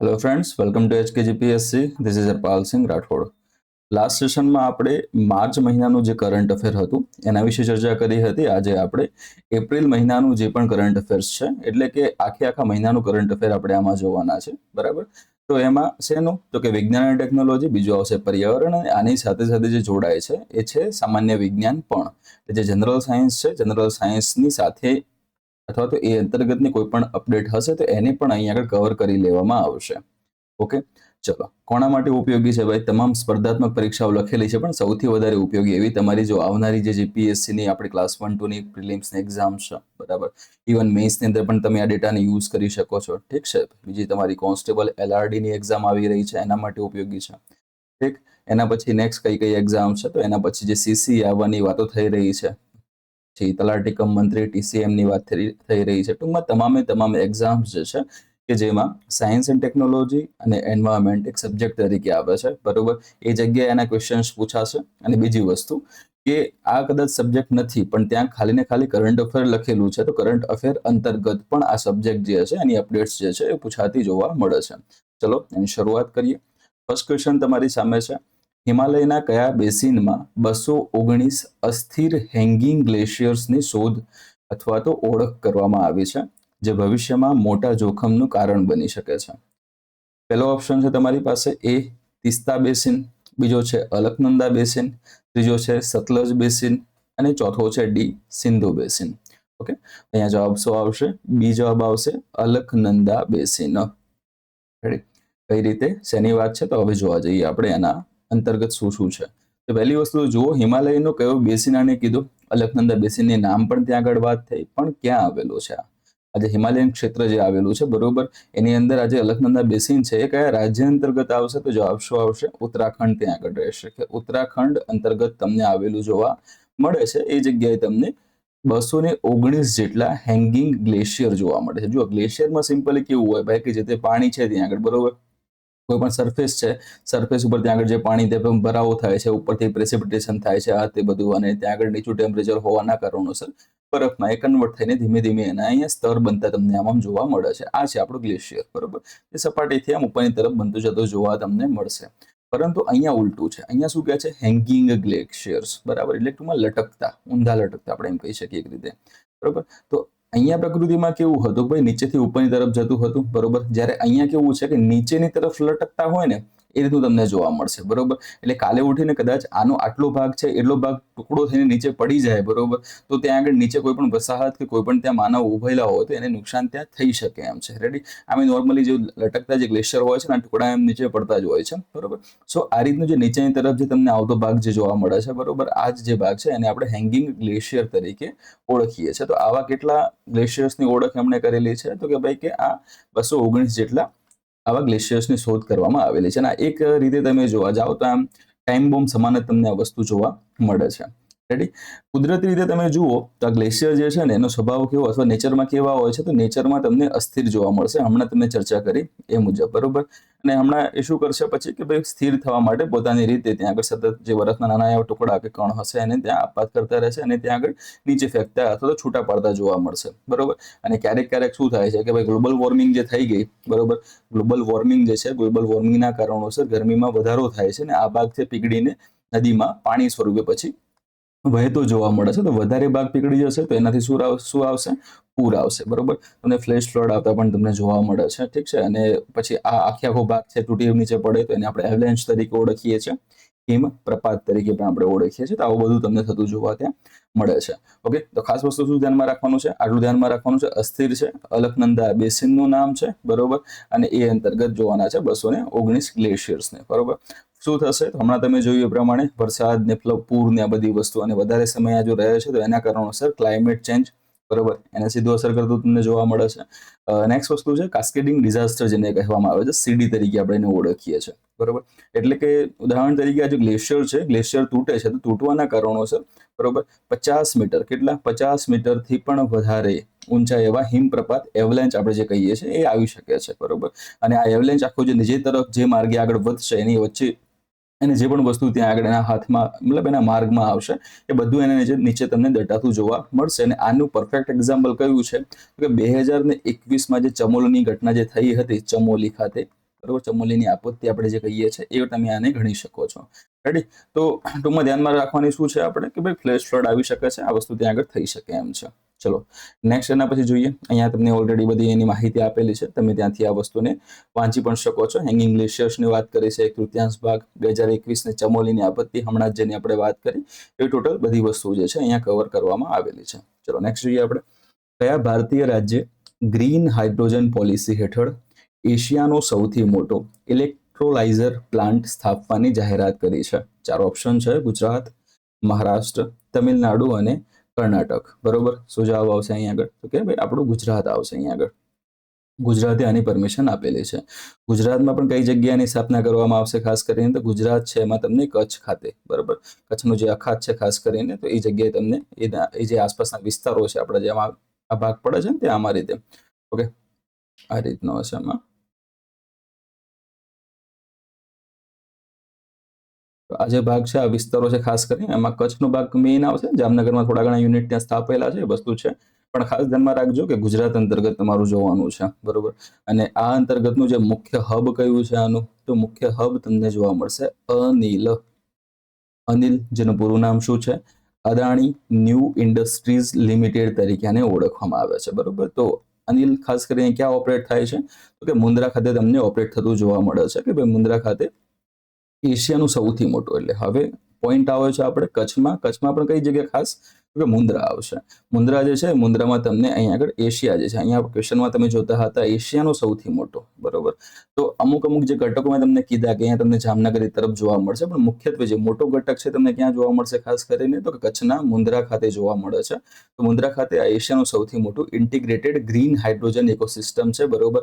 Hello friends, welcome to HKGPSC. This is Apal Singh Rathod. Last સેશનમાં આપણે March મહિનાનું જે કરંટ અફેર હતું એના વિશે ચર્ચા કરી હતી. આજે આપણે એપ્રિલ મહિનાનું જે પણ કરંટ અફેર્સ છે, એટલે કે આખા મહિનાનું કરંટ અફેર આપણે આમાં જોવાના છે. બરાબર, તો એમાં શેનું તો કે વિજ્ઞાન અને ટેકનોલોજી, બીજું આવશે પર્યાવરણ, અને આની સાથે સાથે જે જોડાય છે એ છે સામાન્ય વિજ્ઞાન પણ. જે જનરલ સાયન્સ છે, જનરલ સાયન્સની સાથે અથવા તો એ અંતર્ગતની કોઈ પણ અપડેટ હશે તો એને પણ અહીં આગળ કવર કરી લેવામાં આવશે. ઓકે, ચલો. કોના માટે ઉપયોગી છે ભાઈ? તમામ સ્પર્ધાત્મક પરીક્ષાઓ લખેલી છે, પણ સૌથી વધારે ઉપયોગી એવી તમારી જો આવનારી જે જીપીએસસી ની આપણી ક્લાસ 1-2 ની પ્રિલિમ્સની એક્ઝામ છે, બરાબર, ઇવન મેઇન્સની અંદર પણ તમે આ ડેટાને યુઝ કરી શકો છો. ઠીક છે. બીજી તમારી કોન્સ્ટેબલ LRD ની એક્ઝામ આવી રહી છે, એના માટે ઉપયોગી છે. ઠીક. એના પછી નેક્સ્ટ કઈ એક્ઝામ છે, તો એના પછી જે CC આવવાની વાતો થઈ રહી છે, તલાટી કમ મંત્રી TCM ની વાત થઈ રહી છે. ટૂંકમાં તમામ એક્ઝામ્સ જે છે કે જેમાં સાયન્સ એન્ડ ટેકનોલોજી અને એન્વાયરમેન્ટ એક સબ્જેક્ટ તરીકે આવે છે, બરોબર, એ જગ્યાએ એના ક્વેશ્ચન્સ પૂછાશે. અને બીજી વસ્તુ કે આ કદાચ સબ્જેક્ટ નથી, પણ ત્યાં ખાલી ને ખાલી કરંટ અફેર લખેલું છે, તો કરંટ અફેર અંતર્ગત પણ આ સબ્જેક્ટ જે છે એની અપડેટ્સ જે છે એ પૂછાતી જોવા મળે છે. ચલો એની શરૂઆત કરીએ. ફર્સ્ટ ક્વેશ્ચન તમારી સામે છે. હિમાલયના કયા બેસિનમાં 219 અસ્થિર હેંગિંગ ગ્લેશિયર્સની શોધ અથવા તો ઓળખ કરવામાં આવી છે, જે ભવિષ્યમાં મોટા જોખમનું કારણ બની શકે છે? પહેલો ઓપ્શન છે તમારી પાસે એ તિસ્તા બેસિન, બીજો છે અલકનંદા બેસિન, ત્રીજો છે સતલજ બેસિન, અને ચોથો છે ડી સિંધુ બેસિન. ઓકે, અહીંયા જવાબ શું આવશે? બી જવાબ આવશે, અલકનંદા બેસિન. રેડી? કઈ રીતે, શેની વાત છે? તો હવે જોવા જઈએ આપણે એના અંતર્ગત શું શું છે. તો પહેલી વસ્તુ જુઓ, હિમાલયનો કયો બેસિન આને કીધું? અલકનંદા બેસિનની નામ પણ ત્યાં આગળ વાત થઈ, પણ ક્યાં આવેલું છે? આજે હિમાલયન ક્ષેત્ર જે આવેલું છે, બરોબર, એની અંદર આજે અલકનંદા બેસિન છે, એ કયા રાજ્ય અંતર્ગત આવશે? તો જવાબ શું આવશે? ઉત્તરાખંડ ત્યાં આગળ રહેશે. કે ઉત્તરાખંડ અંતર્ગત તમને આવેલું જોવા મળે છે. એ જગ્યાએ તમને 219 જેટલા હેંગિંગ ગ્લેશિયર જોવા મળે છે. જો ગ્લેશિયરમાં સિમ્પલી કેવું હોય ભાઈ, કે જે તે પાણી છે ત્યાં આગળ, બરોબર, કોઈ પણ સરફેસ છે, સરફેસ ઉપર ત્યાં આગળ જે પાણી તે ભરાવો થાય છે, ઉપરથી પ્રેસિપિટેશન થાય છે, આ તે બધું, અને ત્યાં આગળ નીચું ટેમ્પરેચર હોવાના કારણોસર બરફમાં એ કન્વર્ટ થઈને ધીમે ધીમે એના અહીંયા સ્તર બનતા તમને આમાં જોવા મળે છે. આ છે આપણું ગ્લેશિયર, બરોબર. એ સપાટીથી આમ ઉપરની તરફ બનતું જતું જોવા તમને મળશે. પરંતુ અહીંયા ઉલટું છે. અહીંયા શું કહે છે? હેંગિંગ ગ્લેશિયર્સ, બરાબર, એટલે ટૂંકમાં લટકતા, ઊંધા લટકતા આપણે એમ કહી શકીએ એક રીતે, બરોબર. તો અહીંયા પ્રકૃતિમાં કેવું હતું ભાઈ, નીચેથી ઉપરની તરફ જતું હતું, બરોબર. જ્યારે અહીંયા કેવું છે કે નીચેની તરફ લટકતા હોય ને એ રીતનું તમને જોવા મળશે, બરોબર. એટલે કાલે ઉઠીને કદાચ આનો આટલો ભાગ છે, એટલો ભાગ ટુકડો થઈને નીચે પડી જાય, બરોબર, તો ત્યાં આગળ નીચે કોઈ પણ વસાહત કે કોઈ પણ ત્યાં માનવ ઉભેલા હોય તો એને નુકસાન ત્યાં થઈ શકે એમ છે. રેડી? આમે નોર્મલી જે લટકતા જે ગ્લેશિયર હોય છે ને, ટુકડા એમ નીચે પડતા જ હોય છે, બરોબર. સો આ રીતનું જે નીચેની તરફ જે તમને આવતો ભાગ જે જોવા મળે છે, બરોબર, આ જે ભાગ છે એને આપણે હેંગિંગ ગ્લેશિયર તરીકે ઓળખીએ છીએ. તો આવા કેટલા ગ્લેશિયર્સની ઓળખ એમણે કરેલી છે? તો કે ભાઈ કે આ 219 જેટલા આવા ગ્લેશિયર્સની શોધ કરવામાં આવેલી છે. અને એક રીતે તમે જોવા જાઓ તો આમ ટાઈમ બોમ્બ સમાન જ તમને આ વસ્તુ જોવા મળે છે. રેડી? કુદરતી રીતે તમે જુઓ તો આ ગ્લેશિયર જે છે ને એનો સ્વભાવ કેવો અથવા નેચરમાં કેવા હોય છે? તો નેચરમાં તમને અસ્થિર જોવા મળશે. હમણાં તમે ચર્ચા કરી એ મુજબ, બરોબર. અને હમણાં એ શું કરશે પછી કે ભાઈ સ્થિર થવા માટે પોતાની રીતે ત્યાં આગળ સતત જે બરફના નાના એવા ટુકડા કે કણ હશે એને ત્યાં આપાત કરતા રહેશે અને ત્યાં આગળ નીચે ફેંકતા અથવા તો છૂટા પાડતા જોવા મળશે, બરોબર. અને ક્યારેક શું થાય છે કે ભાઈ ગ્લોબલ વોર્મિંગ જે થઈ ગઈ, બરોબર, ગ્લોબલ વોર્મિંગ જે છે, ગ્લોબલ વોર્મિંગના કારણોસર ગરમીમાં વધારો થાય છે અને આ ભાગ છે પીગળીને નદીમાં પાણી સ્વરૂપે પછી વહેતો જોવા મળે છે. તો વધારે ભાગ પીગળી જશે તો એનાથી શું આવશે? પૂર આવશે, બરોબર. તમને ફ્લેશ ફ્લડ આવતા પણ તમને જોવા મળે છે. ઠીક છે. અને પછી આ આખો ભાગ છે તૂટી નીચે પડે તો એને આપણે એવલેન્ચ તરીકે ઓળખીએ છીએ, હિમ પ્રપાત તરીકે પણ આપણે ઓળખીએ છીએ. તો આવું બધું તમને થતું જોવા ત્યાં મળે છે. ઓકે, તો ખાસ વસ્તુ શું ધ્યાનમાં રાખવાનું છે? આટલું ધ્યાનમાં રાખવાનું છે, અસ્થિર છે, અલકનંદા બેસિનનું નામ છે, બરોબર, અને એ અંતર્ગત જોવાના છે 219 ગ્લેશિયર્સને, બરોબર. શું થશે? હમણાં તમે જોયું એ પ્રમાણે વરસાદ ને પૂર ને આ બધી વસ્તુ અને વધારે સમય આ જો રહે છે તો એના કારણોસર ક્લાઇમેટ ચેન્જ, બરોબર, એને સીધું અસર કરતું તમને જોવા મળે છે. નેક્સ્ટ વસ્તુ છે કાસ્કેડિંગ ડિઝાસ્ટર, જેને કહેવામાં આવે છે, CD તરીકે આપણે એને ઓળખીએ છીએ, બરોબર. એટલે કે ઉદાહરણ તરીકે આ જે ગ્લેશિયર છે, ગ્લેશિયર તૂટે છે તો તૂટવાના કારણોસર, બરોબર, 50 મીટર, કેટલા 50 મીટરથી પણ વધારે ઊંચા એવા હિમપ્રપાત એવલેન્ચ આપણે જે કહીએ છીએ એ આવી શકે છે, બરોબર. અને આ એવલેન્ચ આખો જે નીચે તરફ જે માર્ગે આગળ વધશે એની વચ્ચે એને જે પણ વસ્તુ ત્યાં આગળ એના હાથમાં મતલબ એના માર્ગમાં આવશે એ બધું એને નીચે તમને દટાતું જોવા મળશે. અને આનું પરફેક્ટ એક્ઝામ્પલ કયું છે કે 2021માં જે ચમોલીની ઘટના જે થઈ હતી ચમોલી ખાતે, બરોબર, ચમોલીની આપત્તિ આપણે જે કહીએ છીએ એ તમે આને ગણી શકો છો. રેડી? તો ટૂંકમાં ધ્યાનમાં રાખવાની શું છે આપણે કે ભાઈ ફ્લેશ ફ્લડ આવી શકે છે, આ વસ્તુ ત્યાં આગળ થઈ શકે એમ છે. ચલો નેક્સ્ટ એના પછી જોઈએ. અહીંયા તમને ઓલરેડી બધી એની માહિતી આપેલી છે, તમે ત્યાંથી આ વસ્તુને વાંચી પણ શકો છો. હેંગિંગ ગ્લેશિયર્સની વાત કરી છે, 1/3 ભાગ 2021 ચમોલીની આપત્તિ હમણાં જ જેની આપણે વાત કરી, એ ટોટલ બધી વસ્તુ જે છે અહીંયા કવર કરવામાં આવેલી છે. ચલો નેક્સ્ટ જોઈએ આપણે. કયા ભારતીય રાજ્ય ગ્રીન હાઇડ્રોજન પોલિસી હેઠળ એશિયાનો સૌથી મોટો ઇલેક્ટ્રોલાઇઝર પ્લાન્ટ સ્થાપવાની જાહેરાત કરી છે? 4 ઓપ્શન છે: ગુજરાત, મહારાષ્ટ્ર, તમિલનાડુ અને કર્ણાટક. બરોબર, શું જવાબ આવશે અહીંયા આગળ? તો કે ભાઈ આપણું ગુજરાત આવશે અહીંયા આગળ. ગુજરાતે આની પરમિશન આપેલી છે. ગુજરાતમાં પણ કઈ જગ્યાની સ્થાપના કરવામાં આવશે? ખાસ કરીને તો ગુજરાત છે એમાં તમને કચ્છ ખાતે, બરોબર, કચ્છનો જે અખાત છે ખાસ કરીને, તો એ જગ્યાએ તમને એ જે આસપાસના વિસ્તારો છે આપણા જેમાં આ ભાગ પડે છે ને ત્યાં આમાં રીતે, ઓકે, આ રીતનો હશે એમાં. આ જે ભાગ છે, આ વિસ્તારો છે ખાસ કરીને, એમાં કચ્છનો ભાગ મેઇન આવશે. જામનગરમાં થોડા ઘણા યુનિટ ત્યાં સ્થાપેલા છે, વસ્તુ છે, પણ ખાસ ધ્યાનમાં રાખજો કે ગુજરાત અંતર્ગત તમારું જોવાનું છે, બરોબર. અને આ અંતર્ગતનું જે મુખ્ય હબ કયું છે આનું? તો મુખ્ય હબ તમને જોવા મળશે અનિલ, જેનું પૂરું નામ શું છે? અદાણી ન્યૂ ઇન્ડસ્ટ્રીઝ લિમિટેડ તરીકે આને ઓળખવામાં આવે છે, બરોબર. તો અનિલ ખાસ કરીને ક્યાં ઓપરેટ થાય છે? તો કે મુન્દ્રા ખાતે તમને ઓપરેટ થતું જોવા મળે છે કે ભાઈ મુન્દ્રા ખાતે એશિયાનું સૌથી મોટું. એટલે હવે પોઈન્ટ આવે છે આપણે કચ્છમાં પણ કઈ જગ્યા ખાસ? કે મુન્દ્રા આવશે. મુન્દ્રા જે છે, મુન્દ્રામાં તમને અહીંયા આગળ એશિયા જે છે, અહીંયા ક્વેશ્ચનમાં તમે જોતા હતા એશિયાનો સૌથી મોટો, બરોબર. તો અમુક જે ઘટકો મેં તમને કીધા કે અહીંયા તમને જામનગર તરફ જોવા મળશે, પણ મુખ્યત્વે જે મોટો ઘટક છે તમને ક્યાં જોવા મળશે ખાસ કરીને? તો કચ્છના મુન્દ્રા ખાતે જોવા મળે છે. તો મુન્દ્રા ખાતે આ એશિયાનું સૌથી મોટું ઇન્ટિગ્રેટેડ ગ્રીન હાઇડ્રોજન ઇકોસિસ્ટમ છે, બરોબર.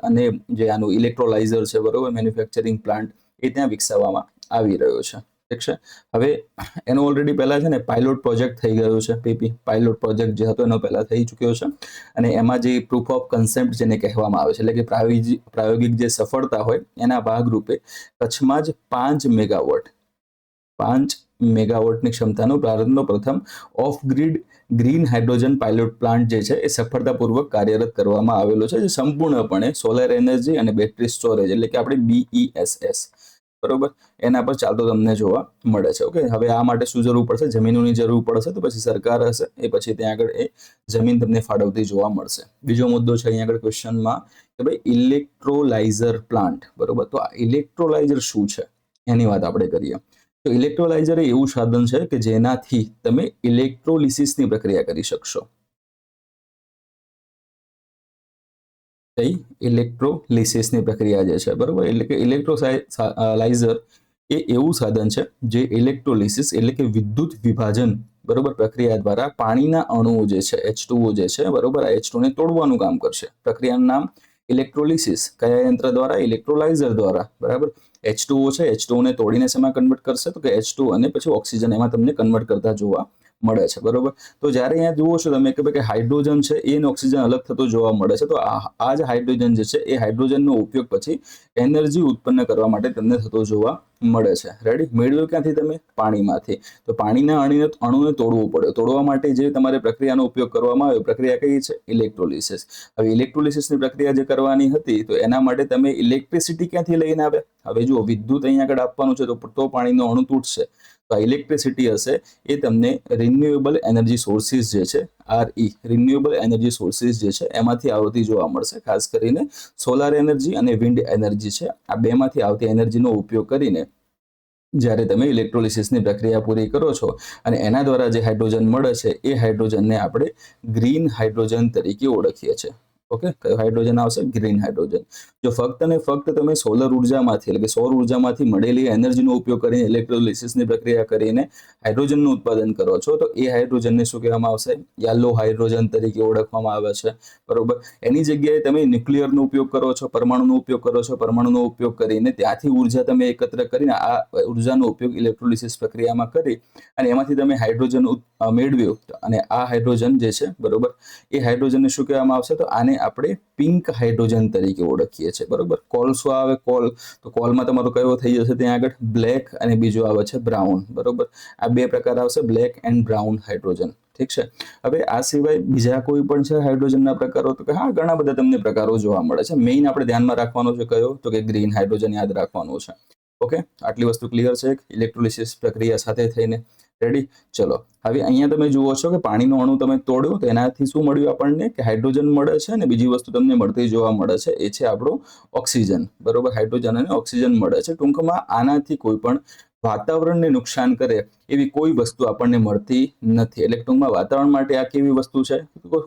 અને જે આનું ઇલેક્ટ્રોલાઇઝર છે, બરોબર, મેન્યુફેક્ચરિંગ પ્લાન્ટ એ ત્યાં વિકસાવવામાં આવી રહ્યો છે. ઠીક છે. હવે એનો ઓલરેડી પહેલા છે ને પાયલોટ પ્રોજેક્ટ થઈ ગયો છે, પીપી પાયલોટ પ્રોજેક્ટ જે હતો એનો પહેલા થઈ ચૂક્યો છે, અને એમાં જે પ્રૂફ ઓફ કન્સેપ્ટ જેને કહેવામાં આવે છે, એટલે કે પ્રાયોગિક જે સફળતા હોય એના ભાગરૂપે કચ્છમાં જ 5 મેગાવોટની ક્ષમતાનો પ્રારંભનો પ્રથમ of grid green hydrogen pilot plant જે છે એ સફળતાપૂર્વક કાર્યરત કરવામાં આવેલો છે, જે સંપૂર્ણપણે સોલર એનર્જી અને બેટરી સ્ટોરેજ, એટલે કે આપણે BESS, બરોબર, એના પર ચાલતો તમને જોવા મળે છે. ઓકે, હવે આ માટે શું જરૂર પડશે? જમીનોની જરૂર પડશે. તો પછી સરકાર હશે એ પછી ત્યાં આગળ એ જમીન તમને ફાળવતી જોવા મળશે. બીજો મુદ્દો છે અહીંયા આગળ ક્વેશ્ચનમાં કે ભાઈ ઇલેક્ટ્રોલાઇઝર પ્લાન્ટ, બરોબર. તો આ ઇલેક્ટ્રોલાઇઝર શું છે એની વાત આપણે કરીએ. તો ઇલેક્ટ્રોલાઇઝર એ એવું સાધન છે કે જેનાથી તમે ઇલેક્ટ્રોલિસિસની પ્રક્રિયા કરી શકશો. ઇલેક્ટ્રોલિસિસની પ્રક્રિયા જે છે, બરોબર, એટલે કે ઇલેક્ટ્રોલાઇઝર એ એવું સાધન છે જે ઇલેક્ટ્રોલિસિસ એટલે કે વિદ્યુત વિભાજન, બરોબર, પ્રક્રિયા દ્વારા પાણીના અણુઓ જે છે H2O જે છે, બરોબર, આ H2 ને તોડવાનું કામ કરશે. પ્રક્રિયાનું નામ ઇલેક્ટ્રોલિસિસ. કયા યંત્ર દ્વારા? ઇલેક્ટ્રોલાઇઝર દ્વારા, બરાબર. H2O છે, H2O ને તોડીને શેમાં કન્વર્ટ કરશે? તો કે H2 અને પછી ઓક્સિજન એમાં તમને કન્વર્ટ કરતા જોવા મળે છે, બરોબર. તો જ્યારે અહીંયા જુઓ છો તમે કે ભાઈ હાઇડ્રોજન છે એ ઓક્સિજન અલગ થતો જોવા મળે છે. તો આ જે હાઇડ્રોજન જે છે એ હાઇડ્રોજનનો ઉપયોગ પછી એનર્જી ઉત્પન્ન કરવા માટે તમને થતો જોવા મળે છે. રેડી? મેળવ્યું ક્યાંથી તમે? પાણીમાંથી. તો પાણીના અણુને તોડવું પડે. તોડવા માટે જે તમારે પ્રક્રિયાનો ઉપયોગ કરવામાં આવ્યો, પ્રક્રિયા કઈ છે? ઇલેક્ટ્રોલિસિસ. હવે ઇલેક્ટ્રોલિસિસની પ્રક્રિયા જે કરવાની હતી તો એના માટે તમે ઇલેક્ટ્રિસિટી ક્યાંથી લઈને આવે? હવે જુઓ, વિદ્યુત અહીંયા આગળ આપવાનું છે તો પાણીનો અણુ તૂટશે. તો આ ઇલેક્ટ્રિસિટી હશે એ તમને રિન્યુએબલ એનર્જી સોર્સિસ જે છે, રિન્યુએબલ એનર્જી સોર્સિસ જે છે એમાંથી આવતી જોવા મળશે. ખાસ કરીને સોલાર એનર્જી અને વિન્ડ એનર્જી છે, આ બેમાંથી આવતી એનર્જીનો ઉપયોગ કરીને જ્યારે તમે ઇલેક્ટ્રોલિસિસની પ્રક્રિયા પૂરી કરો છો અને એના દ્વારા જે હાઇડ્રોજન મળે છે એ હાઇડ્રોજનને આપણે ગ્રીન હાઇડ્રોજન તરીકે ઓળખીએ છીએ. ઓકે, કયો હાઇડ્રોજન આવશે? Green hydrogen. જો ફક્ત ને ફક્ત તમે સોલર ઉર્જામાંથી એટલે કે સૌર ઉર્જામાંથી મળેલી એનર્જીનો ઉપયોગ કરીને ઇલેક્ટ્રોલિસિસની પ્રક્રિયા કરીને હાઇડ્રોજનનું ઉત્પાદન કરો છો તો એ હાઇડ્રોજનને શું કહેવામાં આવશે? યલો હાઇડ્રોજન તરીકે ઓળખવામાં આવે છે, બરોબર. એની જગ્યાએ તમે ન્યુક્લિયરનો ઉપયોગ કરો છો, પરમાણુનો ઉપયોગ કરો છો. પરમાણુનો ઉપયોગ કરીને ત્યાંથી ઉર્જા તમે એકત્ર કરીને આ ઉર્જાનો ઉપયોગ ઇલેક્ટ્રોલિસિસ પ્રક્રિયામાં કરી અને એમાંથી તમે હાઇડ્રોજન મેળવ્યું અને આ હાઇડ્રોજન જે છે, બરોબર, એ હાઇડ્રોજનને શું કહેવામાં આવશે? તો આને આપણે પિંક હાઇડ્રોજન તરીકે ઓળખીએ છીએ, બરોબર. કોલ શું આવે? કોલ, તો કોલમાં તમારો કયો થઈ જશે ત્યાં આગળ? બ્લેક, અને બીજો આવે છે બ્રાઉન, બરોબર. આ બે પ્રકાર આવશે, બ્લેક એન્ડ બ્રાઉન હાઇડ્રોજન. ઠીક છે. હવે આ સિવાય બીજા કોઈ પણ છે હાઇડ્રોજનના પ્રકારો? તો કે હા, ઘણા બધા તમને પ્રકારો જોવા મળે છે. મેઇન આપણે ધ્યાનમાં રાખવાનો છે કયો? તો કે ગ્રીન હાઇડ્રોજન યાદ રાખવાનું છે. ઓકે, આટલી વસ્તુ ક્લિયર છે ઇલેક્ટ્રોલિસિસ પ્રક્રિયા સાથે થઈને? રેડી? ચલો, હવે અહીંયા તમે જુઓ છો કે પાણીનો અણુ તમે તોડ્યો તો એનાથી શું મળ્યું આપણને? કે હાઇડ્રોજન મળે છે, અને બીજી વસ્તુ તમને મળતી જોવા મળે છે એ છે આપણો ઓક્સિજન, બરોબર. હાઇડ્રોજન અને ઓક્સિજન મળે છે. ટૂંકમાં આનાથી કોઈ પણ વાતાવરણને નુકસાન કરે એવી કોઈ વસ્તુ આપણને મળતી નથી. એટલે ટૂંકમાં વાતાવરણ માટે આ કેવી વસ્તુ છે?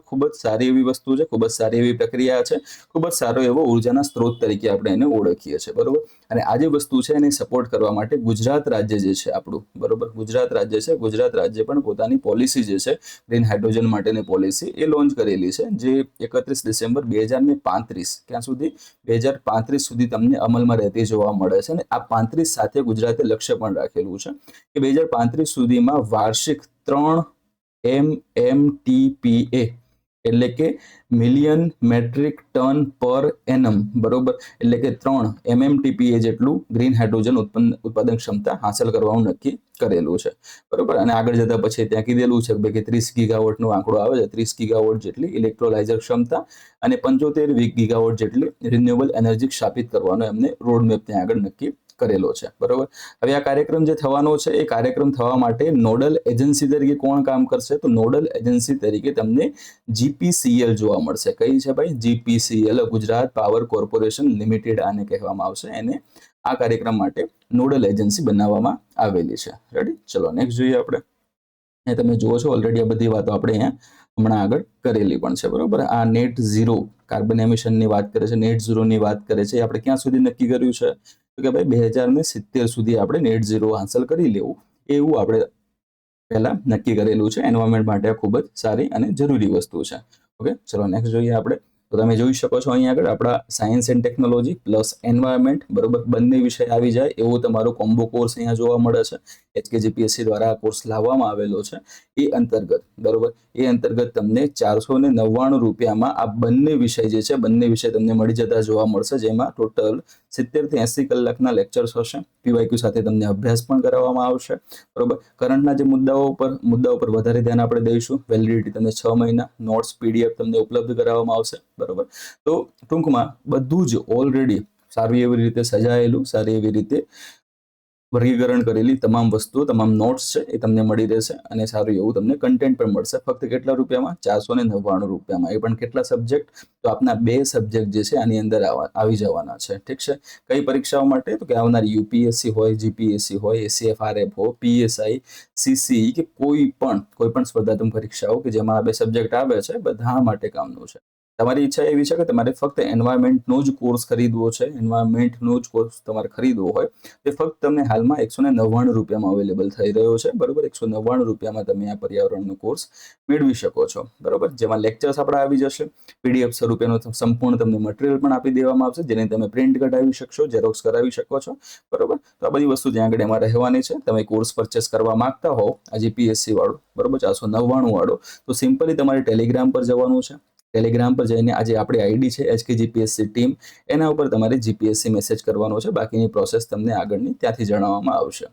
ખૂબ જ સારી એવી વસ્તુ છે, ખૂબ જ સારી એવી પ્રક્રિયા છે, ખૂબ જ સારો એવો ઉર્જાના સ્ત્રોત તરીકે આપણે એને ઓળખીએ છીએ, બરોબર. અને આ જે વસ્તુ છે એને સપોર્ટ કરવા માટે ગુજરાત રાજ્ય જે છે આપણું, બરોબર, ગુજરાત રાજ્ય છે, ગુજરાત રાજ્ય પણ પોતાની પોલિસી જે છે ગ્રીન હાઇડ્રોજન માટેની પોલિસી એ લોન્ચ કરેલી છે, જે 31 ડિસેમ્બર 2035 ક્યાં સુધી? 2035 સુધી તમને અમલમાં રહેતી જોવા મળે છે. અને આ 35 સાથે ગુજરાતે લક્ષ્ય પણ રાખેલું છે કે 2035 સુધીમાં વાર્ષિક 3 MMTPA એટલે કે મિલિયન મેટ્રિક ટન પર એનમ, બરોબર, એટલે કે 3 MMTPA જેટલું ગ્રીન હાઇડ્રોજન ઉત્પાદન ક્ષમતા હાંસલ કરવાનું નક્કી કરેલું છે, બરોબર. અને આગળ જતા પછી ત્યાં કીધેલું છે કે 30 ગીગાવોટનો આંકડો આવે છે, 30 ગીગાવોટ જેટલી ઇલેક્ટ્રોલાઇઝર ક્ષમતા અને 75 ગીગાવોટ જેટલી રિન્યુએબલ એનર્જી સ્થાપિત કરવાનો એમને રોડમેપ ત્યાં આગળ નક્કી કરેલો છે, બરોબર. હવે આ કાર્યક્રમ જે થવાનો છે એ કાર્યક્રમ થવા માટે નોડલ એજન્સી તરીકે કોણ કામ કરશે? તો નોડલ એજન્સી તરીકે તમને GPCL જોવા મળશે. કઈ છે ભાઈ? GPCL, Gujarat power corporation limited આને કહેવામાં આવશે. એને આ કાર્યક્રમ માટે નોડલ એજન્સી બનાવવામાં આવેલી છે. રેડી? ચલો નેક્સ્ટ જોઈએ આપણે. એ તમે જુઓ છો ઓલરેડી આ બધી વાતો આપણે અહીંયા હમણાં આગળ કરેલી પણ છે, બરોબર. આ નેટ ઝીરો કાર્બન એમિશનની વાત કરે છે, નેટ ઝીરોની વાત કરે છે. આપણે ક્યાં સુધી નક્કી કર્યું છે? તો કે ભાઈ 2070 સુધી આપણે નેટ ઝીરો હાંસલ કરી લેવું, એવું આપણે પહેલા નક્કી કરેલું છે. એન્વાયરમેન્ટ માટે ખૂબ જ સારી અને જરૂરી વસ્તુ છે. ઓકે, ચલો નેક્સ્ટ જોઈએ આપણે. તો તમે જોઈ શકો છો અહીંયા આગળ આપણા science and technology plus environment, બરોબર, બંને વિષય આવી જાય એવો તમારો કોમ્બો કોર્સ અહીંયા જોવા મળે છે. HKGPSC દ્વારા આ કોર્સ લાવવામાં આવેલો છે. એ અંતર્ગત, બરોબર, એ અંતર્ગત તમને 499 રૂપિયામાં આ બંને વિષય જે છે બંને વિષય તમને મળી જતા જોવા મળશે, જેમાં ટોટલ 70 થી 80 કલાકના લેક્ચર્સ હશે. PYQ સાથે તમને અભ્યાસ પણ કરાવવામાં આવશે, બરોબર. કરંટના જે મુદ્દાઓ પર વધારે ધ્યાન આપણે દઈશું. વેલિડિટી તમને 6 મહિના, નોટ્સ PDF તમને ઉપલબ્ધ કરાવવામાં આવશે, બરોબર. તો ટૂંકમાં બધું જ ઓલરેડી સારી એવી રીતે સજાયેલું, સારી એવી રીતે વર્ગીકરણ કરેલી તમામ વસ્તુઓ, તમામ નોટ્સ છે એ તમને મળી રહેશે, અને સારું એવું તમને કન્ટેન્ટ પણ મળશે. ફક્ત કેટલા રૂપિયામાં? 499 રૂપિયામાં. એ પણ કેટલા સબ્જેક્ટ? તો આપના 2 સબ્જેક્ટ જે છે આની અંદર આવી જવાના છે. ઠીક છે. કઈ પરીક્ષાઓ માટે? તો કે આવનારી UPSC હોય, GPSC હોય, ACFRF હોય, PSI, CCE કે કોઈ પણ સ્પર્ધાત્મક પરીક્ષાઓ કે જેમાં આ 2 સબ્જેક્ટ આવે છે, બધા માટે કામનું છે. તમારી ઈચ્છા એવી છે કે તમારે ફક્ત એન્વાયરમેન્ટનો જ કોર્સ ખરીદવો છે, એન્વાયરમેન્ટનો જ કોર્સ તમારે ખરીદવો હોય તે ફક્ત તમને હાલમાં 199 રૂપિયામાં અવેલેબલ થઈ રહ્યો છે, બરોબર. 199 રૂપિયામાં તમે આ પર્યાવરણનો કોર્સ મેળવી શકો છો, બરોબર. જેમાં લેક્ચર્સ આપણા આવી જશે, PDF સ્વરૂપેનો સંપૂર્ણ તમને મટીરિયલ પણ આપી દેવામાં આવશે, જેને તમે પ્રિન્ટ કઢાવી શકશો, ઝેરોક્સ કરાવી શકો છો, બરોબર. તો આ બધી વસ્તુ ત્યાં આગળ એમાં રહેવાની છે. તમે કોર્સ પરચેસ કરવા માંગતા હો આ GPSC વાળો, બરોબર, 499 વાળો, તો સિમ્પલી તમારે ટેલિગ્રામ પર જવાનું છે. ટેલિગ્રામ પર જઈને આજે આપણી આઈડી છે HKGPSC ટીમ, એના ઉપર તમારે GPSC મેસેજ કરવાનો છે. બાકીની પ્રોસેસ તમને આગળની ત્યાંથી જણાવવામાં આવશે.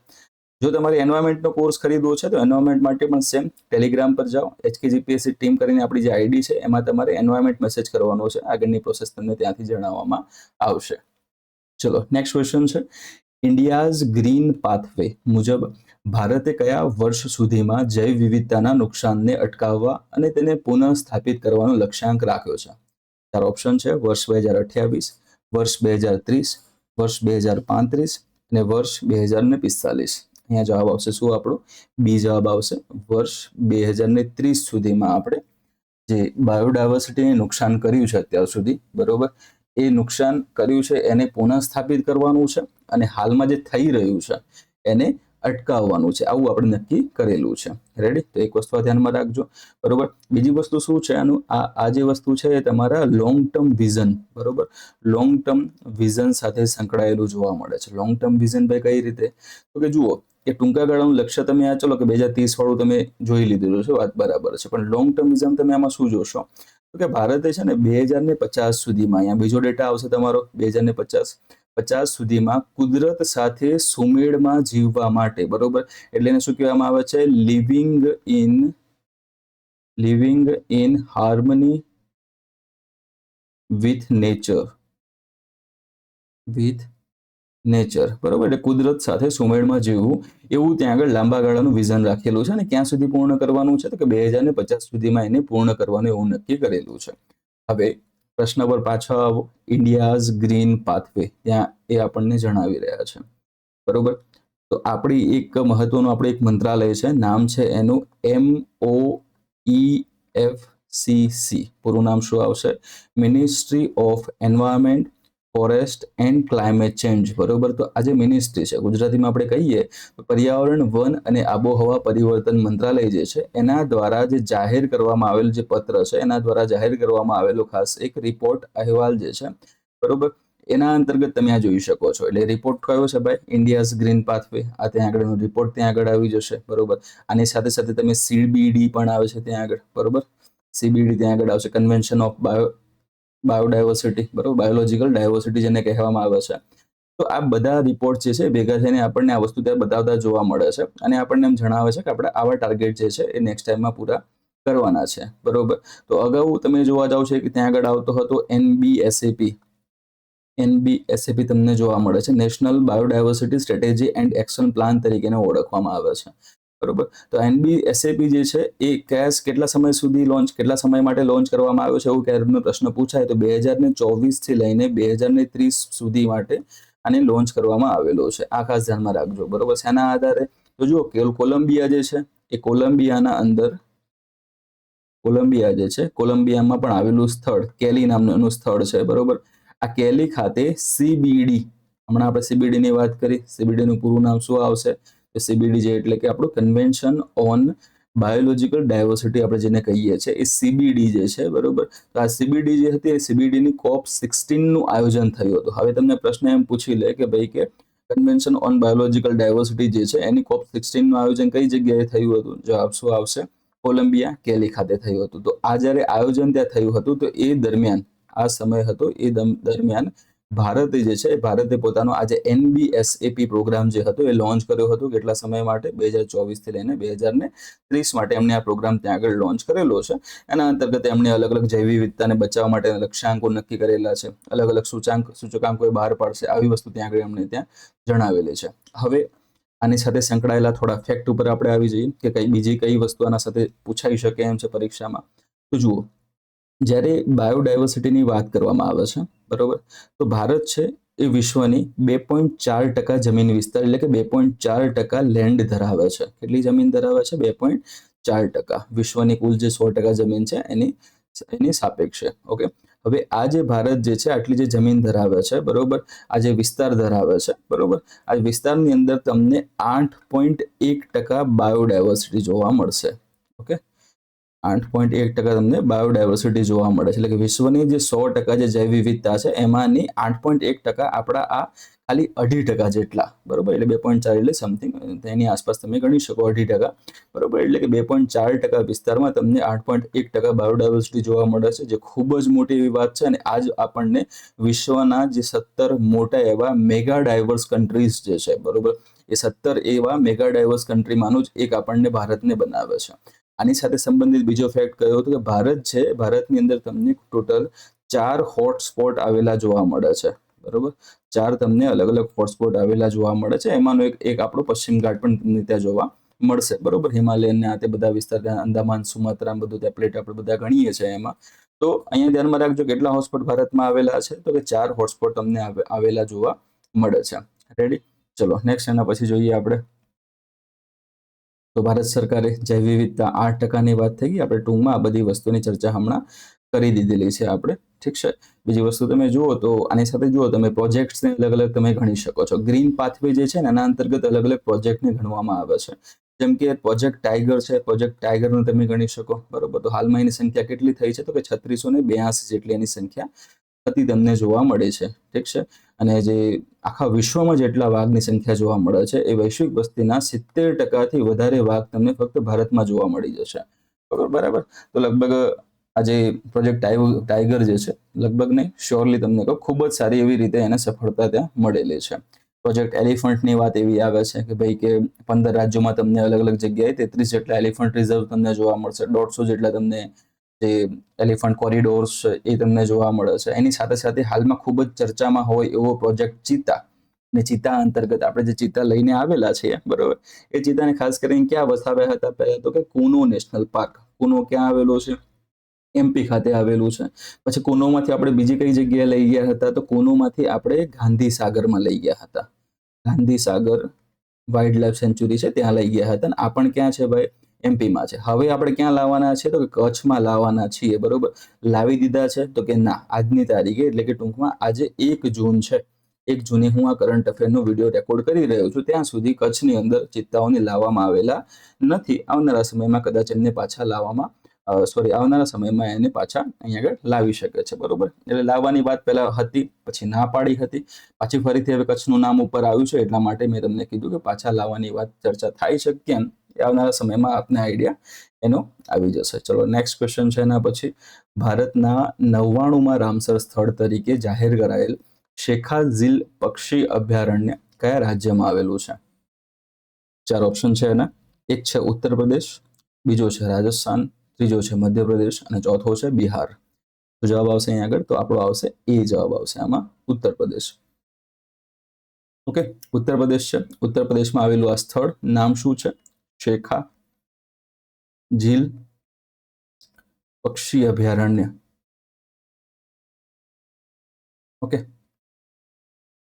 જો તમારે એન્વાયરમેન્ટનો કોર્સ ખરીદવો છે તો એન્વાયરમેન્ટ માટે પણ સેમ ટેલિગ્રામ પર જાઓ, HKGPSC ટીમ કરીને આપણી જે આઈડી છે એમાં તમારે એન્વાયરમેન્ટ મેસેજ કરવાનો છે. આગળની પ્રોસેસ તમને ત્યાંથી જણાવવામાં આવશે. ચલો નેક્સ્ટ ક્વેશ્ચન છે, ઇન્ડિયાઝ ગ્રીન પાથવે મુજબ ભારતે કયા વર્ષ સુધીમાં જૈવ વિવિધતાના નુકસાનને અટકાવવા અને તેને પુનઃ સ્થાપિત કરવાનો લક્ષ્યાંક રાખ્યો છે? 4 ઓપ્શન છે, વર્ષ 2028, વર્ષ 2030, વર્ષ 2035 અને વર્ષ 2045. અહીંયા જવાબ આવશે શું આપણો? બી જવાબ આવશે. વર્ષ 2030 સુધીમાં આપણે જે બાયોડાયવર્સિટીને નુકસાન કર્યું છે અત્યાર સુધી, બરોબર, એ નુકસાન કર્યું છે એને પુનઃસ્થાપિત કરવાનું છે, અને હાલમાં જે થઈ રહ્યું છે એને અટકાવવાનું છે. આવું આપણે નક્કી કરેલું છે. રેડી? તો એક વસ્તુ ધ્યાનમાં રાખજો, બરોબર. બીજી વસ્તુ શું છે આનું? આ જે વસ્તુ છે એ તમારા લોંગ ટર્મ વિઝન, બરોબર, લોંગ ટર્મ વિઝન સાથે સંકળાયેલું જોવા મળે છે. લોંગ ટર્મ વિઝન ભાઈ કઈ રીતે? તો કે જુઓ કે ટૂંકા ગાળાનું લક્ષ્ય તમે આ ચલો કે 2030 વાળું તમે જોઈ લીધેલું છે, વાત બરાબર છે, પણ લોંગ ટર્મ વિઝન તમે આમાં શું જોશો? તો કે ભારતે છે ને 2050 સુધીમાં, અહીંયા બીજો ડેટા આવશે તમારો, 2050 સુધીમાં કુદરત સાથે સુમેળમાં જીવવા માટે, બરોબર, એટલે એને શું કહેવામાં આવે છે? Living in harmony with nature, બરોબર, એટલે કુદરત સાથે સુમેળમાં જીવવું, એવું ત્યાં આગળ લાંબા ગાળાનું વિઝન રાખેલું છે. અને ક્યાં સુધી પૂર્ણ કરવાનું છે? તો કે 2050 સુધીમાં એને પૂર્ણ કરવાનું એવું નક્કી કરેલું છે. હવે પ્રશ્ન પર પાછા આવો, ઇન્ડિયાઝ ગ્રીન પાથવે, ત્યાં એ આપણને જણાવી રહ્યા છે, બરોબર. તો આપણી એક મહત્વનું આપણે એક મંત્રાલય છે, નામ છે એનું MOEFCC, પૂરું નામ શું આવશે? Ministry of environment, forest and climate change, બરોબર. તો આ જે મિનિસ્ટ્રી છે, ગુજરાતીમાં આપણે કહીએ તો પર્યાવરણ, વન અને આબોહવા પરિવર્તન મંત્રાલય જે છે, એના દ્વારા જે જાહેર કરવામાં આવેલ જે પત્ર છે, એના દ્વારા જાહેર કરવામાં આવેલો ખાસ એક રિપોર્ટ, અહેવાલ જે છે, બરોબર, એના અંતર્ગત તમે આ જોઈ શકો છો. એટલે રિપોર્ટ કયો છે ભાઈ? India's green pathway. આ ત્યાં આગળનો રિપોર્ટ ત્યાં આગળ આવી જશે, બરોબર. આની સાથે સાથે તમે CBD પણ આવે છે ત્યાં આગળ, બરોબર, CBD ત્યાં આગળ આવશે, કન્વેન્શન ઓફ બાયોડાયવર્સિટી, બરોબર, બાયોલોજીકલ ડાયવર્સિટી જેને કહેવામાં આવે છે. તો આ બધા રિપોર્ટ જે છે ભેગા થઈને આપણને આ વસ્તુ ત્યાં બતાવતા જોવા મળે છે, અને આપણને એમ જણાવે છે કે આપણે આવા ટાર્ગેટ જે છે એ નેક્સ્ટ ટાઈમમાં પૂરા કરવાના છે, બરોબર. તો અગાઉ તમે જોવા જાવ છે કે ત્યાં આગળ આવતો હતો NBSAP તમને જોવા મળે છે, national biodiversity strategy and action plan તરીકે ઓળખવામાં આવે છે, બરોબર. તો NBSAP જે છે એ કેટલા સમય સુધી કેટલા સમય માટે લોન્ચ કરવામાં આવ્યો છે, એવું ક્યારેક પ્રશ્ન પૂછાય તો 2024 થી લઈને 2030 સુધી માટે આને લોન્ચ કરવામાં આવેલો છે. આ ખાસ ધ્યાનમાં રાખજો, બરોબર. શેના આધારે? તો જુઓ, કોલંબિયા જે છે એ કોલંબિયાના અંદર, કોલંબિયા જે છે, કોલંબિયામાં પણ આવેલું સ્થળ કેલી નામનું સ્થળ છે, બરોબર. આ કેલી ખાતે CBD, હમણાં આપણે CBD ની વાત કરી, CBD નું પૂરું નામ શું આવશે? તો CBD જે એટલે કે આપણું કન્વેન્શન ઓન બાયોલોજીકલ ડાયવર્સિટી આપણે જેને કહીએ છીએ, એ CBD જે છે, બરોબર. તો આ CBD જે હતી એ CBD ની COP16 નું આયોજન થયું હતું. હવે તમને પ્રશ્ન એમ પૂછી લે કે ભાઈ કે કન્વેન્શન ઓન બાયોલોજીકલ ડાયવર્સિટી જે છે એની COP16 નું આયોજન કઈ જગ્યાએ થયું હતું? જવાબ શું આવશે? કોલંબિયા, કેલી ખાતે થયું હતું. તો આ જ્યારે આયોજન ત્યાં થયું હતું તો એ દરમિયાન, આ સમય હતો એ દરમિયાન ભારતે જે છે, ભારતે પોતાનો આજે NBSAP પ્રોગ્રામ જે હતો એ લોન્ચ કર્યો હતો. કેટલા સમય માટે? 2024 થી લઈને 2030 માટે એમને આ પ્રોગ્રામ ત્યાં આગળ લોન્ચ કરેલો છે. એના અંતર્ગત એમણે અલગ અલગ જૈવ વિવિધતાને બચાવવા માટે લક્ષ્યાંકો નક્કી કરેલા છે, અલગ અલગ સૂચકાંકો બહાર પાડશે, આવી વસ્તુ ત્યાં આગળ એમણે ત્યાં જણાવેલી છે. હવે આની સાથે સંકળાયેલા થોડા ફેક્ટ ઉપર આપણે આવી જઈએ કે બીજી કઈ વસ્તુ આના સાથે પૂછાઈ શકે એમ છે પરીક્ષામાં. તો જુઓ, જ્યારે બાયોડાયવર્સિટીની વાત કરવામાં આવે છે, બરોબર, તો ભારત છે એ વિશ્વની 2.4% જમીન વિસ્તાર, એટલે કે 2.4% લેન્ડ ધરાવે છે. કેટલી જમીન ધરાવે છે? 2.4%. વિશ્વની કુલ જે 100% જમીન છે એની સાપેક્ષે. ઓકે, હવે આ જે ભારત જે છે આટલી જે જમીન ધરાવે છે, બરોબર, આ જે વિસ્તાર ધરાવે છે, બરોબર, આ વિસ્તારની અંદર તમને 8.1% બાયોડાયવર્સિટી જોવા મળશે. ઓકે, 8.1% તમને બાયોડાયવર્સિટી જોવા મળે છે. એટલે કે વિશ્વની જે 100% જે જૈવ વિવિધતા છે એમાંની 8.1% આપણા આ ખાલી 2.5% જેટલા, બરોબર, એટલે 2.4 એટલે સમથિંગ તેની આસપાસ તમે ગણી શકો 2.5%, બરોબર. એટલે કે 2.4% વિસ્તારમાં તમને 8.1% બાયોડાયવર્સિટી જોવા મળે છે, જે ખૂબ જ મોટી એવી વાત છે. અને આજ આપણને વિશ્વના જે 17 મોટા એવા મેગા ડાયવર્સ કન્ટ્રીઝ જે છે, બરોબર, એ 17 એવા મેગા ડાયવર્સ કન્ટ્રીમાંનું જ એક આપણને ભારતને બનાવે છે. આની સાથે સંબંધિત બીજો ફેક્ટ કયો હતો કે ભારત છે, ભારતની અંદર તમને ટોટલ 4 હોટસ્પોટ આવેલા જોવા મળે છે, બરોબર. 4 તમને અલગ અલગ હોટસ્પોટ આવેલા જોવા મળે છે. એમાંનો એક આપણો પશ્ચિમ ઘાટ પણ તમને ત્યાં જોવા મળશે, બરોબર. હિમાલયન આ તે બધા વિસ્તાર, અંદામાન, સુમાત્રા, બધું ત્યાં પ્લેટ આપણે બધા ગણીએ છીએ એમાં. તો અહીંયા ધ્યાનમાં રાખજો કેટલા હોટસ્પોટ ભારતમાં આવેલા છે, તો કે 4 હોટસ્પોટ તમને આવેલા જોવા મળે છે. રેડી? ચલો નેક્સ્ટ એના પછી જોઈએ આપણે. તો ભારત સરકારે જૈવ વિવિધતા 8%ની વાત થઈ ગઈ. આપણે ટૂંકમાં આ બધી વસ્તુની ચર્ચા હમણાં કરી દીધેલી છે આપણે, ઠીક છે. બીજી વસ્તુ તમે જુઓ તો આની સાથે જુઓ તમે પ્રોજેક્ટ્સને અલગ અલગ તમે ગણી શકો છો. ગ્રીન પાથવે જે છે ને એના અંતર્ગત અલગ અલગ પ્રોજેક્ટને ગણવામાં આવે છે. જેમ કે પ્રોજેક્ટ ટાઈગર છે, પ્રોજેક્ટ ટાઈગરને તમે ગણી શકો, બરોબર. તો હાલમાં એની સંખ્યા કેટલી થઈ છે? તો કે 3682 જેટલી એની સંખ્યા હતી તમને જોવા મળે છે, ઠીક છે. અને જે આખા વિશ્વમાં જેટલા વાઘની સંખ્યા જોવા મળે છે એ વૈશ્વિક વસ્તીના 70% થી વધારે વાઘ તમને ફક્ત ભારતમાં જોવા મળી જશે, બરાબર. તો લગભગ આ જે પ્રોજેક્ટ ટાઈગર જે છે લગભગ નહીં શ્યોરલી તમને કહું ખૂબ જ સારી એવી રીતે એને સફળતા ત્યાં મળેલી છે. પ્રોજેક્ટ એલિફન્ટની વાત એવી આવે છે કે ભાઈ કે 15 રાજ્યોમાં તમને અલગ અલગ જગ્યાએ 33 જેટલા એલિફન્ટ રિઝર્વ તમને જોવા મળશે, 150 જેટલા તમને જે એલિફન્ટ કોરિડોર્સ છે એ તમને જોવા મળે છે. એની સાથે સાથે હાલમાં ખૂબ જ ચર્ચામાં હોય એવો પ્રોજેક્ટ ચિત્તા, ને ચિત્તા અંતર્ગત આપણે જે ચિત્તા લઈને આવેલા છીએ બરોબર, એ ચિત્તાને ખાસ કરીને ક્યાં વસાવ્યા હતા પહેલા તો કે કુનો નેશનલ પાર્ક. કુનો ક્યાં આવેલો છે? એમપી ખાતે આવેલું છે. પછી કુનોમાંથી આપણે બીજી કઈ જગ્યાએ લઈ ગયા હતા? તો કુનોમાંથી આપણે ગાંધી સાગરમાં લઈ ગયા હતા. ગાંધી સાગર વાઇલ્ડ લાઈફ સેન્ચ્યુરી છે ત્યાં લઈ ગયા હતા. આ પણ ક્યાં છે ભાઈ? એમપીમાં છે. હવે આપણે ક્યાં લાવવાના છે? તો કે કચ્છમાં લાવવાના છીએ બરોબર. લાવી દીધા છે? તો કે ના, આજની તારીખે એટલે કે ટૂંકમાં આજે 1 જૂન છે, 1 જૂને હું આ કરંટ અફેરનો વિડીયો રેકોર્ડ કરી રહ્યો છું, ત્યાં સુધી કચ્છની અંદર ચિત્તાઓને લાવવામાં આવેલા નથી. આવનારા સમયમાં કદાચ એમને પાછા લાવવામાં આવનારા સમયમાં એને પાછા અહીંયા આગળ લાવી શકે છે બરોબર. એટલે લાવવાની વાત પહેલા હતી, પછી ના પાડી હતી, પાછી ફરીથી હવે કચ્છનું નામ ઉપર આવ્યું છે એટલા માટે મેં તમને કીધું કે પાછા લાવવાની વાત ચર્ચા થાય છે કેમ, આવનારા સમયમાં આપને આઈડિયા એનો આવી જશે. ચલો નેક્સ્ટ ક્વેશ્ચન છે એના પછી, ભારતના 99માં રામસર સ્થળ તરીકે જાહેર કરાયેલ શેખાઝીલ પક્ષી અભયારણ્ય કયા રાજ્યમાં આવેલું છે? 4 ઓપ્શન છે એના. એક છે ઉત્તર પ્રદેશ, બીજો છે રાજસ્થાન, ત્રીજો છે મધ્યપ્રદેશ અને ચોથો છે બિહાર. તો જવાબ આવશે અહીંયા આગળ, તો આપણો આવશે એ જવાબ આવશે આમાં ઉત્તર પ્રદેશ. ઓકે, ઉત્તર પ્રદેશ છે. ઉત્તર પ્રદેશમાં આવેલું આ સ્થળ નામ શું છે? શેખા ઝીલ પક્ષી અભયારણ્ય. ઓકે,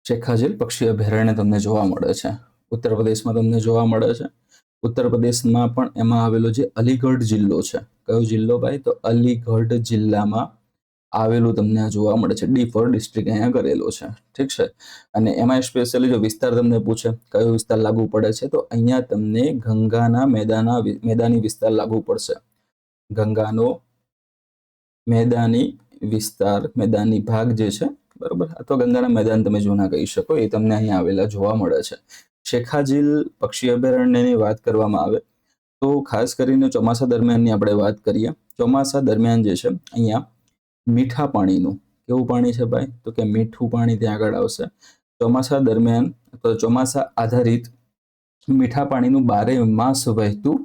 શેખાઝીલ પક્ષી અભયારણ્ય તમને જોવા મળે છે ઉત્તર પ્રદેશમાં, તમને જોવા મળે છે. ઉત્તર પ્રદેશમાં પણ એમાં આવેલો જે અલીગઢ જિલ્લો છે, કયો જિલ્લો ભાઈ? તો અલીગઢ જિલ્લામાં આવેલું તમને આ જોવા મળે છે. ડી ફોર ડિસ્ટ્રિક્ટ અહીંયા કરેલો છે, ઠીક છે. અને એમાં સ્પેશિયલી જો વિસ્તાર તમને પૂછે કયો વિસ્તાર લાગુ પડે છે, તો અહીંયા તમને ગંગાના મેદાની વિસ્તાર લાગુ પડશે. ગંગાનો મેદાની ભાગ જે છે બરોબર, અથવા ગંગાના મેદાન તમે જૂના કહી શકો, એ તમને અહીંયા આવેલા જોવા મળે છે. શેખાઝીલ પક્ષી અભયારણ્યની વાત કરવામાં આવે તો ખાસ કરીને ચોમાસા દરમિયાનની આપણે વાત કરીએ. ચોમાસા દરમિયાન જે છે અહીંયા મીઠા પાણીનું, કેવું પાણી છે ભાઈ? તો કે મીઠું પાણી ત્યાં આગળ આવશે. ચોમાસા દરમિયાન તો ચોમાસા આધારિત મીઠા પાણીનું 12 માસ વહેતું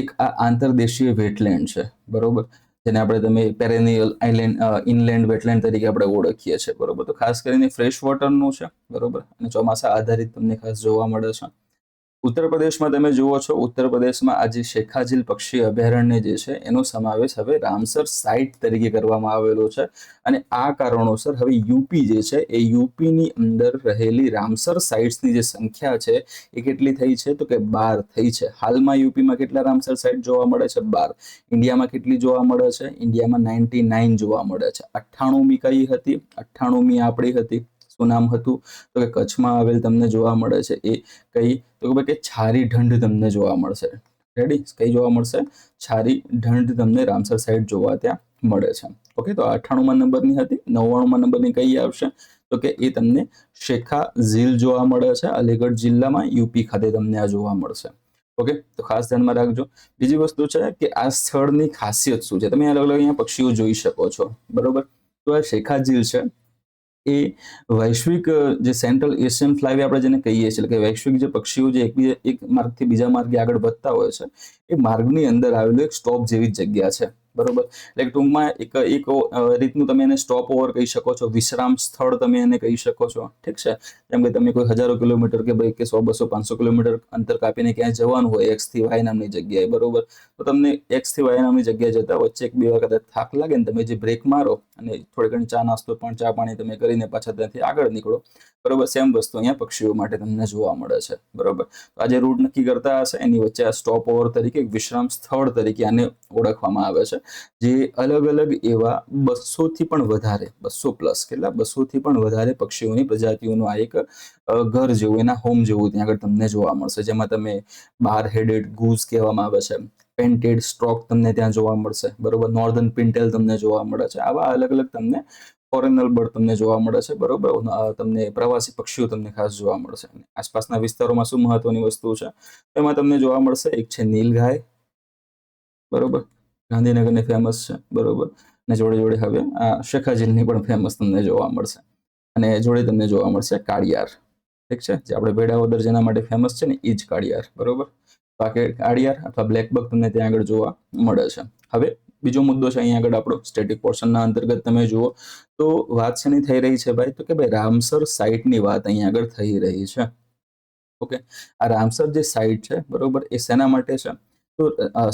એક આ આંતરદેશીય વેટલેન્ડ છે બરોબર, જેને આપણે તમે પેરેનિયલ ઇનલેન્ડ વેટલેન્ડ તરીકે આપણે ઓળખીએ છીએ બરોબર. તો ખાસ કરીને ફ્રેશ વોટરનું છે બરોબર, અને ચોમાસા આધારિત તમને ખાસ જોવા મળે છે. ઉત્તર પ્રદેશમાં તમે જુઓ છો, ઉત્તર પ્રદેશમાં આજે શેખાઝીલ પક્ષી અભયારણ્ય જે છે એનો સમાવેશ હવે રામસર સાઇટ તરીકે કરવામાં આવેલો છે. અને આ કારણોસર હવે યુપી જે છે એ યુપીની અંદર રહેલી રામસર સાઇટ્સની જે સંખ્યા છે એ કેટલી થઈ છે? તો કે 12 થઈ છે. હાલમાં યુપીમાં કેટલા રામસર સાઇટ જોવા મળે છે? 12. ઇન્ડિયામાં કેટલી જોવા મળે છે? ઇન્ડિયામાં 99 જોવા મળે છે. 98મી કઈ હતી? 98મી આપણી હતી. શું નામ હતું? તો કે કચ્છમાં આવેલ તમને જોવા મળે છે એ કઈ? તો કે ભાઈ કે છારી ઢંઢ તમને જોવા મળશે. રેડી? કઈ જોવા મળશે? છારી ઢંઢ તમને રામસર સાઇટ જોવા ત્યાં મળે છે. ઓકે, તો 98માં નંબરની હતી. 99માં નંબરની કઈ આવશે? તો કે એ તમને શેખાઝીલ જોવા મળે છે અલીગઢ જિલ્લામાં, યુપી ખાતે તમને આ જોવા મળશે. ઓકે, તો ખાસ ધ્યાનમાં રાખજો. બીજી વસ્તુ છે કે આ સ્થળની ખાસિયત શું છે? તમે અલગ અલગ અહીંયા પક્ષીઓ જોઈ શકો છો બરોબર. તો આ શેખાઝીલ છે એ વૈશ્વિક જે સેન્ટ્રલ એશિયન ફ્લાયવે આપણે જેને કહીએ છીએ, કે વૈશ્વિક જે પક્ષીઓ જે એક માર્ગથી બીજા માર્ગે આગળ વધતા હોય છે, એ માર્ગની અંદર આવેલું એક સ્ટોપ જેવી જગ્યા છે બરોબર. એટલે ટૂંકમાં એક રીતનું તમે એને સ્ટોપ ઓવર કહી શકો છો, વિશ્રામ સ્થળ તમે એને કહી શકો છો, ઠીક છે. જેમ કે તમે કોઈ હજારો કિલોમીટર કે ભાઈ કે 100, 200, 500 કિલોમીટર અંતર કાપીને ક્યાંય જવાનું હોય એક્સ થી વાય નામની જગ્યાએ બરોબર, તો તમને એક્સ થી વાય નામની જગ્યાએ જતા વચ્ચે 1-2 વાર કદાચ થાક લાગે ને તમે જે બ્રેક મારો અને થોડી ઘણી ચા નાસ્તો પણ ચા પાણી તમે કરીને પાછા ત્યાંથી આગળ નીકળો બરોબર. સેમ વસ્તુ અહીંયા પક્ષીઓ માટે તમને જોવા મળે છે બરોબર. તો આ જે રૂટ નક્કી કરતા હશે એની વચ્ચે આ સ્ટોપ ઓવર તરીકે વિશ્રામ સ્થળ તરીકે આને ઓળખવામાં આવે છે, જે અલગ અલગ એવા 200 થી પણ વધારે 200+ કેટલા 200 થી પણ વધારે પક્ષીઓની પ્રજાતિઓનું આ એક ઘર જેવું, એના હોમ જેવું ત્યાં આગળ તમને જોવા મળશે. જેમાં તમે બાર હેડેડ ગૂઝ કહેવામાં આવે છે, પેન્ટેડ સ્ટ્રોક તમને ત્યાં જોવા મળશે બરોબર, નોર્ધન પિન્ટેલ તમને જોવા મળે છે. આવા અલગ અલગ તમને ફોરેનલ બર્ડ તમને જોવા મળે છે બરોબર. તમને પ્રવાસી પક્ષીઓ તમને ખાસ જોવા મળશે. આસપાસના વિસ્તારોમાં શું મહત્વની વસ્તુ છે એમાં તમને જોવા મળશે, એક છે નીલગાય બરોબર, ગાંધીનગરની ફેમસ છે બરોબર. અને જોડે જોડે હવે આ શેખાજીલની પણ ફેમસ તમને જોવા મળશે, અને જોડે તમને જોવા મળશે કાળિયાર, ઠીક છે, જે આપણે વેળાવદર જેના માટે ફેમસ છે ને એ જ કાળિયાર, બરોબર. બાકી કાળિયાર અથવા બ્લેકબક તમને ત્યાં આગળ જોવા મળે છે. હવે બીજો મુદ્દો છે અહીંયા આગળ આપણો સ્ટેટિક પોર્શનના અંતર્ગત તમે જુઓ તો વાત શેની થઈ રહી છે ભાઈ, તો કે ભાઈ રામસર સાઇટની વાત અહીંયા આગળ થઈ રહી છે. ઓકે, આ રામસર જે સાઇટ છે બરોબર એ શેના માટે છે, તો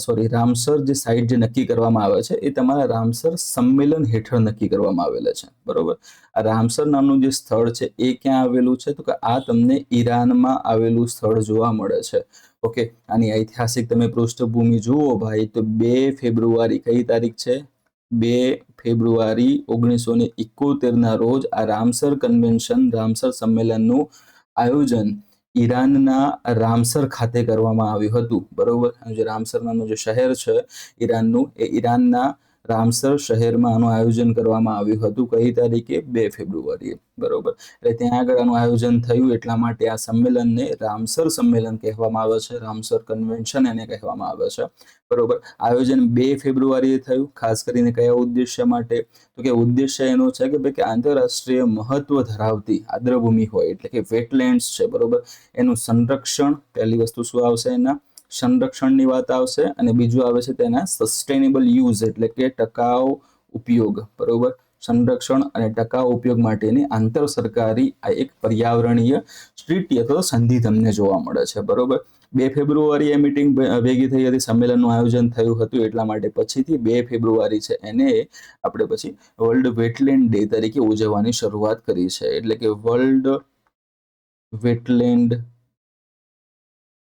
સોરી, રામસર જે સાઇટ જે નક્કી કરવામાં આવે છે એ તમારા રામસર સંમેલન હેઠળ નક્કી કરવામાં આવેલા છે, બરોબર. આ રામસર નામનું જે સ્થળ છે એ ક્યાં આવેલું છે, તો કે આ તમને ઈરાનમાં આવેલું સ્થળ જોવા મળે છે. ઓકે, આની ઐતિહાસિક તમે પૃષ્ઠભૂમિ જુઓ ભાઈ તો 2 ફેબ્રુઆરી કઈ તારીખ છે, 2 ફેબ્રુઆરી 1971 રોજ આ રામસર કન્વેન્શન, રામસર સંમેલનનું આયોજન ઈરાનના રામસર ખાતે કરવામાં આવ્યું હતું, બરોબર. જે રામસર નામનું જે શહેર છે ઈરાનનું, એ ઈરાનના રામસર શહેરમાં આનું આયોજન કરવામાં આવ્યું હતું. કઈ તારીખે, 2 ફેબ્રુઆરીએ, બરોબર. એટલે ત્યાં આગળ આનું આયોજન થયું એટલા માટે આ સંમેલનને રામસર સંમેલન કહેવામાં આવે છે, રામસર કન્વેન્શન એને કહેવામાં આવે છે, બરોબર. આયોજન 2 ફેબ્રુઆરીએ થયું. ખાસ કરીને કયા ઉદ્દેશ્ય માટે, તો કે ઉદ્દેશ્ય એનો છે કે ભાઈ કે આંતરરાષ્ટ્રીય મહત્વ ધરાવતી આદ્રભૂમિ હોય એટલે કે વેટલેન્ડ્સ છે, બરોબર, એનું સંરક્ષણ, પહેલી વસ્તુ શું આવશે, એના સંરક્ષણની વાત આવશે, અને બીજું આવે છે તેના સસ્ટેનેબલ યુઝ એટલે કે ટકાઉ ઉપયોગ, બરોબર. સંરક્ષણ અને ટકાઉ ઉપયોગ માટેની આંતર સરકારી આ એક પર્યાવરણીય ટ્રીટી અથવા સંધિ તમને જોવા મળે છે, બરોબર. 2 ફેબ્રુઆરીએ મીટિંગ ભેગી થઈ હતી, સંમેલનનું આયોજન થયું હતું એટલા માટે પછીથી 2 ફેબ્રુઆરી છે એને આપણે પછી વર્લ્ડ વેટલેન્ડ ડે તરીકે ઉજવવાની શરૂઆત કરી છે, એટલે કે વર્લ્ડ વેટલેન્ડ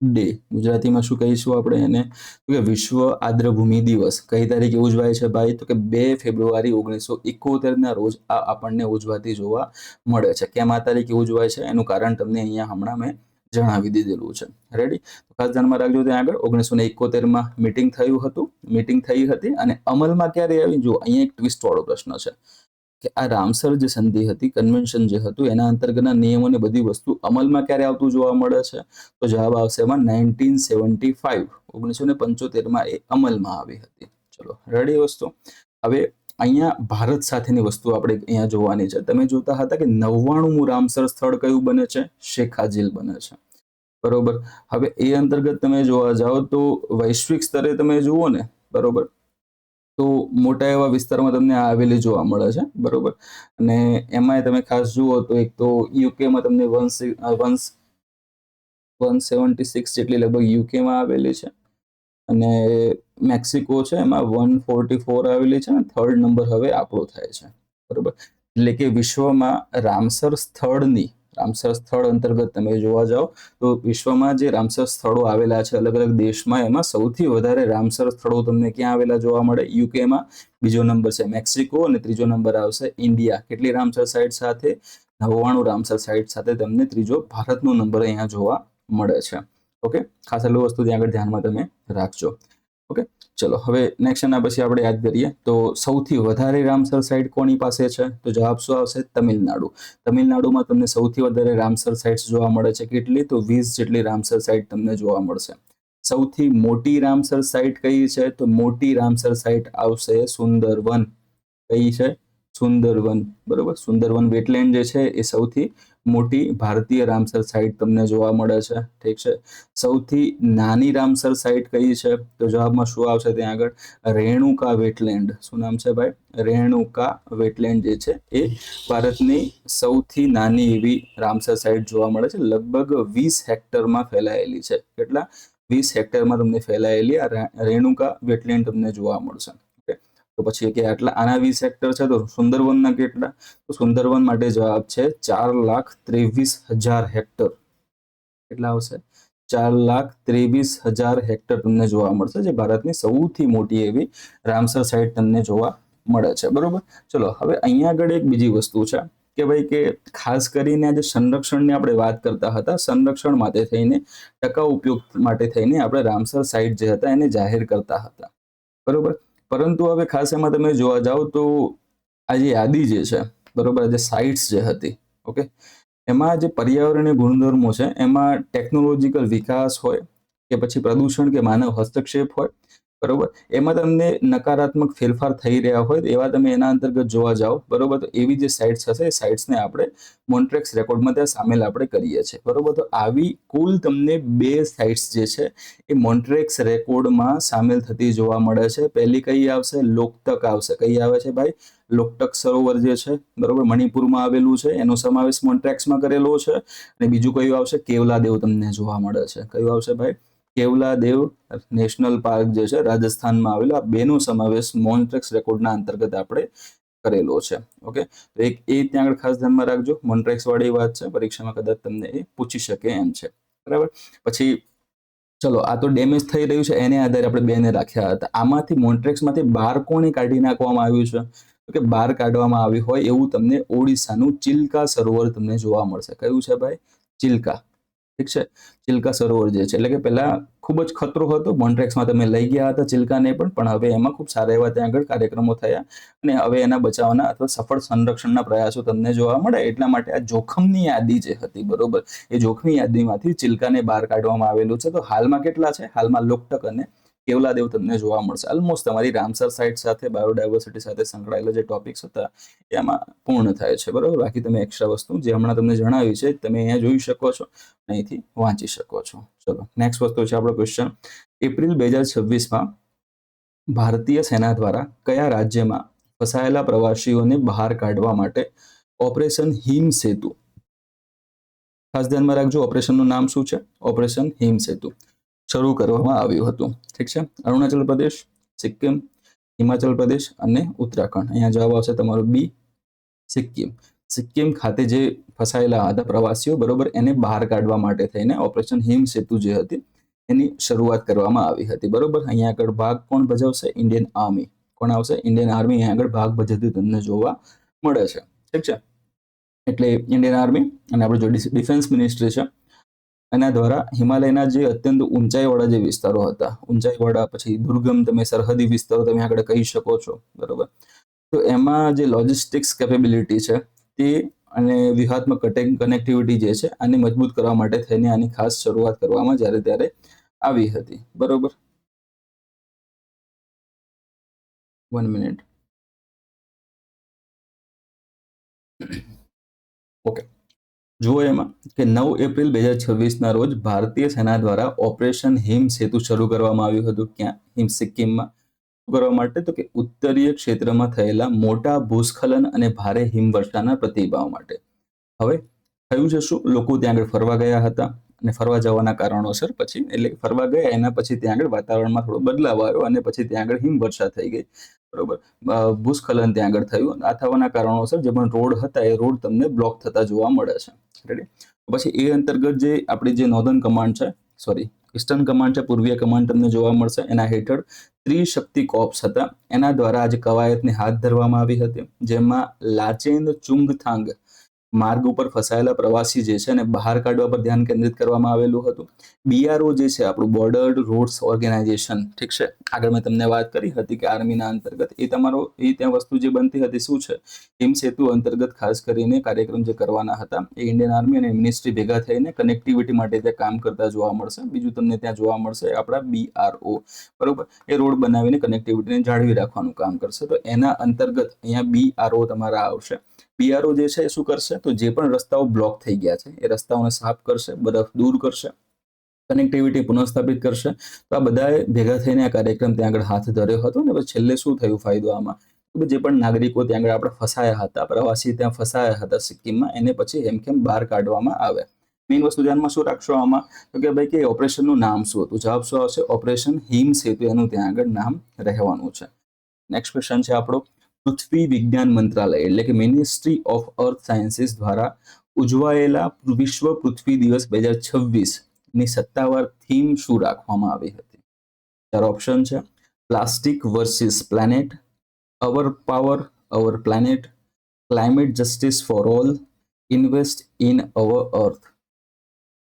ડે, ગુજરાતીમાં શું કહીશું આપણે એને, તો કે વિશ્વ આદ્રભૂમિ દિવસ કઈ તારીખે ઉજવાય છે ભાઈ, તો કે 2 ફેબ્રુઆરી 1971 રોજ આ આપણને ઉજવાતી જોવા મળે છે. કેમ આ તારીખે ઉજવાય છે એનું કારણ તમને અહીંયા હમણાં મેં જણાવી દીધેલું છે, રેડી. તો ખાસ ધ્યાનમાં રાખજો, ત્યાં આગળ 1971 મીટિંગ થયું હતું, મીટિંગ થઈ હતી, અને અમલમાં ક્યારે આવી, જો અહીંયા એક ટ્વિસ્ટ વાળો પ્રશ્ન છે કે આ રામસર જે સંધિ હતી, કન્વેન્શન જે હતું, એના અંતર્ગતના નિયમોને બધી વસ્તુ અમલમાં ક્યારે આવતું જોવા મળે છે, તો જવાબ આવશે એમાં 1975, 1975 એ અમલમાં આવી હતી. ચલો રેડી વસ્તુ. હવે અહીંયા ભારત સાથેની વસ્તુ આપણે અહીંયા જોવાની છે. તમે જોતા હતા કે 99મું રામસર સ્થળ કયું બને છે, શેખાજીલ બને છે, બરોબર. હવે એ અંતર્ગત તમે જોવા જાઓ તો વૈશ્વિક સ્તરે તમે જુઓ ને, બરોબર, તો મોટા એવા વિસ્તારમાં તમને આવેલી જોવા મળે છે, બરોબર. અને એમાંય તમે ખાસ જુઓ તો એક તો યુકેમાં તમને 176 જેટલી લગભગ યુકેમાં આવેલી છે, અને મેક્સિકો છે એમાં 144 આવેલી છે, અને 3rd નંબર હવે આપણો થાય છે, બરોબર. એટલે કે વિશ્વમાં રામસર સ્થળ અંતર્ગત તમે જોવા જાઓ તો વિશ્વમાં જે રામસર સ્થળો આવેલા છે અલગ અલગ દેશમાં, એમાં સૌથી વધારે રામસર સ્થળો તમને ક્યાં આવેલા જોવા મળે, યુકેમાં. બીજો નંબર છે મેક્સિકો, અને ત્રીજો નંબર આવશે ઇન્ડિયા. કેટલી રામસર સાઇટ સાથે, 99 રામસર સાઇટ સાથે તમને ત્રીજો ભારતનો નંબર અહીંયા જોવા મળે છે. ઓકે, ખાસ એટલું વસ્તુ ત્યાં આગળ ધ્યાનમાં તમે રાખજો. ઓકે, ચલો હવે નેક્સ્ટ એના પછી આપણે યાદ કરીએ તો સૌથી વધારે રામસર સાઇટ કોની પાસે છે, તો જવાબ શું આવશે, તમિલનાડુ. તમિલનાડુમાં તમને સૌથી વધારે રામસર સાઇટ્સ જોવા મળે છે, કેટલી, તો 20 જેટલી રામસર સાઇટ તમને જોવા મળશે. સૌથી મોટી રામસર સાઇટ કઈ છે, તો મોટી રામસર સાઇટ આવશે સુંદરવન. કઈ છે, સુંદરવન, બરોબર. સુંદરવન વેટલેન્ડ જે છે એ સૌથી મોટી ભારતીય રામસર સાઇટ તમને જોવા મળે છે, ઠીક છે. સૌથી નાની રામસર સાઇટ કઈ છે, તો જવાબમાં શું આવશે ત્યાં આગળ, રેણુકા વેટલેન્ડ. શું નામ છે ભાઈ, રેણુકા વેટલેન્ડ જે છે એ ભારતની સૌથી નાની એવી રામસર સાઇટ જોવા મળે છે, લગભગ 20 હેક્ટરમાં ફેલાયેલી છે. કેટલા, 20 હેક્ટરમાં તમને ફેલાયેલી આ રેણુકા વેટલેન્ડ તમને જોવા મળશે. તો પછી કે આટલા આના 20 હેક્ટર છે, તો સુંદરવનના કેટલા, તો સુંદરવન માટે જવાબ છે 4,23,000 હેક્ટર. કેટલા આવશે, 4,23,000 હેક્ટર તમને જોવા મળશે, જે ભારતની સૌથી મોટી એવી રામસર સાઇટ તમને જોવા મળે છે, બરોબર. ચલો હવે અહીંયા આગળ એક બીજી વસ્તુ છે કે ભાઈ કે ખાસ કરીને આજે સંરક્ષણની આપણે વાત કરતા હતા, સંરક્ષણ માટે થઈને, ટકાઉ ઉપયોગ માટે થઈને આપણે રામસર સાઇટ જે હતા એને જાહેર કરતા હતા, બરોબર. પરંતુ હવે ખાસ એમાં તમે જોવા જાઓ તો આ જે યાદી જે છે, બરોબર, જે સાઇટ્સ જે હતી, ઓકે, એમાં જે પર્યાવરણીય ગુણધર્મો છે એમાં ટેકનોલોજીકલ વિકાસ હોય કે પછી પ્રદૂષણ કે માનવ હસ્તક્ષેપ હોય, બરોબર, એમાં તમને નકારાત્મક ફેરફાર થઈ રહ્યા હોય એવા તમે એના અંતર્ગત જોવા જાઓ, બરોબર, તો એવી જે સાઇટ્સ હશે એ સાઇટ્સને આપણે મોન્ટ્રેક્સ રેકોર્ડમાં ત્યાં સામેલ આપણે કરીએ છીએ, બરોબર. તો આવી કુલ તમને 2 સાઇટ્સ જે છે એ મોન્ટ્રેક્સ રેકોર્ડમાં સામેલ થતી જોવા મળે છે. પહેલી કઈ આવશે? લોકતક આવશે. કઈ આવે છે ભાઈ? લોકતક સરોવર જે છે, બરોબર, મણિપુરમાં આવેલું છે, એનો સમાવેશ મોન્ટ્રેક્સમાં કરેલો છે. અને બીજું કયું આવશે? કેવલાદેવ તમને જોવા મળે છે. કયું આવશે ભાઈ? કેવલાદેવ નેશનલ પાર્ક જે છે રાજસ્થાનમાં આવેલું. આ બેનો સમાવેશ મોન્ટ્રેક્સ રેકોર્ડના અંતર્ગત આપણે કરેલો છે. ઓકે, તો એક એ ત્યાં આગળ ખાસ ધ્યાનમાં રાખજો. મોન્ટ્રેક્સ વાળી વાત છે, પરીક્ષામાં કદાચ તમને એ પૂછી શકે એમ છે, બરાબર. પછી ચલો, આ તો ડેમેજ થઈ રહ્યું છે એને આધારે આપણે બેને રાખ્યા હતા. આમાંથી મોન્ટ્રેક્સમાંથી બહાર કોને કાઢી નાખવામાં આવ્યું છે? તો કે બહાર કાઢવામાં આવ્યું હોય એવું તમને ઓડિશાનું ચિલ્કા સરોવર તમને જોવા મળશે. કયું છે ભાઈ? ચિલ્કા. ઠીક છે, ચિલ્કા સરોવર જે છે, એટલે કે પહેલા ખૂબ જ ખતરો હતો, મોન્ટ્રેક્સમાં તમે લઈ ગયા હતા ચિલ્કાને પણ હવે એમાં ખૂબ સારા એવા ત્યાં આગળ કાર્યક્રમો થયા અને હવે એના બચાવના અથવા સફળ સંરક્ષણના પ્રયાસો તમને જોવા મળે. એટલા માટે આ જોખમની યાદી જે હતી, બરોબર, એ જોખમી યાદીમાંથી ચિલ્કાને બહાર કાઢવામાં આવેલું છે. તો હાલમાં કેટલા છે? હાલમાં લોકતક અને કેવલાદેવ તમને જોવા મળશે. ઓલમોસ્ટ તમારી રામસર સાઇટ સાથે બાયોડાયવર્સિટી સાથે સંકળાયેલા જે ટોપિક્સ હતા એમાં પૂર્ણ થાય છે, બરોબર. બાકી તમે એક્સ્ટ્રા વસ્તુ જે હમણાં તમને જણાવી છે તમે અહીંયા જોઈ શકો છો, અહીંથી વાંચી શકો છો. ચલો, નેક્સ્ટ વસ્તુ છે આપણો ક્વેશ્ચન. એપ્રિલ 2026માં ભારતીય સેના દ્વારા કયા રાજ્યમાં ફસાયેલા પ્રવાસીઓને બહાર કાઢવા માટે ઓપરેશન હિમ સેતુ, ખાસ ધ્યાનમાં રાખજો, ઓપરેશનનું નામ શું છે? ઓપરેશન હિમ સેતુ શરૂ કરવામાં આવ્યું હતું. ઠીક છે, અરુણાચલ પ્રદેશ, સિક્કિમ, હિમાચલ પ્રદેશ અને ઉત્તરાખંડ. અહીંયા જવાબ આવશે તમારો બી, સિક્કિમ. સિક્કિમ ખાતે જે ફસાયેલા હતા પ્રવાસીઓ, બરોબર, એને બહાર કાઢવા માટે થઈને ઓપરેશન હિમ સેતુ જે હતી એની શરૂઆત કરવામાં આવી હતી, બરોબર. અહીંયા આગળ ભાગ કોણ ભજવશે? Indian army. કોણ આવશે? ઇન્ડિયન આર્મી અહીંયા આગળ ભાગ ભજવતી તમને જોવા મળે છે. ઠીક છે, એટલે ઇન્ડિયન આર્મી અને આપણું જો ડિફેન્સ મિનિસ્ટ્રી છે એના દ્વારા હિમાલયના જે અત્યંત ઊંચાઈવાળા જે વિસ્તારો હતા, ઊંચાઈવાળા પછી દુર્ગમ તમે સરહદી વિસ્તારો તમે આગળ કહી શકો છો, બરોબર, તો એમાં જે લોજિસ્ટિક્સ કેપેબિલિટી છે તે અને વ્યૂહાત્મક કનેક્ટિવિટી જે છે આને મજબૂત કરવા માટે થઈને આની ખાસ શરૂઆત કરવામાં ત્યારે આવી હતી, બરોબર. 1 મિનિટ. ઓકે, જુઓ એમાં કે 9 એપ્રિલ 2026ના રોજ ભારતીય સેના દ્વારા ઓપરેશન હિમ સેતુ શરૂ કરવામાં આવ્યું હતું. ક્યાં? સિક્કિમમાં. શું કરવા માટે? તો કે ઉત્તરીય ક્ષેત્રમાં થયેલા મોટા ભૂસ્ખલન અને ભારે હિમવર્ષાના પ્રતિભાવ માટે. હવે થયું છે શું? લોકો ત્યાં આગળ ફરવા ગયા હતા અને ફરવા જવાના કારણોસર પછી, એટલે ફરવા ગયા એના પછી ત્યાં આગળ વાતાવરણમાં થોડો બદલાવ આવ્યો અને પછી ત્યાં આગળ હિમવર્ષા થઈ ગઈ, બરોબર, ભૂસ્ખલન ત્યાં આગળ થયું. આ થવાના કારણોસર જે પણ રોડ હતા એ રોડ તમને બ્લોક થતા જોવા મળે છે. રેડી? પછી એ અંતર્ગત જે આપણી જે નોર્ધન કમાન્ડ છે, સોરી ઈસ્ટર્ન કમાન્ડ છે, પૂર્વીય કમાન્ડ તમને જોવા મળશે. એના હેઠળ ત્રિશક્તિ કોર્પ્સ હતા, એના દ્વારા આજે કવાયતને હાથ ધરવામાં આવી હતી, જેમાં લાચેન ચુંગથાંગ માર્ગ ઉપર ફસાયેલા પ્રવાસી જે છે એને બહાર કાઢવા પર ધ્યાન કેન્દ્રિત કરવામાં આવેલું હતું. બીઆરઓ જે છે આપણું બોર્ડર રોડ્સ ઓર્ગેનાઇઝેશન, ઠીક છે, આગળ મેં તમને વાત કરી હતી કે આર્મીના અંતર્ગત એ તમારો એ ત્યાં વસ્તુ જે બનતી હતી શું છે? હિમ સેતુ અંતર્ગત ખાસ કરીને કાર્યક્રમ જે કરવાના હતા એ ઇન્ડિયન આર્મી અને મિનિસ્ટ્રી ભેગા થઈને કનેક્ટિવિટી માટે ત્યાં કામ કરતા જોવા મળશે. બીજું તમને ત્યાં જોવા મળશે આપણા બીઆરઓ, બરોબર, એ રોડ બનાવીને કનેક્ટિવિટીને જાળવી રાખવાનું કામ કરશે. તો એના અંતર્ગત અહીંયા બીઆરઓ તમારા આવશે. બીઆરઓ જે છે એ શું કરશે? તો જે પણ રસ્તાઓ બ્લોક થઈ ગયા છે એ રસ્તાઓને સાફ કરશે, બરફ દૂર કરશે, કનેક્ટિવિટી પુનઃસ્થાપિત કરશે. તો આ બધાએ ભેગા થઈને આ કાર્યક્રમ ત્યાં આગળ હાથ ધર્યો હતો. અને પછી છેલ્લે શું થયું ફાયદો આમાં? જે પણ નાગરિકો ત્યાં આગળ આપણે ફસાયા હતા, પ્રવાસી ત્યાં ફસાયા હતા સિક્કિમમાં, એને પછી હેમખેમ બહાર કાઢવામાં આવે. મેઇન વસ્તુ ધ્યાનમાં શું રાખશો આમાં? તો કે ભાઈ કે ઓપરેશનનું નામ શું હતું? જવાબ શું આવશે? ઓપરેશન હિમ સેતુ એનું ત્યાં આગળ નામ રહેવાનું છે. નેક્સ્ટ ક્વેશ્ચન છે આપણો, પૃથ્વી વિજ્ઞાન મંત્રાલય એટલે કે મિનિસ્ટ્રી ઓફ અર્થ સાયન્સીસ દ્વારા ઉજવાયેલા વિશ્વ પૃથ્વી દિવસ 2026 ની સત્તાવાર થીમ શું રાખવામાં આવી હતી? ચાર ઓપ્શન છે: plastic versus planet, our power our planet, climate justice for all, invest in our earth.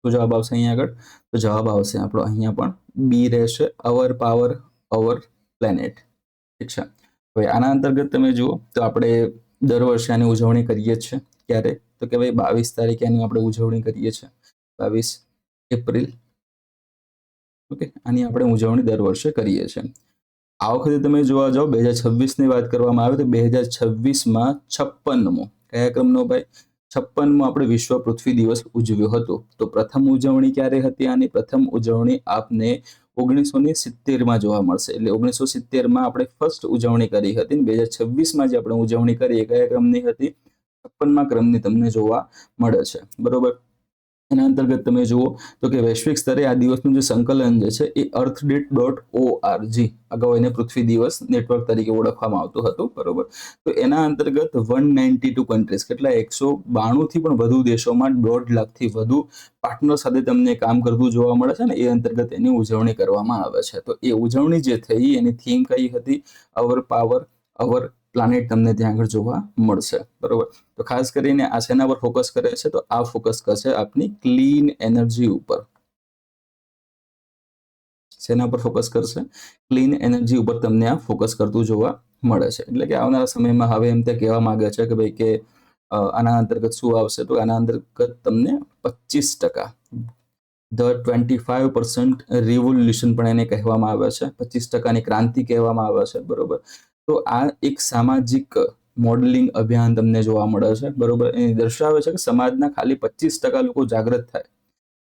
તો જવાબ આવશે અહીંયા આગળ, તો જવાબ આવશે આપણો અહીંયા પણ બી રહેશે, અવર પાવર અવર પ્લેનેટ. ઠીક છે, હવે આના અંતર્ગત તમે જુઓ તો આપણે દર વર્ષે આની ઉજવણી કરીએ છીએ. ક્યારે? તો કે ભાઈ 22 તારીખે આની આપણે ઉજવણી કરીએ છીએ, 22 એપ્રિલ. ઓકે, આની આપણે ઉજવણી દર વર્ષે કરીએ છીએ. આ વખતે તમે જોવા જાઓ 2026ની વાત કરવામાં આવે તો 2026માં 56મો કયા ક્રમનો ભાઈ 56મો આપણે વિશ્વ પૃથ્વી દિવસ ઉજવ્યો હતો. તો પ્રથમ ઉજવણી ક્યારે હતી? આની પ્રથમ ઉજવણી આપને 1970માં જોવા મળશે. એટલે 1970માં આપણે ફર્સ્ટ ઉજવણી કરી હતી. 2026માં જે આપણે ઉજવણી કરી એ કયા ક્રમની હતી? 56મા ક્રમની તમને જોવા મળે છે. બરોબર. એના અંતર્ગત તમે જુઓ તો કે વૈશ્વિક સ્તરે આ દિવસનું જે સંકલન જે છે એ earthdate.org અગાઉ એને પૃથ્વી દિવસ નેટવર્ક તરીકે ઓળખવામાં આવતું હતું. બરોબર. તો એના અંતર્ગત 192 કન્ટ્રીઝ કેટલા 192 થી પણ વધુ દેશોમાં 1.5 લાખથી વધુ પાર્ટનર સાથે તમને કામ કરતું જોવા મળે છે ને એ અંતર્ગત એની ઉજવણી કરવામાં આવે છે. તો એ ઉજવણી જે થઈ એની થીમ કઈ હતી? અવર પાવર અવર પ્લાનેટ તમને ત્યાં આગળ જોવા મળશે. બરોબર. તો ખાસ કરીને આ શેના પર ફોકસ કરે છે? તો આ ફોકસ કરશે આપની ક્લીન એનર્જી ઉપર. શેના પર ફોકસ કરશે? ક્લીન એનર્જી ઉપર તમને આ ફોકસ કરતું જોવા મળે છે. એટલે કે આવનારા સમયમાં હવે એમ તે કહેવા માંગે છે કે ભાઈ કે આના અંતર્ગત શું આવશે? તો આના અંતર્ગત તમને 25% ધ 25% રિવોલ્યુશન પણ એને કહેવામાં આવે છે. 25%ની ક્રાંતિ કહેવામાં આવે છે. બરોબર. તો આ એક સામાજિક મોડેલિંગ અભિયાન તમને જોવા મળે છે. બરોબર. એ દર્શાવે છે કે સમાજના ખાલી 25% લોકો જાગૃત થાય,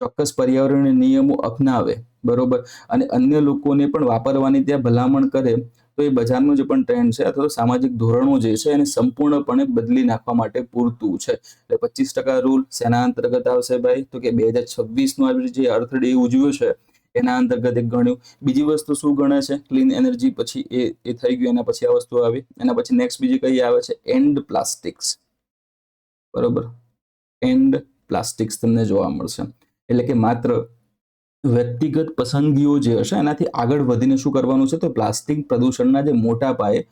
ચોક્કસ પર્યાવરણીય નિયમો અપનાવે. બરોબર. અને અન્ય લોકોને પણ વાપરવાની ત્યાં ભલામણ કરે તો એ બજારનો જે પણ ટ્રેન્ડ છે અથવા તો સામાજિક ધોરણો જે છે એને સંપૂર્ણપણે બદલી નાખવા માટે પૂરતું છે. એટલે 25% રૂલ શેના અંતર્ગત આવશે ભાઈ? તો કે 2026નો જે અર્થ ડે ઉજવ્યો છે એના અંતર્ગત એક ગણ્યું. બીજી વસ્તુ શું ગણે છે? ક્લીન એનર્જી પછી એ થઈ ગયું. એના પછી આ વસ્તુ આવી. એના પછી નેક્સ્ટ બીજી કઈ આવે છે? And plastics. બરોબર. એન્ડ પ્લાસ્ટિક્સ તમને જોવા મળશે. એટલે કે માત્ર વ્યક્તિગત પસંદગીઓ જે હશે એનાથી આગળ વધીને શું કરવાનું છે? તો પ્લાસ્ટિક પ્રદૂષણના જે મોટા પાયે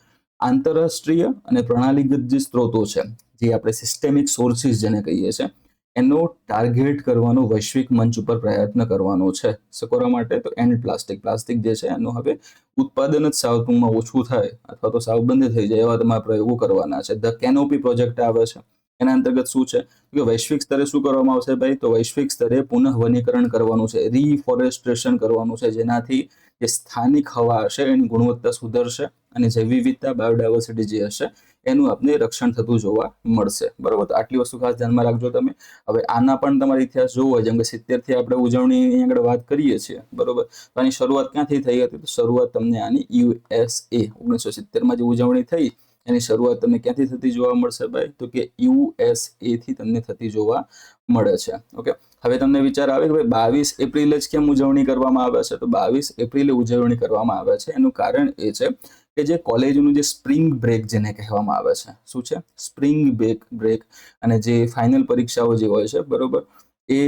આંતરરાષ્ટ્રીય અને પ્રણાલીગત જે સ્ત્રોતો છે, જે આપણે સિસ્ટેમિક સોર્સિસ જેને કહીએ છીએ, એનો ટાર્ગેટ કરવાનો વૈશ્વિક મંચ ઉપર પ્રયત્ન કરવાનો છે. સકોરા માટે તો એન્ડ પ્લાસ્ટિક જે છે એનું હવે ઉત્પાદન જ સાવ ટૂંકમાં ઓછું થાય અથવા તો સાવ બંધ થઈ જાય એવા તમારા પ્રયોગો કરવાના છે. ધ કેનોપી પ્રોજેક્ટ આવે છે. એના અંતર્ગત શું છે કે વૈશ્વિક સ્તરે શું કરવામાં આવશે ભાઈ? તો વૈશ્વિક સ્તરે પુનઃ વનીકરણ કરવાનું છે, રિફોરેસ્ટ્રેશન કરવાનું છે, જેનાથી જે સ્થાનિક હવા હશે એની ગુણવત્તા સુધરશે અને જૈવ વિવિધતા બાયોડાયવર્સિટી જે હશે એનું આપણે રક્ષણ થતું જોવા મળશે. બરોબર. તો આટલી વસ્તુ ખાસ ધ્યાનમાં રાખજો તમે. હવે આના પણ તમારે ઇતિહાસ જોવો હોય, જેમ કે 70 થી આપણે ઉજવણી આગળ વાત કરીએ છીએ. બરોબર. તો આની શરૂઆત ક્યાંથી થઈ હતી? તો શરૂઆત તમને આની USA 1970માં જે ઉજવણી થઈ એની શરૂઆત તમને ક્યાંથી થતી જોવા મળશે ભાઈ? તો કે USA થી તમને થતી જોવા મળે છે. ઓકે. હવે તમને વિચાર આવે કે ભાઈ 22 એપ્રિલ જ કેમ ઉજવણી કરવામાં આવે છે? તો 22 એપ્રિલે ઉજવણી કરવામાં આવે છે એનું કારણ એ છે કે જે કોલેજનું જે સ્પ્રિંગ બ્રેક જેને કહેવામાં આવે છે, શું છે? સ્પ્રિંગ બ્રેક અને જે ફાઇનલ પરીક્ષાઓ જે હોય છે, બરોબર, એ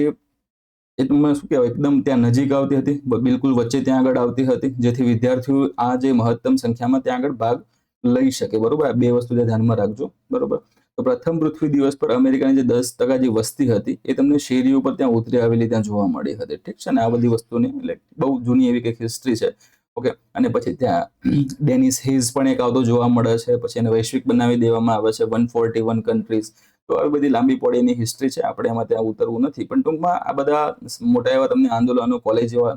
તમને શું કહેવાય એકદમ ત્યાં નજીક આવતી હતી, બિલકુલ વચ્ચે ત્યાં આગળ આવતી હતી, જેથી વિદ્યાર્થીઓ આ જે મહત્તમ સંખ્યામાં ત્યાં આગળ ભાગ લઈ શકે. બરોબર. આ બે વસ્તુ ધ્યાનમાં રાખજો. બરોબર. તો પ્રથમ પૃથ્વી દિવસ પર અમેરિકાની જે 10% જે વસ્તી હતી એ તમને શેરીઓ પર ત્યાં ઉતરી આવેલી ત્યાં જોવા મળી હતી. ઠીક છે ને? આ બધી વસ્તુની એટલે બહુ જૂની એવી કંઈક હિસ્ટ્રી છે. ઓકે. અને પછી ત્યાં ડેનિસ હેઝ પણ એક આવતો જોવા મળે છે. પછી એને વૈશ્વિક બનાવી દેવામાં આવે છે, 141 કન્ટ્રીઝ. તો આવી બધી લાંબી પોળીની હિસ્ટ્રી છે, આપણે એમાં ત્યાં ઉતરવું નથી. પણ ટૂંકમાં આ બધા મોટા એવા તમને આંદોલનો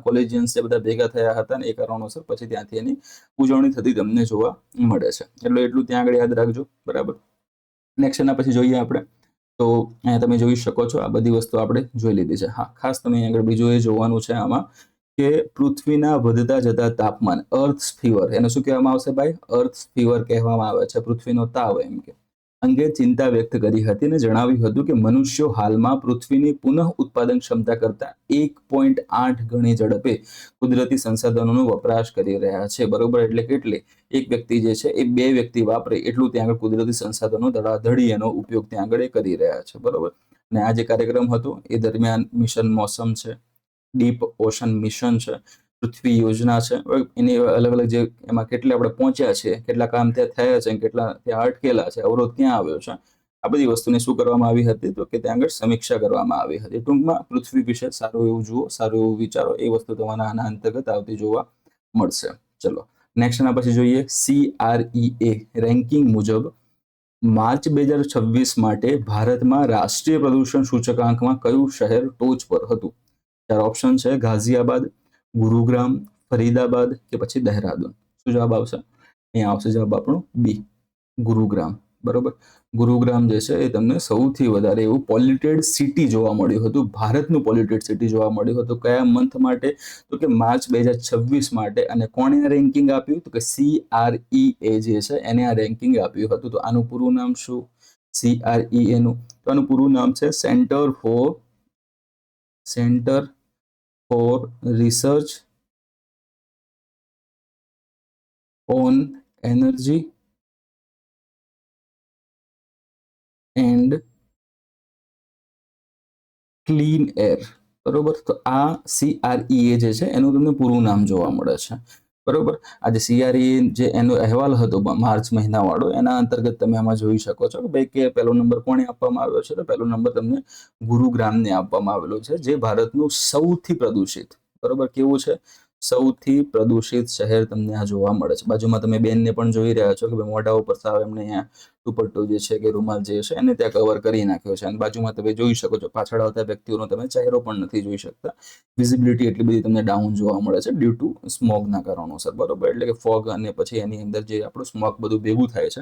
કોલેજિયન્સ જે બધા ભેગા થયા હતા ને એ કારણોસર પછી ત્યાંથી એની ઉજવણી થતી તમને જોવા મળે છે. એટલે એટલું ત્યાં આગળ યાદ રાખજો. બરાબર. નેક્સ્ટ એના પછી જોઈએ આપણે તો અહીંયા તમે જોઈ શકો છો આ બધી વસ્તુ આપણે જોઈ લીધી છે. હા, ખાસ તમે આગળ બીજું એ જોવાનું છે આમાં કે પૃથ્વીના વધતા જતા તાપમાન, અર્થ ફીવર, એને શું કહેવામાં આવશે ભાઈ? અર્થ ફીવર કહેવામાં આવે છે, પૃથ્વીનો તાવ એમ કે અંગે ચિંતા વ્યક્ત કરી હતી અને જણાવ્યું હતું કે મનુષ્યો હાલમાં પૃથ્વીની પુનઃ ઉત્પાદન ક્ષમતા કરતા 1.8 ગણી ઝડપે કુદરતી સંસાધનોનો વપરાશ કરી રહ્યા છે. બરોબર. એટલે કેટલી? એક વ્યક્તિ જે છે એ 2 વ્યક્તિ વાપરે એટલું ત્યાં આગળ કુદરતી સંસાધનો ધડાધડી એનો ઉપયોગ ત્યાં આગળ કરી રહ્યા છે. બરોબર. અને આ જે કાર્યક્રમ હતો એ દરમિયાન મિશન મોસમ છે, ડીપ ઓશન મિશન છે, પૃથ્વી યોજના છે, એની અલગ અલગ જે એમાં કેટલા આપણે પહોંચ્યા છે, કેટલા કામ ત્યાં થયા છે, કેટલા ત્યાં અટકેલા છે, અવરોધ ક્યાં આવ્યો છે, આ બધી વસ્તુને શું કરવામાં આવી હતી? તો કે ત્યાં આગળ સમીક્ષા કરવામાં આવી હતી. ટૂંકમાં પૃથ્વી વિશે સારું એવું જુઓ, સારું એવું વિચારો, એ વસ્તુ તમારા આના અંતર્ગત આવતી જોવા મળશે. ચલો નેક્સ્ટ એના પછી જોઈએ CREA રેન્કિંગ મુજબ માર્ચ 2026 માટે ભારતમાં રાષ્ટ્રીય પ્રદૂષણ સૂચકાંકમાં કયું શહેર ટોચ પર હતું? 4 ઓપ્શન છે: ગાઝિયાબાદ, ગુરુગ્રામ, ફરીદાબાદ કે પછી દહેરાદૂન. શું જવાબ આવશે? અહીંયા આવશે જવાબ આપણો બી, ગુરુગ્રામ. બરોબર, ગુરુગ્રામ જે છે એ તમને સૌથી વધારે એવું પોલ્યુટેડ સિટી જોવા મળ્યું હતું, ભારતનું પોલ્યુટેડ સિટી જોવા મળ્યું હતું. કયા મંથ માટે? તો કે માર્ચ 2026 માટે. અને કોણે આ રેન્કિંગ આપ્યું? તો કે CREA જે છે એને આ રેન્કિંગ આપ્યું હતું. તો આનું પૂરું નામ શું? CREA નું તો આનું પૂરું નામ છે centre for research on energy and clean air. બરોબર, તો આ CREA જે છે એનું તમને પૂરું નામ જોવા મળે છે. બરોબર, આ જે CREA જે એનો અહેવાલ હતો માર્ચ મહિનાવાળો, એના અંતર્ગત તમે આમાં જોઈ શકો છો કે ભાઈ કે પહેલો નંબર કોને આપવામાં આવ્યો છે? તો પહેલો નંબર તમને ગુરુગ્રામને આપવામાં આવેલો છે, જે ભારતનું સૌથી પ્રદૂષિત, બરોબર, કેવું છે? સૌથી પ્રદૂષિત શહેર તમને આ જોવા મળે છે. બાજુમાં તમે બેનને પણ જોઈ રહ્યા છો કે ભાઈ મોઢા ઉપર સાવ એમને અહીંયા દુપટ્ટો જે છે કે રૂમાલ જે છે એને ત્યાં કવર કરી નાખ્યો છે. અને બાજુમાં તમે જોઈ શકો છો પાછળ આવતા વ્યક્તિઓનો તમે ચહેરો પણ નથી જોઈ શકતા. વિઝિબિલિટી એટલી બધી તમને ડાઉન જોવા મળે છે ડ્યુ ટુ સ્મોગના કારણોસર. બરોબર, એટલે કે ફોગ અને પછી એની અંદર જે આપણું સ્મોગ બધું ભેગું થાય છે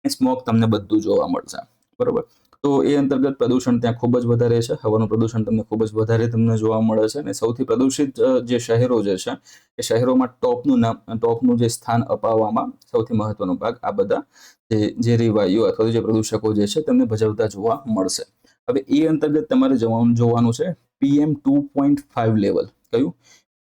એ સ્મોગ તમને બધું જોવા મળશે. બરોબર, તો એ અંતર્ગત પ્રદૂષણ ત્યાં ખૂબ જ વધારે છે. હવાનું પ્રદૂષણ તમને ખૂબ જ વધારે તમને જોવા મળે છે. અને સૌથી પ્રદૂષિત જે શહેરો જે છે એ શહેરોમાં ટોપનું જે સ્થાન અપાવવામાં સૌથી મહત્વનો ભાગ આ બધા ઝેરી વાયુ અથવા જે પ્રદૂષકો જે છે તેમને ભજવતા જોવા મળશે. હવે એ અંતર્ગત તમારે જોવાનું છે PM 2.5 લેવલ. કયું?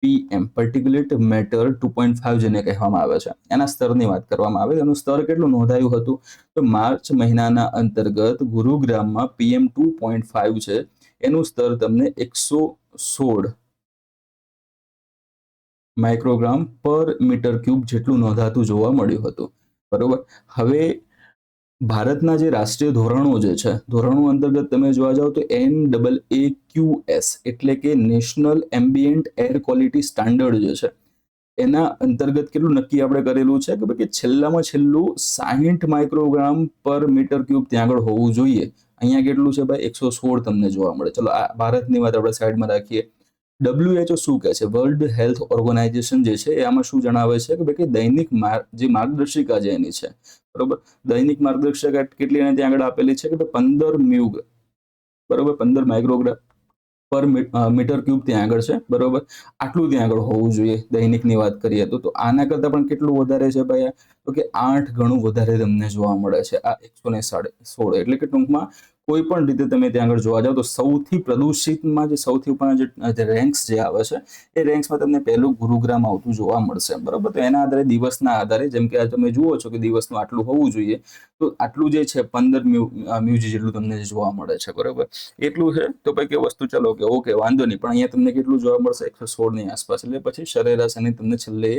PM, પર્ટિક્યુલેટ મેટર 2.5 જેને કહેવામાં આવે છે, એના સ્તરની વાત કરવામાં આવે. એનું સ્તર કેટલું નોંધાયું હતું? તો માર્ચ મહિનાના અંતર્ગત ગુરુગ્રામમાં PM 2.5 છે એનું સ્તર તમને 116 માઇક્રોગ્રામ પર મીટર ક્યુબ જેટલું નોંધાતું જોવા મળ્યું હતું. બરોબર, હવે ભારતના જે રાષ્ટ્રીય ધોરણો જે છે, ધોરણો અંતર્ગત તમે જોવા જાઓ તો NAAQS એટલે કે national ambient air quality standard જે છે એના અંતર્ગત કેટલું નક્કી આપણે કરેલું છે કે ભાઈ છેલ્લામાં છેલ્લું 60 માઇક્રોગ્રામ પર મીટર ક્યુબ ત્યાં આગળ હોવું જોઈએ. અહીંયા કેટલું છે ભાઈ? 116 તમને જોવા મળે. ચલો આ ભારતની વાત આપણે સાઈડમાં રાખીએ. WHO શું કહે છે? વર્લ્ડ હેલ્થ ઓર્ગેનાઇઝેશન જે છે એ આમાં શું જણાવે છે કે ભાઈ દૈનિક જે માર્ગદર્શિકા જે એની છે, બરોબર, દૈનિક માર્ગદર્શિકા કેટલી એને ત્યાં આગળ આપેલી છે કે 15 મ્યુગ, બરોબર, 15 માઇક્રોગ્રામ પર મીટર ક્યુબ ત્યાં આગળ છે. બરોબર, આટલું ત્યાં આગળ હોવું જોઈએ દૈનિકની વાત કરીએ તો. આના કરતાં પણ કેટલું વધારે છે ભાઈ? તો કે 8 ગણું વધારે તમને જોવા મળે છે આ 116. એટલે કે ટૂંકમાં કોઈ પણ રીતે તમે ત્યાં આગળ જોવા જાઓ તો સૌથી પ્રદૂષિતમાં જે સૌથી ઉપરના જે રેન્ક્સ જે આવે છે એ રેન્ક્સમાં તમને પહેલું ગુરુગ્રામ આવતું જોવા મળશે. બરોબર, તો એના આધારે દિવસના આધારે જેમ કે આ તમે જુઓ છો કે દિવસનું આટલું હોવું જોઈએ, તો આટલું જે છે 15 મ્યુજી જેટલું તમને જોવા મળે છે. બરોબર, એટલું છે. તો ભાઈ કે વસ્તુ ચલો કે ઓકે વાંધો નહીં, પણ અહીંયા તમને કેટલું જોવા મળશે? 116 ની આસપાસ. એટલે પછી સરેરાશ એની તમને છેલ્લે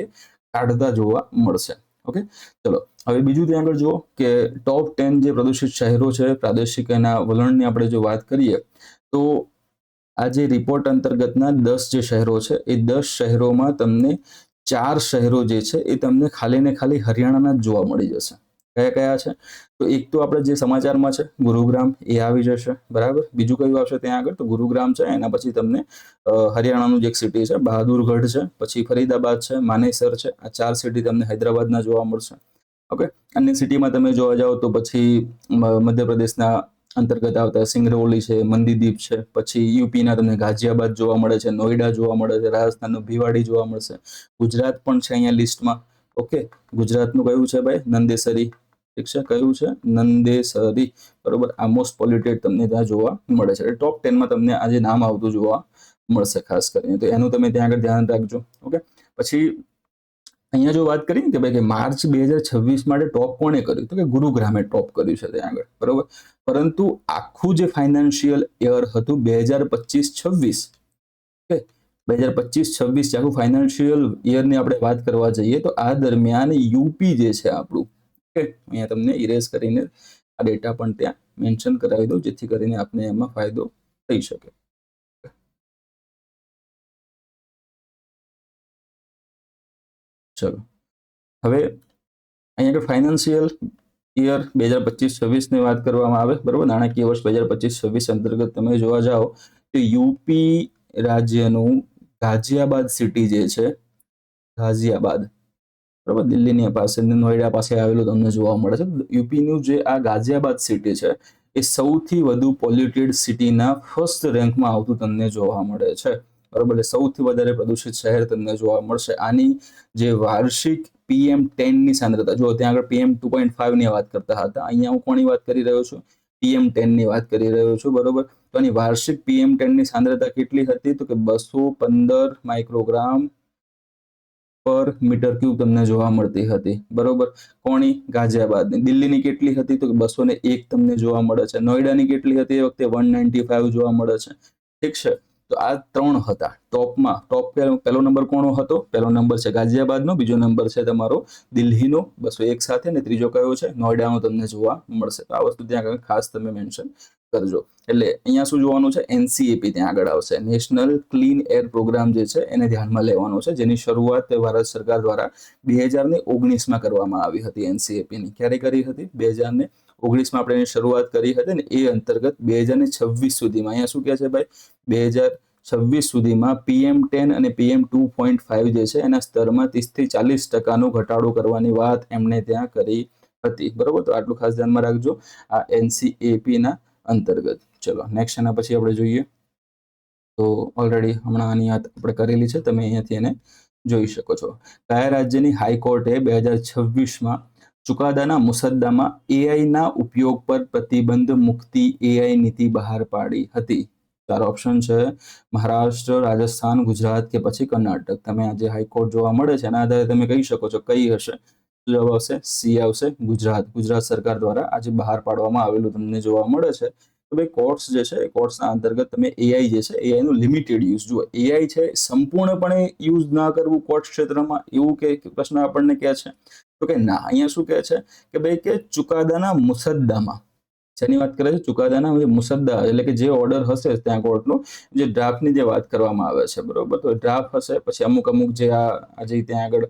કાઢતા જોવા મળશે. ઓકે, ચલો હવે બીજું ત્યાં આગળ જુઓ કે ટોપ 10 જે પ્રદૂષિત શહેરો છે પ્રાદેશિક એના વલણની આપણે જો વાત કરીએ તો આ જે રિપોર્ટ અંતર્ગતના 10 જે શહેરો છે એ 10 શહેરોમાં તમને 4 શહેરો જે છે એ તમને ખાલી ને ખાલી હરિયાણાના જ જોવા મળી જશે. કયા કયા છે? તો એક તો આપણે જે સમાચારમાં છે ગુરુગ્રામ, એ આવી જશે. બરાબર, બીજું કયું આવશે ત્યાં આગળ? તો ગુરુગ્રામ છે. એના પછી તમને હરિયાણાનું જે એક સિટી છે બહાદુરગઢ છે, પછી ફરીદાબાદ છે, માનેસર છે. આ 4 સિટી તમને હૈદરાબાદના જોવા મળશે. ઓકે, અન્ય સિટીમાં તમે જોવા જાઓ તો પછી મધ્યપ્રદેશના અંતર્ગત આવતા સિંગરૌલી છે, મંદીદીપ છે, પછી યુપીના તમને ગાઝિયાબાદ જોવા મળે છે, નોઈડા જોવા મળે છે, રાજસ્થાનનું ભિવાડી જોવા મળશે, ગુજરાત પણ છે અહીંયા લિસ્ટમાં. ઓકે, ગુજરાતનું કયું છે ભાઈ? નંદેસરી. ઠીક છે, કયું છે? નંદેસરી. બરોબર, આ મોસ્ટ પોલ્યુટેડ તમને ત્યાં જોવા મળે છે. ટોપ 10 માં તમને આજે નામ આવતું જોવા મળશે ખાસ કરીને, તો એનું તમે ત્યાં આગળ ધ્યાન રાખજો. ઓકે, પછી અહીંયા જો વાત કરીએ કે ભાઈ કે માર્ચ 2026 માટે ટોપ કોણે કર્યું? તો કે ગુરુગ્રામે ટોપ કર્યું છે ત્યાં આગળ. બરોબર, પરંતુ આખું જે ફાઇનાન્શિયલ યર હતું 2025-26, ઓકે, 2025-26 જે આખું ફાઇનાન્શિયલ યરની આપણે વાત કરવા જઈએ તો આ દરમિયાન યુપી જે છે આપણું, ઓકે, અહીંયા તમને ઇરેઝ કરીને આ ડેટા પણ ત્યાં મેન્શન કરાવી દઉં જેથી કરીને આપને એમાં ફાયદો થઈ શકે. ચલો હવે અહીંયા ફાઇનાન્શિયલ યર 2025-26 ની વાત કરવામાં આવે. બરોબર, નાણાકીય વર્ષ 2025-26 અંતર્ગત તમે જોવા જાઓ તો યુપી રાજ્યનું ગાઝિયાબાદ સિટી જે છે, ગાઝિયાબાદ, બરાબર, દિલ્હીની પાસે નોઈડા પાસે આવેલું તમને જોવા મળે છે. યુપીનું જે આ ગાઝિયાબાદ સિટી છે એ સૌથી વધુ પોલ્યુટેડ સિટીના ફર્સ્ટ રેન્કમાં આવતું તમને જોવા મળે છે. બરાબર, એટલે સૌથી વધારે પ્રદૂષિત શહેર તમને જોવા મળશે. આની જે વાર્ષિક PM10 ની સાંદ્રતા, જો ત્યાં આગળ PM2.5 ની વાત કરતા હતા, અહીંયા હું કોની વાત કરી રહ્યો છું? PM10 ની વાત કરી રહ્યો છું. બરોબર, તો આની વાર્ષિક PM10 ની સાંદ્રતા કેટલી હતી? તો કે 215 માઇક્રોગ્રામ પર મીટર ક્યુબ તમને જોવા મળતી હતી. બરોબર, કોની? ગાઝિયાબાદની. દિલ્હીની કેટલી હતી? તો 201 તમને જોવા મળે છે. નોઈડાની કેટલી હતી? એ વખતે 195 જોવા મળે છે. ઠીક છે, તો આ 3 હતા ટોપમાં. પહેલો નંબર કોનો હતો? પહેલો નંબર છે ગાઝિયાબાદનો, બીજો નંબર છે તમારો દિલ્હીનો 201 સાથે, અને ત્રીજો કયો છે? નોઈડાનો તમને જોવા મળશે. તો આ વસ્તુ ત્યાં ખાસ તમે મેન્શન કરજો. એટલે અહીંયા શું જોવાનું છે? NCAP ત્યાં આગળ આવશે, નેશનલ ક્લીન એર પ્રોગ્રામ જે છે એને ધ્યાનમાં લેવાનો છે, જેની શરૂઆત ભારત સરકાર દ્વારા 2019માં કરવામાં આવી હતી. NCAP ની ક્યારે કરી હતી? 2019માં આપણે એની શરૂઆત કરી હતી ને એ અંતર્ગત 2026 સુધીમાં, અહીંયા શું કહે છે ભાઈ? 2026 સુધીમાં PM10 અને PM2.5 જે છે એના સ્તરમાં 30 થી 40% ઘટાડો કરવાની વાત એમણે ત્યાં કરી હતી. બરોબર, તો આટલું ખાસ ધ્યાનમાં રાખજો આ NCAP ના અંતર્ગત. ચલો નેક્સ્ટ એના પછી આપણે જોઈએ તો ઓલરેડી હમણાં આની વાત આપણે કરેલી છે, તમે અહીંયાથી એને જોઈ શકો છો. કયા રાજ્યની હાઈકોર્ટે 2026માં ચુકાદાના મુસદ્દામાં AI ના ઉપયોગ પર પ્રતિબંધ મુકતી AI નીતિ બહાર પાડી હતી? 4 ઓપ્શન છે: મહારાષ્ટ્ર, રાજસ્થાન, ગુજરાત કે પછી કર્ણાટક. તમે આ જે હાઈકોર્ટ જોવા મળે છે એના આધારે તમે કહી શકો છો કઈ હશે. જવાબ આવશે C આવશે, ગુજરાત. ગુજરાત સરકાર દ્વારા આજે બહાર પાડવામાં આવેલું તમને જોવા મળે છે. તો ભાઈ કોર્ટ્સ જે છે, કોર્ટ્સના અંતર્ગત તમે AI જે છે, AI નું લિમિટેડ યુઝ જુઓ. AI છે સંપૂર્ણપણે યુઝ ના કરવું કોર્ટ ક્ષેત્રમાં, એવું કે પ્રશ્ન આપણને કહે છે? તો કે ના. અહીંયા શું કહે છે કે ભાઈ કે ચુકાદાના મુસદ્દામાં, જેની વાત કરે છે ચુકાદાના મુસદ્દા એટલે કે જે ઓર્ડર હશે ત્યાં કોર્ટનો, જે ડ્રાફ્ટની જે વાત કરવામાં આવે છે, બરોબર, તો ડ્રાફ્ટ હશે, પછી અમુક જે આજે ત્યાં આગળ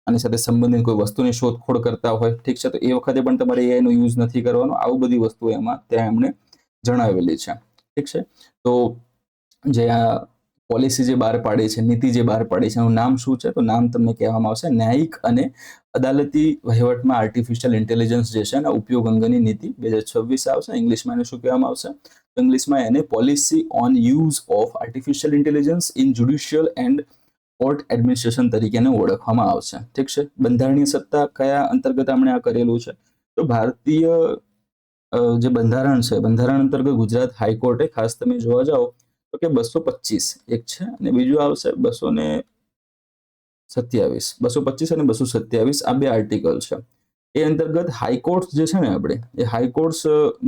આની સાથે સંબંધિત કોઈ વસ્તુની શોધખોળ કરતા હોય, ઠીક છે, તો એ વખતે પણ તમારે AI નો યુઝ નથી કરવાનો. આવું બધી વસ્તુ એમાં ત્યાં એમણે જણાવેલી છે. ઠીક છે, તો જે આ પોલિસી જે બહાર પાડી છે, નીતિ જે બહાર પાડી છે, એનું નામ શું છે? તો નામ તમને કહેવામાં આવશે ન્યાયિક અને અદાલતી વહીવટમાં આર્ટિફિશિયલ ઇન્ટેલિજન્સ જે છે એના ઉપયોગ અંગેની નીતિ 2026 આવશે. ઇંગ્લિશમાં એને શું કહેવામાં આવશે? ઇંગ્લિશમાં એને policy on use of artificial intelligence in judicial and court administration તરીકે ઓળખવામાં આવશે. ઠીક છે, બંધારણીય સત્તા કયા અંતર્ગત આપણે આ કરેલું છે? તો ભારતીય જે બંધારણ છે, બંધારણ અંતર્ગત ગુજરાત હાઈકોર્ટે ખાસ તમે જોવા જાઓ તો કે 225 એક છે, અને બીજું આવશે 227, 225 અને 227 આ બે આર્ટિકલ છે. એ અંતર્ગત હાઈકોર્ટ જે છે ને આપણે, એ હાઈકોર્ટ્સ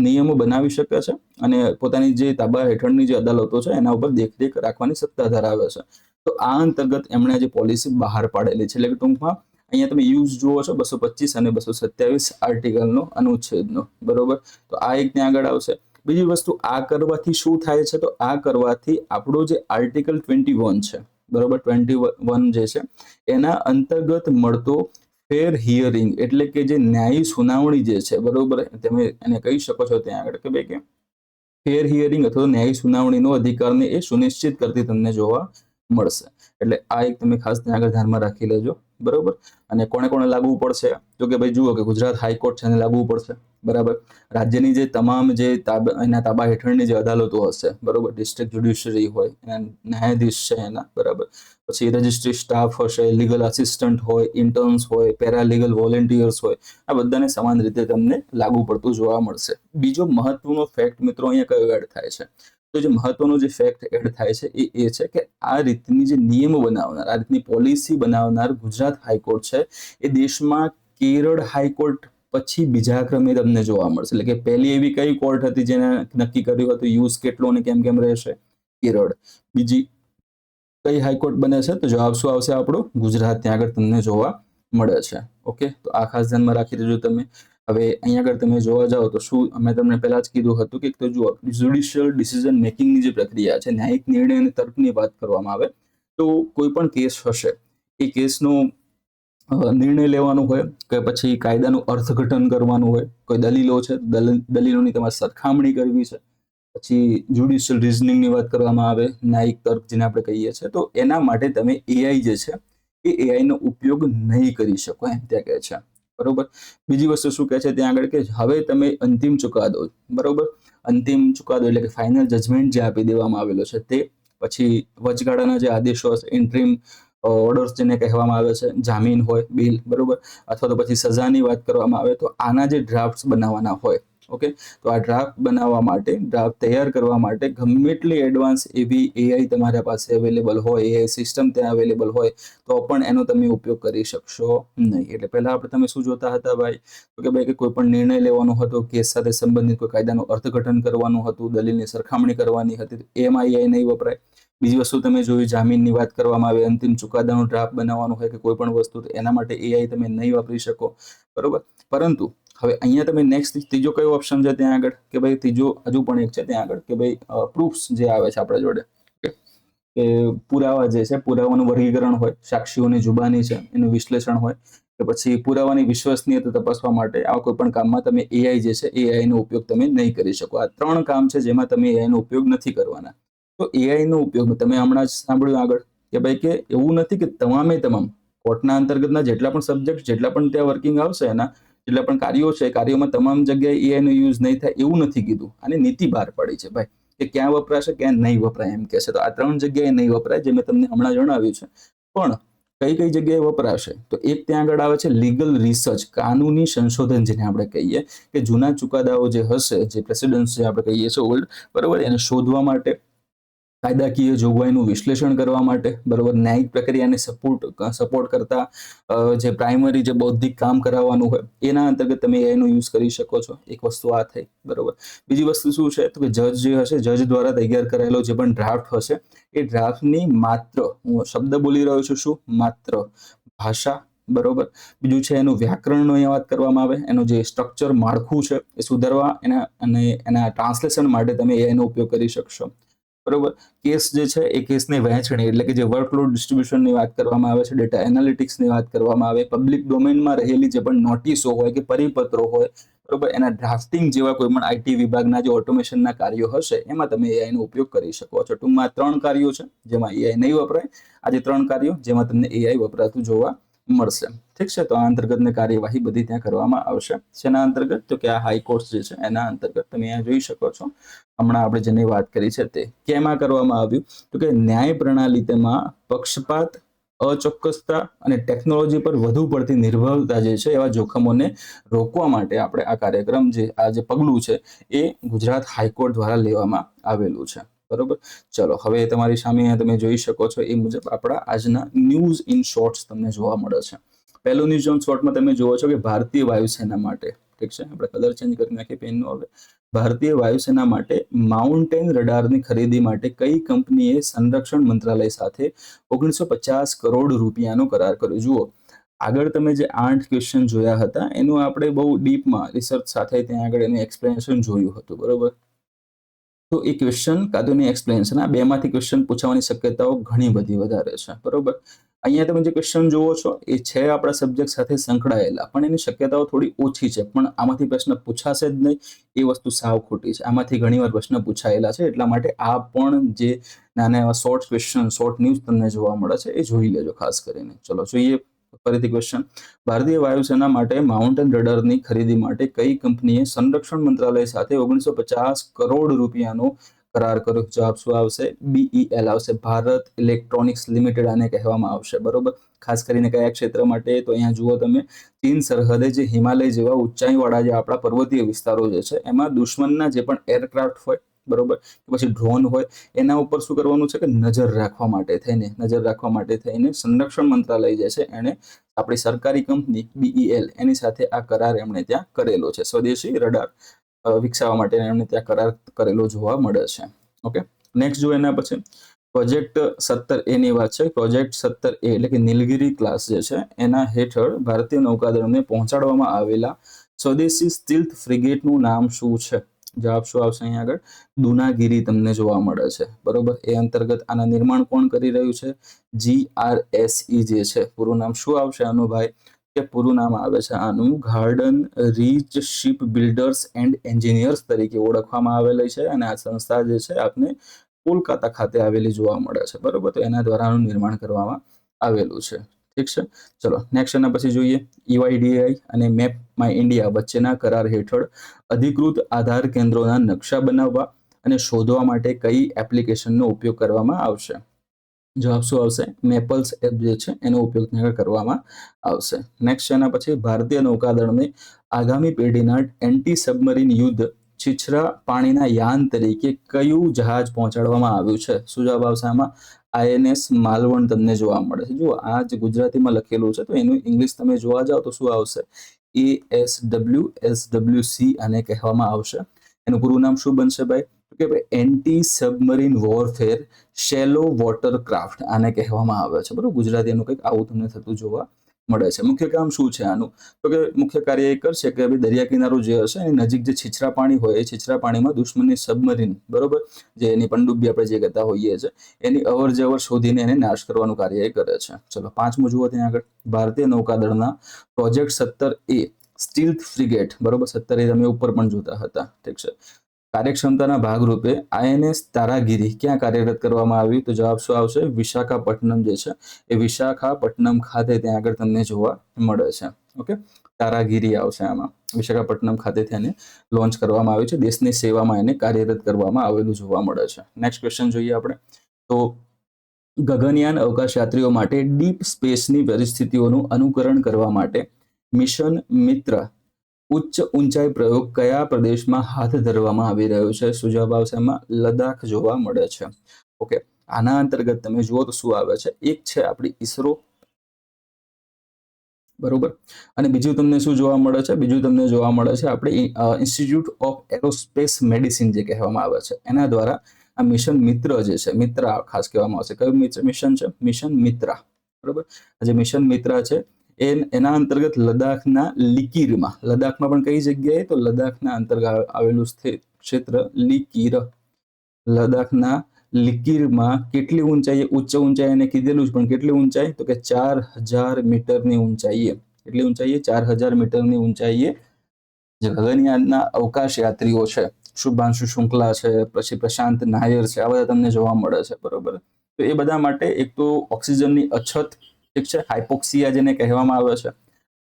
નિયમો બનાવી શકે છે અને પોતાની જે તાબા હેઠળની જે અદાલતો છે એના ઉપર દેખરેખ રાખવાની સત્તા ધરાવે છે. તો આ અંતર્ગત એમણે જે પોલિસી બહાર પાડેલી છે, એટલે કે ટૂંકમાં અહીંયા તમે યુઝ જુઓ છો 225 અને 227 આર્ટિકલનો, અનુચ્છેદનો. બરોબર, તો આ એક ત્યાં આગળ આવશે. બીજી વસ્તુ, આ કરવાથી શું થાય છે? તો આ કરવાથી આપણો જે આર્ટિકલ 21 છે, બરોબર, 21 જે છે એના અંતર્ગત મળતો ફેર હિયરિંગ એટલે કે જે ન્યાયી સુનાવણી જે છે, બરોબર, તમે એને કહી શકો છો ત્યાં આગળ કે ભાઈ કે ફેર હિયરિંગ અથવા ન્યાયી સુનાવણીનો અધિકારને એ સુનિશ્ચિત કરતી તમને જોવા મળશે. એટલે આ એક તમે ખાસ ત્યાં આગળ ધ્યાનમાં રાખી લેજો. બરોબર, અને કોને કોને લાગુ પડશે? તો કે ભાઈ જુઓ કે ગુજરાત હાઈકોર્ટ છે એને લાગુ પડશે. બરાબર, રાજ્યની જે તમામ જે એના તાબા હેઠળની જે અદાલતો હશે, બરોબર, ડિસ્ટ્રિક્ટ જ્યુડિશરી હોય, એના ન્યાયાધીશ છે એના, બરાબર, પછી રજિસ્ટ્રી સ્ટાફ હશે, લીગલ આસિસ્ટન્ટ હોય, ઇન્ટર્ન્સ હોય, પેરાલીગલ વોલેન્ટિયર્સ હોય, આ બધાને સમાન રીતે તમને લાગુ પડતું જોવા મળશે. બીજો મહત્વનો ફેક્ટ મિત્રો અહીંયા કયો એડ થાય છે? તો જે મહત્વનો જે ફેક્ટ એડ થાય છે એ છે કે આ રીતની જે નિયમો બનાવનાર, આ રીતની પોલિસી બનાવનાર ગુજરાત હાઈકોર્ટ છે એ દેશમાં કેરળ હાઈકોર્ટ પછી બીજા ક્રમે તમને જોવા મળશે. એટલે કે પહેલી એવી કઈ કોર્ટ હતી જેને નક્કી કર્યું હતું યુઝ કેટલો અને કેમ કેમ રહેશે? કેરળ. બીજી કઈ હાઈકોર્ટ બને છે? તો જવાબ શું આવશે આપણો? ગુજરાત ત્યાં આગળ તમને જોવા મળે છે. ઓકે, તો આ ખાસ ધ્યાનમાં રાખી દેજો તમે. હવે અહીંયા આગળ તમે જોવા જાઓ તો શું અમે તમને પહેલા જ કીધું હતું કે તો જુઓ, જ્યુડિશિયલ ડિસિઝન મેકિંગની જે પ્રક્રિયા છે, ન્યાયિક નિર્ણય અને તર્કની વાત કરવામાં આવે તો કોઈ પણ કેસ હશે, એ કેસનો નિર્ણય લેવાનો હોય કે પછી કાયદાનું અર્થઘટન કરવાનું હોય, કોઈ દલીલો છે, દલીલોની તમારે સરખામણી કરવી છે, પછી જ્યુડિશિયલ રિઝનિંગની વાત કરવામાં આવે, ન્યાયિક તર્ક જેને આપણે કહીએ છીએ, તો એના માટે તમે AI જે છે એ એઆઈ નો ઉપયોગ નહીં કરી શકો એમ ત્યાં કહે છે, બરોબર. બીજી વસ્તુ શું કહે છે ત્યાં આગળ કે હવે તમે અંતિમ ચુકાદો, બરોબર, અંતિમ ચુકાદો એટલે કે ફાઇનલ જજમેન્ટ જે આપી દેવામાં આવેલો છે તે, પછી વચગાળાના જે આદેશો હશે, ઇન્ટ્રીમ ઓર્ડર્સ જેને કહેવામાં આવે છે, જામીન હોય, બેલ, બરોબર, અથવા તો પછી સજાની વાત કરવામાં આવે તો આના જે ડ્રાફ્ટ્સ બનાવવાના હોય, ઓકે, તો આ ડ્રાફ્ટ બનાવવા માટે, ડ્રાફ્ટ તૈયાર કરવા માટે ગમે એટલી એડવાન્સ એવી એઆઈ તમારા પાસે અવેલેબલ હોય, એઆઈ સિસ્ટમ ત્યાં અવેલેબલ હોય તો પણ એનો તમે ઉપયોગ કરી શકશો નહીં. એટલે પહેલા આપણે તમે શું જોતા હતા ભાઈ, તો કે ભાઈ કે કોઈ પણ નિર્ણય લેવાનો હતો, કેસ સાથે સંબંધિત કોઈ કાયદાનું અર્થઘટન કરવાનું હતું, દલીલની સરખામણી કરવાની હતી, એમાં એઆઈ નહીં વપરાય. બીજી વસ્તુ તમે જોયું, જામીનની વાત કરવામાં આવે, અંતિમ ચુકાદાનું ડ્રાફ્ટ બનાવવાનું હોય કે કોઈ પણ વસ્તુ, તો એના માટે એઆઈ તમે નહીં વાપરી શકો, બરોબર. પરંતુ હવે અહીંયા તમે નેક્સ્ટ ત્રીજો કયો ઓપ્શન છે ત્યાં આગળ કે ભાઈ ત્રીજો હજુ પણ એક છે ત્યાં આગળ કે ભાઈ પ્રૂફ્સ જે આવે છે આપણા જોડે, કે પુરાવા જે છે, પુરાવાનું વર્ગીકરણ હોય, સાક્ષીઓની જુબાની છે એનું વિશ્લેષણ હોય, કે પછી પુરાવાની વિશ્વસનીયતા તપાસવા માટે આવા કોઈ પણ કામમાં તમે એઆઈ જે છે એઆઈ નો ઉપયોગ તમે નહીં કરી શકો. આ 3 કામ છે જેમાં તમે એઆઈ નો ઉપયોગ નથી કરવાના. તો એઆઈ નો ઉપયોગ તમે હમણાં જ સાંભળ્યું આગળ કે ભાઈ કે એવું નથી કે તમામે તમામ કોર્ટના અંતર્ગતના જેટલા પણ સબ્જેક્ટ, જેટલા પણ ત્યાં વર્કિંગ આવશે એના જેટલા પણ કાર્યો છે, કાર્યોમાં તમામ જગ્યાએ એઆઈ નો યુઝ નહીં થાય એવું નથી કીધું. અને નીતિ બહાર પડી છે ભાઈ કે ક્યાં વપરાશે, ક્યાં નહીં વપરાય એમ કે છે. તો આ 3 જગ્યાએ નહીં વપરાય જે મેં તમને હમણાં જણાવ્યું છે. પણ કઈ કઈ જગ્યાએ વપરાશે, તો એક ત્યાં આગળ આવે છે લીગલ રિસર્ચ, કાનૂની સંશોધન જેને આપણે કહીએ, કે જૂના ચુકાદાઓ જે હશે, જે પ્રેસિડન્સ જે આપણે કહીએ છીએ ઓલ્ડ, બરોબર, એને શોધવા માટે, કાયદાકીય જોગવાઈનું વિશ્લેષણ કરવા માટે, બરોબર, ન્યાયિક પ્રક્રિયાને સપોર્ટ કરતા જે પ્રાઇમરી જે બૌદ્ધિક કામ કરાવવાનું હોય એના અંતર્ગત તમે એઆઈનો યુઝ કરી શકો છો. એક વસ્તુ આ થઈ, બરોબર. બીજી વસ્તુ શું છે તો કે જજ જે હશે, જજ દ્વારા તૈયાર કરાયેલો જે પણ ડ્રાફ્ટ હશે એ ડ્રાફ્ટની માત્ર, હું શબ્દ બોલી રહ્યો છું, શું માત્ર ભાષા, બરોબર, બીજું છે એનું વ્યાકરણનો અહીંયા વાત કરવામાં આવે, એનું જે સ્ટ્રક્ચર માળખું છે એ સુધારવા એના અને એના ટ્રાન્સલેશન માટે તમે એઆઈનો ઉપયોગ કરી શકશો, બરોબર. કેસ જે છે એ કેસની વહેંચણી એટલે કે જે વર્કલોડ ડિસ્ટ્રીબ્યુશનની વાત કરવામાં આવે છે, ડેટા એનાલિટિક્સની વાત કરવામાં આવે, પબ્લિક ડોમેનમાં રહેલી જે પણ નોટિસો હોય કે પરિપત્રો હોય, બરોબર, એના ડ્રાફ્ટિંગ જેવા કોઈ પણ આઈટી વિભાગના જે ઓટોમેશનના કાર્યો હશે એમાં તમે એઆઈનો ઉપયોગ કરી શકો છો. ટૂંકમાં 3 કાર્યો છે જેમાં એઆઈ નહીં વપરાય. આ જે 3 કાર્યો જેમાં તમને એઆઈ વપરાતું જોવા મળશે, ઠીક છે. તો આ અંતર્ગતની કાર્યવાહી બધી ત્યાં કરવામાં આવશે. શેના અંતર્ગત, તો કે આ હાઈકોર્ટ જે છે એના અંતર્ગત તમે અહીંયા જોઈ શકો છો. હમણાં આપણે જેની વાત કરી છે તે કેમાં કરવામાં આવ્યું, તો કે ન્યાય પ્રણાલી તેમાં પક્ષપાત, અચોક્કસતા અને ટેકનોલોજી પર વધુ પડતી નિર્ભરતા જે છે એવા જોખમોને રોકવા માટે આપણે આ કાર્યક્રમ જે આ જે પગલું છે એ ગુજરાત હાઈકોર્ટ દ્વારા લેવામાં આવેલું છે, બરોબર. ચલો હવે તમારી સામે તમે જોઈ શકો છો એ મુજબ આપણા આજના ન્યૂઝ ઇન શોર્ટ્સ તમને જોવા મળે છે. પહેલું ન્યૂઝ ઇન શોર્ટમાં તમે જુઓ છો કે ભારતીય વાયુસેના માટે, ઠીક છે, આપણે કલર ચેન્જ કરી નાખીએ પેનનો. હવે ભારતીય વાયુસેના માટે માઉન્ટેન રડારની ખરીદી માટે કઈ કંપનીએ સંરક્ષણ મંત્રાલય સાથે 950 કરોડ રૂપિયાનો કરાર કર્યો? જુઓ, આગળ તમે જે 8 ક્વેશ્ચન જોયા હતા એનું આપણે બહુ ડીપમાં રિસર્ચ સાથે ત્યાં આગળ એનું એક્સપ્લેનેશન જોયું હતું, બરોબર. તો એ ક્વેશ્ચન કાં તો એની એક્સપ્લેનેશન, આ બેમાંથી ક્વેશ્ચન પૂછવાની શક્યતાઓ ઘણી બધી વધારે છે, બરોબર. અહીંયા તમે જે ક્વેશ્ચન જોવો છો એ છે આપણા સબ્જેક્ટ સાથે સંકળાયેલા, પણ એની શક્યતાઓ થોડી ઓછી છે. પણ આમાંથી પ્રશ્ન પૂછાશે જ નહીં એ વસ્તુ સાવ ખોટી છે. આમાંથી ઘણીવાર પ્રશ્ન પૂછાયેલા છે, એટલા માટે આ પણ જે નાના એવા શોર્ટ ક્વેશ્ચન, શોર્ટ ન્યૂઝ તમને જોવા મળે છે એ જોઈ લેજો ખાસ કરીને. ચલો જોઈએ ફરીથી ક્વેશ્ચન. ભારતીય વાયુસેના માટે માઉન્ટેન રડારની ખરીદી માટે કઈ કંપનીએ સંરક્ષણ મંત્રાલય સાથે 950 કરોડ રૂપિયાનો કરાર કર્યો? જવાબ શું આવશે? BEL આવશે, ભારત ઇલેક્ટ્રોનિક્સ લિમિટેડ આને કહેવામાં આવશે, બરોબર. ખાસ કરીને કયા ક્ષેત્ર માટે? તો અહીંયા જુઓ તમે, ચીન સરહદે જે હિમાલય જેવા ઊંચાઈવાળા જે આપણા પર્વતીય વિસ્તારો જે છે એમાં દુશ્મનના જે પણ એરક્રાફ્ટ હોય, બરોબર, કે પછી ડ્રોન હોય, એના ઉપર શું કરવાનું છે કે નજર રાખવા માટે થઈને સંરક્ષણ મંત્રાલય જે છે એને આપણી સરકારી કંપની BEL એની સાથે આ કરાર એમણે ત્યાં કરેલો છે. સ્વદેશી રડાર વિકસાવવા માટે એમણે ત્યાં કરાર કરેલો જોવા મળે છે, ઓકે. નેક્સ્ટ જો એના પછી પ્રોજેક્ટ 17A ની વાત છે. પ્રોજેક્ટ 17A એટલે કે નીલગિરી ક્લાસ જે છે એના હેઠળ ભારતીય નૌકાદળને પહોંચાડવામાં આવેલા સ્વદેશી સ્ટીલ્થ ફ્રિગેટનું નામ શું છે? જવાબ શું આવશે અહીંયા આગળ? દુનાગીરી તમને જોવા મળે છે, બરોબર. એ અંતર્ગત આના નિર્માણ કોણ કરી રહ્યું છે? GRSE જે છે, પૂરું નામ શું આવશે આનું ભાઈ? કે પૂરું નામ આવે છે આનું Garden Reach Shipbuilders and Engineers તરીકે ઓળખવામાં આવેલી છે. અને આ સંસ્થા જે છે આપને કોલકાતા ખાતે આવેલી જોવા મળે છે, બરોબર. તો એના દ્વારા આનું નિર્માણ કરવામાં આવેલું છે, ઠીક છે. ચલો નેક્સ્ટ એના પછી જોઈએ EYDI અને મેપ માય ઇન્ડિયા વચ્ચેના કરાર હેઠળ અધિકૃત આધાર કેન્દ્રોના નકશા બનાવવા અને શોધવા માટે કઈ એપ્લિકેશનનો ઉપયોગ કરવામાં આવશે? જવાબ શું આવશે? મેપલ્સ એપ જે છે એનો ઉપયોગ કરવામાં આવશે. નેક્સ્ટ એના પછી ભારતીય નૌકાદળને આગામી પેઢીના એન્ટી સબમરીન યુદ્ધ છીછરા પાણીના યાન તરીકે કયું જહાજ પહોંચાડવામાં આવ્યું છે? શું જવાબ આવશે આમાં? INS માલવણ તમને જોવા મળે છે. જુઓ આ જે ગુજરાતીમાં લખેલું છે તો એનું ઇંગ્લિશ તમે જોવા જાઓ તો શું આવશે? ASWSWC આને કહેવામાં આવશે. એનું પૂરું નામ શું બનશે ભાઈ? કે ભાઈ એન્ટી સબમરીન વોરફેર શેલો વોટર ક્રાફ્ટ આને કહેવામાં આવે છે. બરોબર, ગુજરાતી એનું કંઈક આવું તમને થતું જોવા મળે છે. મુખ્ય કામ શું છે આનું? તો કે મુખ્ય કાર્ય એ કરશે કે ભાઈ દરિયા કિનારો જે હશે એની નજીક જે છીછરા પાણી હોય એ છીછરા પાણીમાં દુશ્મનની સબમરીન, બરોબર, જે એની પનડુબ્બી આપણે જે કહેતા હોઈએ છીએ, એની અવર જવર શોધીને એને નાશ કરવાનું કાર્ય એ કરે છે. ચલો પાંચમું જુઓ ત્યાં આગળ ભારતીય નૌકાદળના પ્રોજેક્ટ 17A સ્ટીલ્થ ફ્રિગેટ, બરોબર, 17A તમે ઉપર પણ જોતા હતા, ઠીક છે, કાર્યક્ષમતાના ભાગરૂપે INS તારાગીરી ક્યાં કાર્યરત કરવામાં આવી? તો જવાબ શું આવશે? વિશાખાપટ્ટનમ જે છે એ વિશાખાપટ્ટનમ ખાતે ત્યાં આગળ તમને જોવા મળે છે. ઓકે, તારાગીરી આવશે આમાં. વિશાખાપટ્ટનમ ખાતેથી એને લોન્ચ કરવામાં આવ્યું છે. દેશની સેવામાં એને કાર્યરત કરવામાં આવેલું જોવા મળે છે. નેક્સ્ટ ક્વેશ્ચન જોઈએ આપણે તો ગગનયાન અવકાશયાત્રીઓ માટે ડીપ સ્પેસની પરિસ્થિતિઓનું અનુકરણ કરવા માટે મિશન મિત્ર ઉચ્ચ ઊંચાઈ પ્રયોગ કયા પ્રદેશમાં હાથ ધરવામાં આવી રહ્યો છે? શું જવાબ આવશે એમાં? લદ્દાખ જોવા મળે છે. ઓકે, આના અંતર્ગત તમે જુઓ તો શું આવે છે? એક છે આપણી ISRO, બરોબર, અને બીજું તમને શું જોવા મળે છે? બીજું તમને જોવા મળે છે આપણે ઇન્સ્ટિટ્યૂટ ઓફ એરોસ્પેસ મેડિસિન જે કહેવામાં આવે છે એના દ્વારા આ મિશન મિત્ર જે છે, મિત્ર ખાસ કહેવામાં આવશે. કયું મિશન છે? મિશન મિત્ર, બરોબર. જે મિશન મિત્ર છે એના અંતર્ગત લદ્દાખના લીકીરમાં, લદ્દાખમાં પણ કઈ જગ્યાએ? તો લદ્દાખના અંતર્ગત આવેલું ક્ષેત્ર લીકીર, લદ્દાખના લીકીરમાં કેટલી ઊંચાઈએ? ઉચ્ચ ઊંચાઈ એને કીધેલું જ, પણ કેટલી ઊંચાઈ? તો કે 4000 મીટરની ઊંચાઈએ. કેટલી ઊંચાઈએ? 4000 મીટરની ઊંચાઈએ જે ગગનયાનના અવકાશ યાત્રીઓ છે, શુભાંશુ શુક્લા છે, પછી પ્રશાંત નાયર છે, આ બધા તમને જોવા મળે છે, બરોબર. તો એ બધા માટે એક તો ઓક્સિજનની અછત, ઠીક છે, હાઇપોક્સિયા જેને કહેવામાં આવે છે,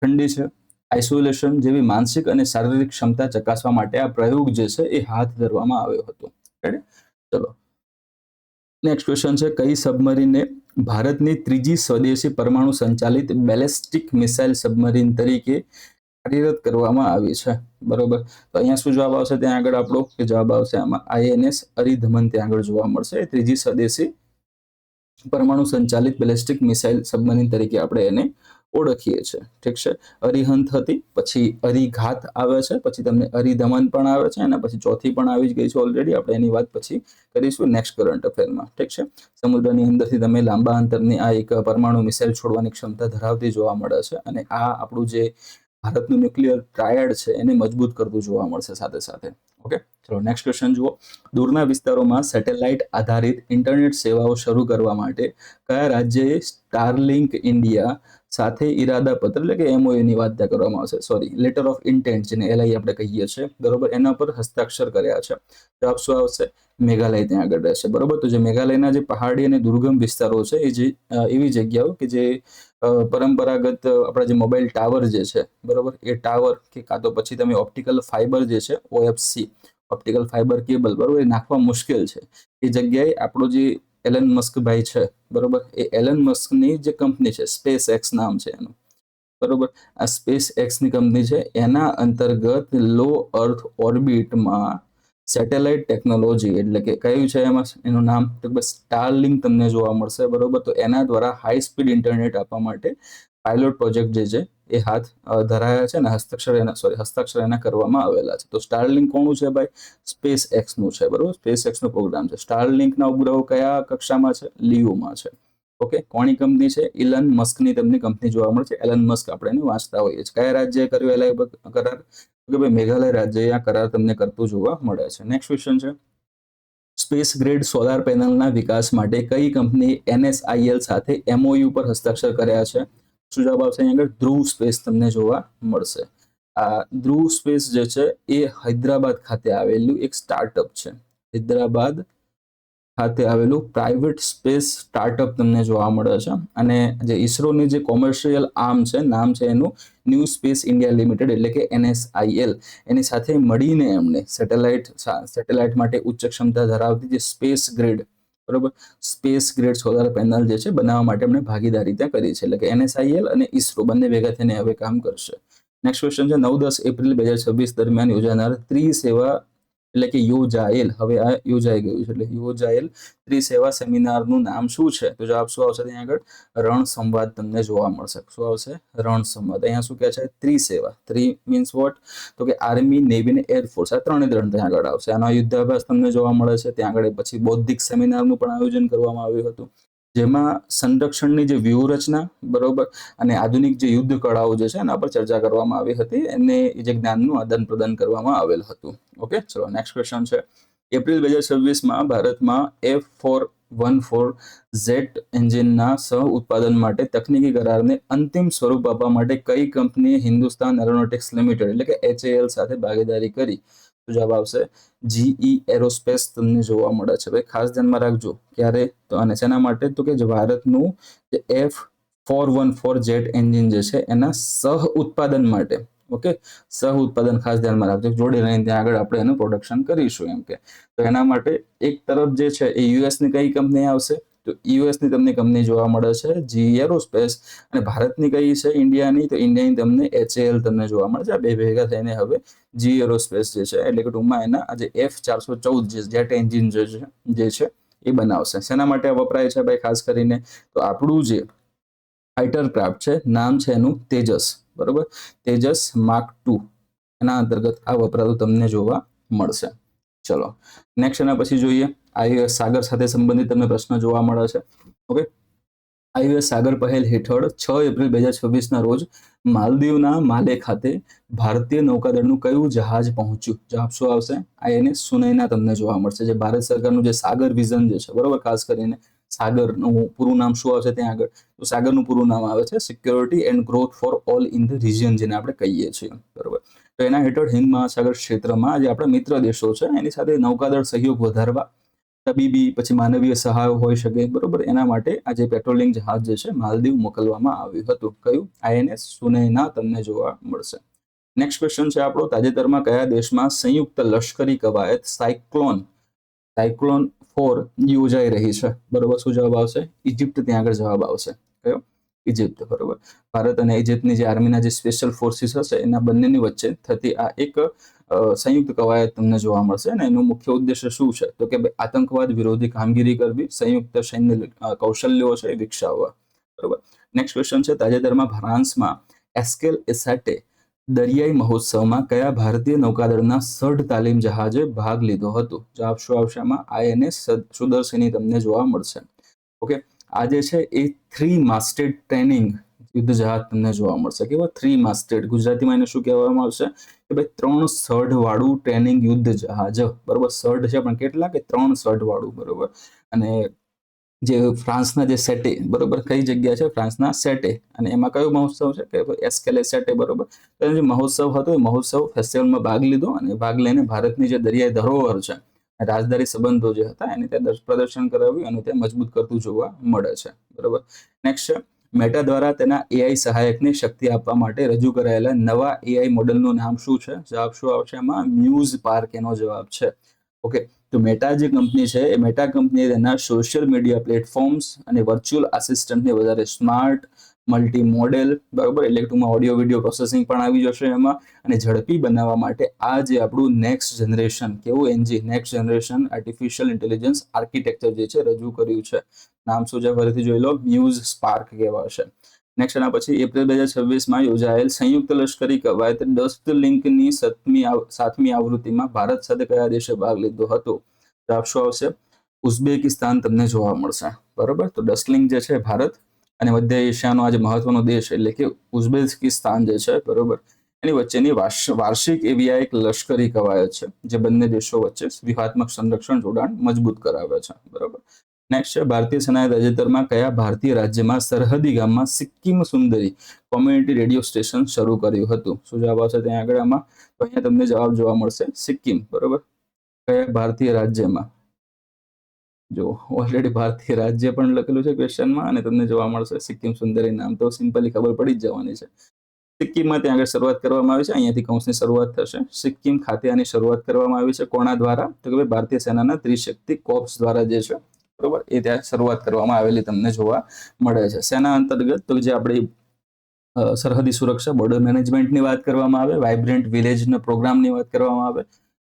ઠંડી છે, આઇસોલેશન જેવી માનસિક અને શારીરિક ક્ષમતા ચકાસવા માટે આ પ્રયોગ જે છે એ હાથ ધરવામાં આવ્યો હતો. ચલો નેક્સ્ટ ક્વેશ્ચન છે કઈ સબમરીનને ભારતની ત્રીજી સ્વદેશી પરમાણુ સંચાલિત બેલેસ્ટિક મિસાઇલ સબમરીન તરીકે કાર્યરત કરવામાં આવી છે? બરોબર, તો અહીંયા શું જવાબ આવશે ત્યાં આગળ આપણો? કે જવાબ આવશે આમાં INS અરિધમન ત્યાં આગળ જોવા મળશે. ત્રીજી સ્વદેશી પરમાણુ સંચાલિત બેલેસ્ટિક મિસાઇલ સબમરીન તરીકે આપણે એને ઓળખીએ છીએ, ઠીક છે. અરિહંત હતી, પછી અરિઘાત આવે છે, પછી તમને અરિધમન પણ આવે છે, અને પછી ચોથી પણ આવી જ ગઈ છે ઓલરેડી. આપણે એની વાત પછી કરીશું નેક્સ્ટ કરંટ અફેરમાં, ઠીક છે. સમુદ્રની અંદરથી તમે લાંબા અંતરની આ એક પરમાણુ મિસાઇલ છોડવાની ક્ષમતા ધરાવતી જોવા મળે છે, અને આ આપણું જે ભારતનું ન્યુક્લિયર ટ્રાયડ છે એને મજબૂત કરતું જોવા મળશે સાથે સાથે. ઓકે, ચલો નેક્સ્ટ ક્વેશ્ચન જુઓ. દૂરના વિસ્તારોમાં સેટેલાઇટ આધારિત ઇન્ટરનેટ સેવાઓ શરૂ કરવા માટે કયા રાજ્યએ સ્ટારલિંક ઇન્ડિયા સાથે ઈરાદાપત્ર એટલે કે MOU ની વાત ત્યાં કરવામાં આવશે, સોરી, લેટર ઓફ ઇન્ટેન્ટ જેને LI આપણે કહીએ છીએ, બરોબર, એના પર હસ્તાક્ષર કર્યા છે? જવાબ શું આવશે? મેઘાલય ત્યાં આગળ રહેશે, બરોબર. તો જે મેઘાલયના જે પહાડી અને દુર્ગમ વિસ્તારો છે એ જે એવી જગ્યાઓ કે જે પરંપરાગત આપણા જે મોબાઈલ ટાવર જે છે, બરોબર, એ ટાવર કે કાં તો પછી તમે ઓપ્ટિકલ ફાઇબર જે છે OFC ઓપ્ટિકલ ફાઇબર કેબલ, બરોબર, એ નાખવા મુશ્કેલ છે. એ જગ્યાએ આપણો જે એલન મસ્ક ભાઈ છે, બરોબર, એ એલન મસ્કની જે કંપની છે સ્પેસ એક્સ નામ છે એનું, બરોબર, આ સ્પેસ એક્સની કંપની છે, એના અંતર્ગત લો અર્થ ઓર્બિટમાં સેટેલાઇટ ટેકનોલોજી એટલે કે કયું છે એમાં એનું નામ? તો બસ સ્ટારલિંક તમને જોવા મળશે, બરોબર. તો એના દ્વારા હાઈ સ્પીડ ઇન્ટરનેટ આપવા માટે પાયલોટ પ્રોજેક્ટ જે છે એ હાથ ધરાયા છે, અને હસ્તાક્ષર એના કરવામાં આવેલા છે. તો સ્ટારલિંક કોનું છે ભાઈ? સ્પેસ એક્સનું છે, બરોબર, સ્પેસ એક્સનો પ્રોગ્રામ છે. સ્ટારલિંકના ઉપગ્રહો કયા કક્ષામાં છે? લીઓમાં છે. ઓકે, કોની કંપની છે? ઇલન મસ્કની તમને કંપની જોવા મળે છે. એલન મસ્ક આપણે એને વાંચતા હોઈએ છીએ. કયા રાજ્યએ કર્યો LI કરાર? કે ભાઈ મેઘાલય રાજ્યએ આ કરાર તમને કરતું જોવા મળે છે. નેક્સ્ટ ક્વેશ્ચન છે સ્પેસ ગ્રેડ સોલાર પેનલના વિકાસ માટે કઈ કંપની NSIL સાથે MOU પર હસ્તાક્ષર કર્યા છે? શું જવાબ આવશે અહીં આગળ? ધ્રુવ સ્પેસ તમને જોવા મળશે. આ ધ્રુવ સ્પેસ જે છે એ હૈદરાબાદ ખાતે આવેલું એક સ્ટાર્ટઅપ છે. હૈદરાબાદ ખાતે આવેલું પ્રાઇવેટ સ્પેસ સ્ટાર્ટઅપ તમને જોવા મળે છે અને જે ઇસરોની જે કોમર્શિયલ આર્મ છે, નામ છે એનું ન્યૂ સ્પેસ ઇન્ડિયા લિમિટેડ એટલે કે NSIL, એની સાથે મળીને એમણે સેટેલાઇટ માટે ઉચ્ચ ક્ષમતા ધરાવતી જે સ્પેસ ગ્રીડ, બરોબર, સ્પેસ ગ્રીડ સોલાર પેનલ જે છે બનાવવા માટે એમણે ભાગીદારી ત્યાં કરી છે. એટલે કે NSIL અને ઇસરો બંને ભેગા થઈને હવે કામ કરશે. નેક્સ્ટ ક્વેશ્ચન છે 9-10 એપ્રિલ 2026 દરમિયાન યોજાનાર ત્રિસેવા એટલે કે યોજાયેલ, હવે આ યોજાઈ ગયું છે એટલે યોજાયેલ ત્રિસેવા સેમિનારનું નામ શું છે? તો જવાબ શું આવશે ત્યાં આગળ? રણ સંવાદ તમને જોવા મળશે. શું આવશે? રણ સંવાદ. અહીંયા શું કહે છે? ત્રિસેવા. ત્રી મીન્સ વોટ? તો કે આર્મી, નેવી ને એરફોર્સ, આ ત્રણે ત્યાં આગળ આવશે. આનો યુદ્ધાભ્યાસ તમને જોવા મળે છે. ત્યાં આગળ પછી બૌદ્ધિક સેમિનારનું પણ આયોજન કરવામાં આવ્યું હતું, જેમાં સંરક્ષણની જે વ્યૂહરચના, બરોબર, અને આધુનિક જે યુદ્ધ કળાઓ જે છે એના પર ચર્ચા કરવામાં આવી હતી અને જે જ્ઞાનનું આદાન પ્રદાન કરવામાં આવેલ હતું. ઓકે, ચલો નેક્સ્ટ ક્વેશ્ચન છે એપ્રિલ 2026માં ભારતમાં F414Z એન્જિનના સહ ઉત્પાદન માટે તકનીકી કરારને અંતિમ સ્વરૂપ આપવા માટે કઈ કંપનીએ હિન્દુસ્તાન એરોનોટિક્સ લિમિટેડ એટલે કે HAL સાથે ભાગીદારી કરી? તો જવાબ આવશે GE એરોસ્પેસ તમને જોવા મળે છે. ભાઈ ખાસ ધ્યાનમાં રાખજો ક્યારે તો, અને શેના માટે? તો કે ભારતનું જે F414Z એન્જિન જે છે એના સહ ઉત્પાદન માટે. ઓકે, સહ ઉત્પાદન ખાસ ધ્યાનમાં રાખજો, જોડે લઈને ત્યાં આગળ આપણે એનું પ્રોડક્શન કરીશું એમ કે. તો એના માટે એક તરફ જે છે એ US ની કઈ કંપની આવશે? તો US ની તમને કંપની જોવા મળે છે GE એરોસ્પેસ, અને ભારતની કઈ છે? ઇન્ડિયાની. તો ઇન્ડિયાની તમને HAL તમને જોવા મળે છે. આ બે ભેગા થઈને હવે GE એરોસ્પેસ જે છે એટલે કે ટૂંકમાં એના આજે F414 જેટ એન્જિન જે છે એ બનાવશે. શેના માટે વપરાય છે ભાઈ? ખાસ કરીને તો આપણું જે ફાઇટર ક્રાફ્ટ છે, નામ છે એનું તેજસ, બરોબર, તેજસ માર્ક 2, એના અંતર્ગત આ વપરાતું તમને જોવા મળશે. ચલો નેક્સ્ટ એના પછી જોઈએ IOS સાગર સાથે સંબંધિત તમને પ્રશ્ન જોવા મળે છે. ઓકે, IOS સાગર પહેલ હેઠળ 6 એપ્રિલ 2026ના રોજ માલદીવના માલે ખાતે ભારતીય નૌકાદળનું કયું જહાજ પહોંચ્યું? જવાબ શું આવશે? INS સુનયના તમને જોવા મળશે. જે ભારત સરકારનું જે સાગર વિઝન જે છે, બરોબર, ખાસ કરીને સાગરનું પૂરું નામ શું આવશે ત્યાં આગળ? તો સાગરનું પૂરું નામ આવે છે security and growth for all in the region, જેને આપણે કહીએ છીએ, બરોબર. તો એના હેઠળ હિન્દ મહાસાગર ક્ષેત્રમાં જે આપણા મિત્ર દેશો છે એની સાથે નૌકાદળ સહયોગ વધારવા, તબીબી પછી માનવીય સહાય હોઈ શકે, બરોબર, એના માટે આ જે પેટ્રોલિંગ જહાજ જે છે માલદીવ મોકલવામાં આવ્યું હતું. કયું? INS સુનયના તમને જોવા મળશે. નેક્સ્ટ ક્વેશ્ચન છે આપણો તાજેતરમાં કયા દેશમાં સંયુક્ત લશ્કરી કવાયત સાયક્લોન 4 યોજાઈ રહી છે? બરોબર, શું જવાબ આવશે? ઇજિપ્ત ત્યાં આગળ જવાબ આવશે. કયો? ઇજિપ્ત, બરોબર. ભારત અને ઇજિપ્તની જે આર્મીના જે સ્પેશિયલ ફોર્સિસ હશે એના બંનેની વચ્ચે થતી આ એક સંયુક્ત કવાયત તમને જોવા મળશે. અને એનું મુખ્ય ઉદ્દેશ્ય શું છે? તો કે આતંકવાદ વિરોધી કામગીરી કરવી, સંયુક્ત સૈન્ય કૌશલ્યો છે એ વિકસાવવા, બરોબર. નેક્સ્ટ ક્વેશ્ચન છે તાજેતરમાં ફ્રાન્સમાં એસ્કેલ એસાટે દરિયાઈ મહોત્સવમાં કયા ભારતીય નૌકાદળના 60 તાલીમ જહાજે ભાગ લીધો હતો? જવાબ શું આવશે આમાં? INS સુદર્શની તમને જોવા મળશે. ઓકે, આ જે છે એ 3 માસ્ટેડ ટ્રેનિંગ યુદ્ધ જહાજ તમને જોવા મળશે. કેવા? 3 માસ્ટેડ. ગુજરાતીમાં એને શું કહેવામાં આવશે? કે ભાઈ 3 સઢ વાળું ટ્રેનિંગ યુદ્ધ જહાજ, બરોબર. સઢ છે પણ કેટલા? કે 3 સઢ વાળું, બરોબર. અને જે ફ્રાન્સના જે સેટે, બરોબર, કઈ જગ્યા છે? ફ્રાન્સના સેટે. અને એમાં કયો મહોત્સવ છે? કે એસ્કેલે સેટે, બરોબર. તો જે મહોત્સવ હતો એ મહોત્સવ ફેસ્ટિવલમાં ભાગ લીધો અને ભાગ લઈને ભારતની જે દરિયાઈ ધરોહર છે, રાજદારી સંબંધો જે હતા એને ત્યાં પ્રદર્શન કરાવ્યું અને ત્યાં મજબૂત કરતું જોવા મળે છે, બરોબર. નેક્સ્ટ છે મેટા દ્વારા તેના AI સહાયકને શક્તિ આપવા માટે રજૂ કરાયેલા નવા AI મોડેલનું નામ શું છે? જવાબ શું આવશે એમાં? મ્યુઝ પાર્ક એનો જવાબ છે. ઓકે, તો મેટા જે કંપની છે એ મેટા કંપનીએ તેના સોશિયલ મીડિયા પ્લેટફોર્મ્સ અને વર્ચ્યુઅલ આસિસ્ટન્ટને વધારે સ્માર્ટ, મલ્ટી મોડેલ, બરોબર, એટલે ટૂંકમાં ઓડિયો વિડીયો પ્રોસેસિંગ પણ આવી જશે એમાં, અને ઝડપી બનાવવા માટે આ જે આપણું નેક્સ્ટ જનરેશન, કેવું NG, next generation artificial intelligence architecture જે છે રજૂ કર્યું છે. નામ શું છે? ફરીથી જોઈ લો, મ્યુઝ સ્પાર્ક કહેવાશે. નેક્સ્ટ એના પછી એપ્રિલ 2026માં યોજાયેલ સંયુક્ત લશ્કરી કવાયત ડસ્ટ લિંકની 7મી આવૃત્તિમાં ભારત સાથે કયા દેશે ભાગ લીધો હતો? જવાબ શું આવશે? ઉઝબેકિસ્તાન તમને જોવા મળશે, બરોબર. તો ડસ્ટલિંક જે છે ભારત અને મધ્ય એશિયાનો આજે મહત્વનો દેશ એટલે કે ઉઝબેકિસ્તાન જે છે, બરોબર, એની વચ્ચેની વાર્ષિક એવી આ એક લશ્કરી કવાયત છે જે બંને દેશો વચ્ચે વ્યૂહાત્મક સંરક્ષણ જોડાણ મજબૂત કરાવે છે, બરોબર. નેક્સ્ટ છે ભારતીય સેનાએ તાજેતરમાં કયા ભારતીય રાજ્યમાં સરહદી ગામમાં સિક્કિમ સુંદરી કોમ્યુનિટી રેડિયો સ્ટેશન શરૂ કર્યું હતું? શું જવાબ આવશે ત્યાં આગળ આમાં? તો અહીંયા તમને જવાબ જોવા મળશે સિક્કિમ, બરોબર. કયા ભારતીય રાજ્યમાં જો ઓલરેડી ભારતીય રાજ્ય પણ લખેલું છે ક્વેશ્ચનમાં અને તમને જોવા મળશે સિક્કિમ સુંદરી નામ તો સિમ્પલી ખબર પડી જ જવાની છે. સિક્કિમમાં ત્યાં આગળ શરૂઆત કરવામાં આવી છે, અહીંયાથી કૌંસની શરૂઆત થશે. સિક્કિમ ખાતે આની શરૂઆત કરવામાં આવી છે કોના દ્વારા? તો કે ભારતીય સેનાના ત્રિશક્તિ કોર્પ્સ દ્વારા જે છે બરોબર એ ત્યાં શરૂઆત કરવામાં આવેલી તમને જોવા મળે છે. સેના અંતર્ગત તો જે આપણી સરહદી સુરક્ષા બોર્ડર મેનેજમેન્ટની વાત કરવામાં આવે, વાઇબ્રન્ટ વિલેજના પ્રોગ્રામની વાત કરવામાં આવે